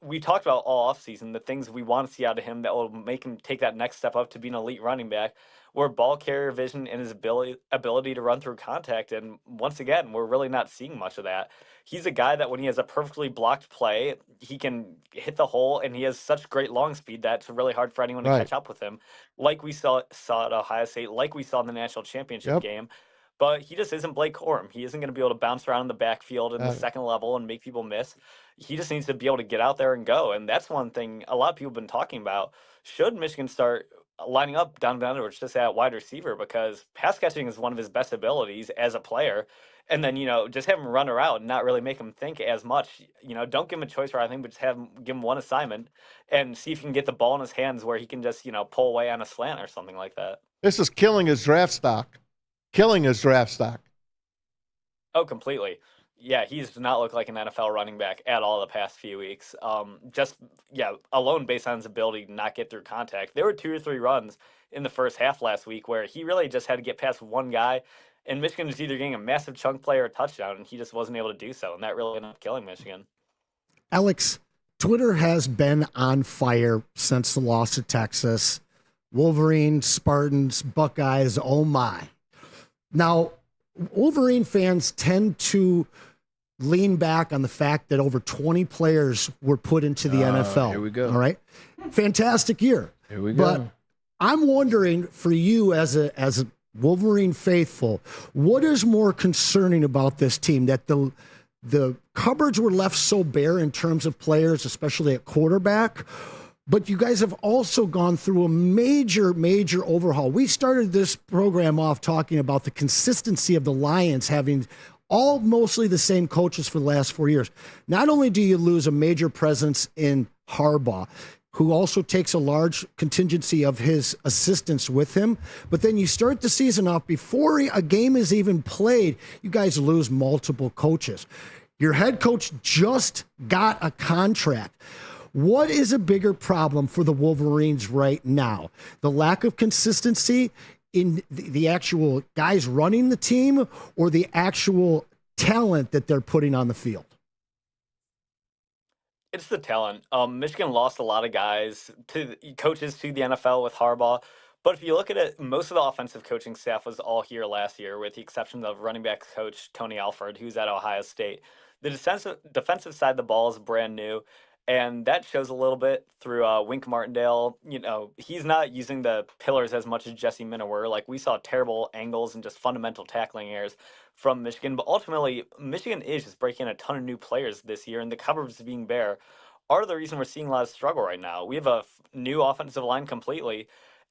we talked about all offseason, the things we want to see out of him that will make him take that next step up to be an elite running back, were ball carrier vision and his ability to run through contact. And once again, we're really not seeing much of that. He's a guy that when he has a perfectly blocked play, he can hit the hole, and he has such great long speed that it's really hard for anyone to catch up with him, like we saw at Ohio State, like we saw in the national championship game. But he just isn't Blake Corum. He isn't going to be able to bounce around in the backfield in the second level and make people miss. He just needs to be able to get out there and go. And that's one thing a lot of people have been talking about. Should Michigan start lining up Donovan Edwards just at wide receiver, because pass catching is one of his best abilities as a player. And then, just have him run around and not really make him think as much. Don't give him a choice or anything, but just give him one assignment and see if you can get the ball in his hands where he can just, pull away on a slant or something like that. This is killing his draft stock. Killing his draft stock. Oh, completely. Yeah, he's not looked like an NFL running back at all the past few weeks. Alone based on his ability to not get through contact. There were 2 or 3 runs in the first half last week where he really just had to get past one guy, and Michigan was either getting a massive chunk play or a touchdown, and he just wasn't able to do so, and that really ended up killing Michigan. Alex, Twitter has been on fire since the loss to Texas. Wolverines, Spartans, Buckeyes, oh my. Now, Wolverine fans tend to lean back on the fact that over 20 players were put into the NFL. Here we go. All right. Fantastic year. Here we go. But I'm wondering, for you as a Wolverine faithful, what is more concerning about this team? That the cupboards were left so bare in terms of players, especially at quarterback, but you guys have also gone through a major, major overhaul. We started this program off talking about the consistency of the Lions having all mostly the same coaches for the last 4 years. Not only do you lose a major presence in Harbaugh, who also takes a large contingency of his assistants with him, but then you start the season off before a game is even played, you guys lose multiple coaches. Your head coach just got a contract. What is a bigger problem for the Wolverines right now? The lack of consistency in the actual guys running the team, or the actual talent that they're putting on the field? It's the talent. Michigan lost a lot of coaches to the NFL with Harbaugh. But if you look at it, most of the offensive coaching staff was all here last year, with the exception of running backs coach Tony Alford, who's at Ohio State. The defensive side of the ball is brand new, and that shows a little bit through Wink Martindale. He's not using the pillars as much as Jesse Minter were. Like, we saw terrible angles and just fundamental tackling errors from Michigan. But ultimately, Michigan is just breaking in a ton of new players this year, and the cupboards being bare are the reason we're seeing a lot of struggle right now. We have a new offensive line completely.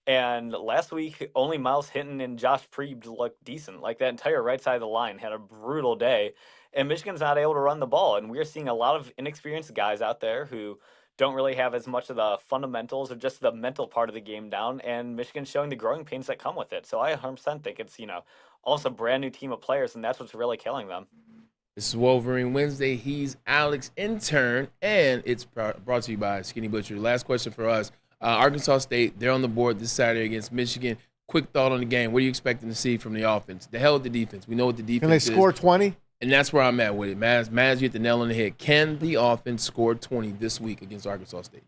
And last week, only Miles Hinton and Josh Preeb looked decent. Like, that entire right side of the line had a brutal day. And Michigan's not able to run the ball. And we're seeing a lot of inexperienced guys out there who don't really have as much of the fundamentals or just the mental part of the game down. And Michigan's showing the growing pains that come with it. So I 100% think it's, almost a brand new team of players, and that's what's really killing them. This is Wolverine Wednesday. He's Alex Intern, and it's brought to you by Skinny Butcher. Last question for us. Arkansas State, they're on the board this Saturday against Michigan. Quick thought on the game. What are you expecting to see from the offense? The hell with the defense. We know what the defense is. Can they score 20? And that's where I'm at with it. Maz, you hit the nail on the head. Can the offense score 20 this week against Arkansas State?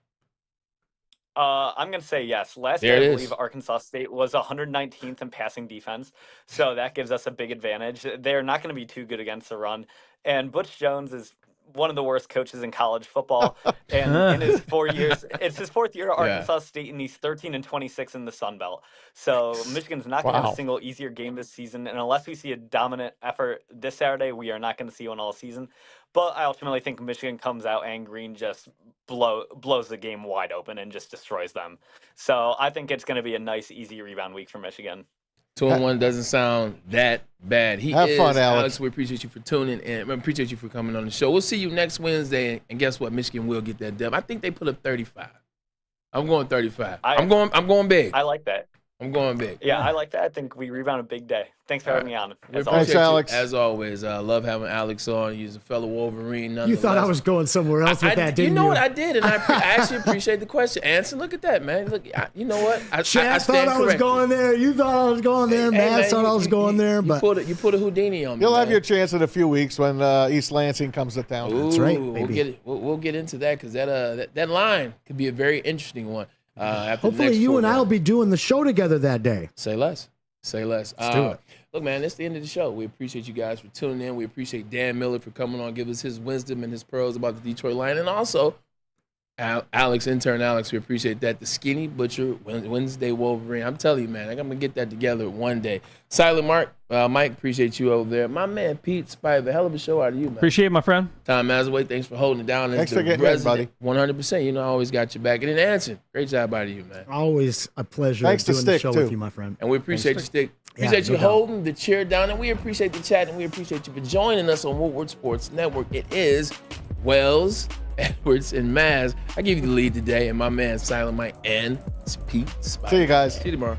I'm going to say yes. Last year, I believe Arkansas State was 119th in passing defense, so that gives us a big advantage. They're not going to be too good against the run. And Butch Jones is one of the worst coaches in college football. And in his 4 years, it's his 4th year at Arkansas State, and he's 13-26 in the Sun Belt. So Michigan's not going to have a single easier game this season. And unless we see a dominant effort this Saturday, we are not going to see one all season. But I ultimately think Michigan comes out and Green just blows the game wide open and just destroys them. So I think it's going to be a nice, easy rebound week for Michigan. 2-1 doesn't sound that bad. Have fun, Alex. We appreciate you for tuning in. We appreciate you for coming on the show. We'll see you next Wednesday. And guess what? Michigan will get that dub. I think they put up 35. I'm going 35. I'm going big. I like that. I'm going big. Yeah, I like that. I think we rebound a big day. Thanks for having me on. Thanks, Alex. As always, I love having Alex on. He's a fellow Wolverine. You thought I was going somewhere else with that, didn't you? You know what? I did, and I actually appreciate the question. Anson, look at that, man. Look, you know what? I thought I was going there. You thought I was going there. Matt thought I was going there. But you put a Houdini on me. You'll have your chance in a few weeks when East Lansing comes to town. That's right, baby. We'll get into that because that line could be a very interesting one. Hopefully you and I will be doing the show together that day. Say less. Let's do it. Look, man, that's the end of the show. We appreciate you guys for tuning in. We appreciate Dan Miller for coming on, give us his wisdom and his pearls about the Detroit Lions. And also, Alex, intern Alex, we appreciate that. The Skinny Butcher Wednesday Wolverine. I'm telling you, man, I'm gonna get that together one day. Silent Mark, Mike, appreciate you over there. My man Pete Spive, a hell of a show out of you, man. Appreciate it, my friend. Tom Mazaway, thanks for holding it down. Thanks for getting in, buddy. 100%. You know, I always got your back. And then Anson, great job out of you, man. Always a pleasure Thanks to doing the Stick, show too. with you, my friend. And we appreciate you, Stick. Yeah, Appreciate you no doubt. holding the chair down, and we appreciate the chat, and we appreciate you for joining us on Woodward Sports Network. It is Wells, Edwards, and Maz. I give you the lead today, and my man Silent Mike and Pete Spive. See you guys. See you tomorrow.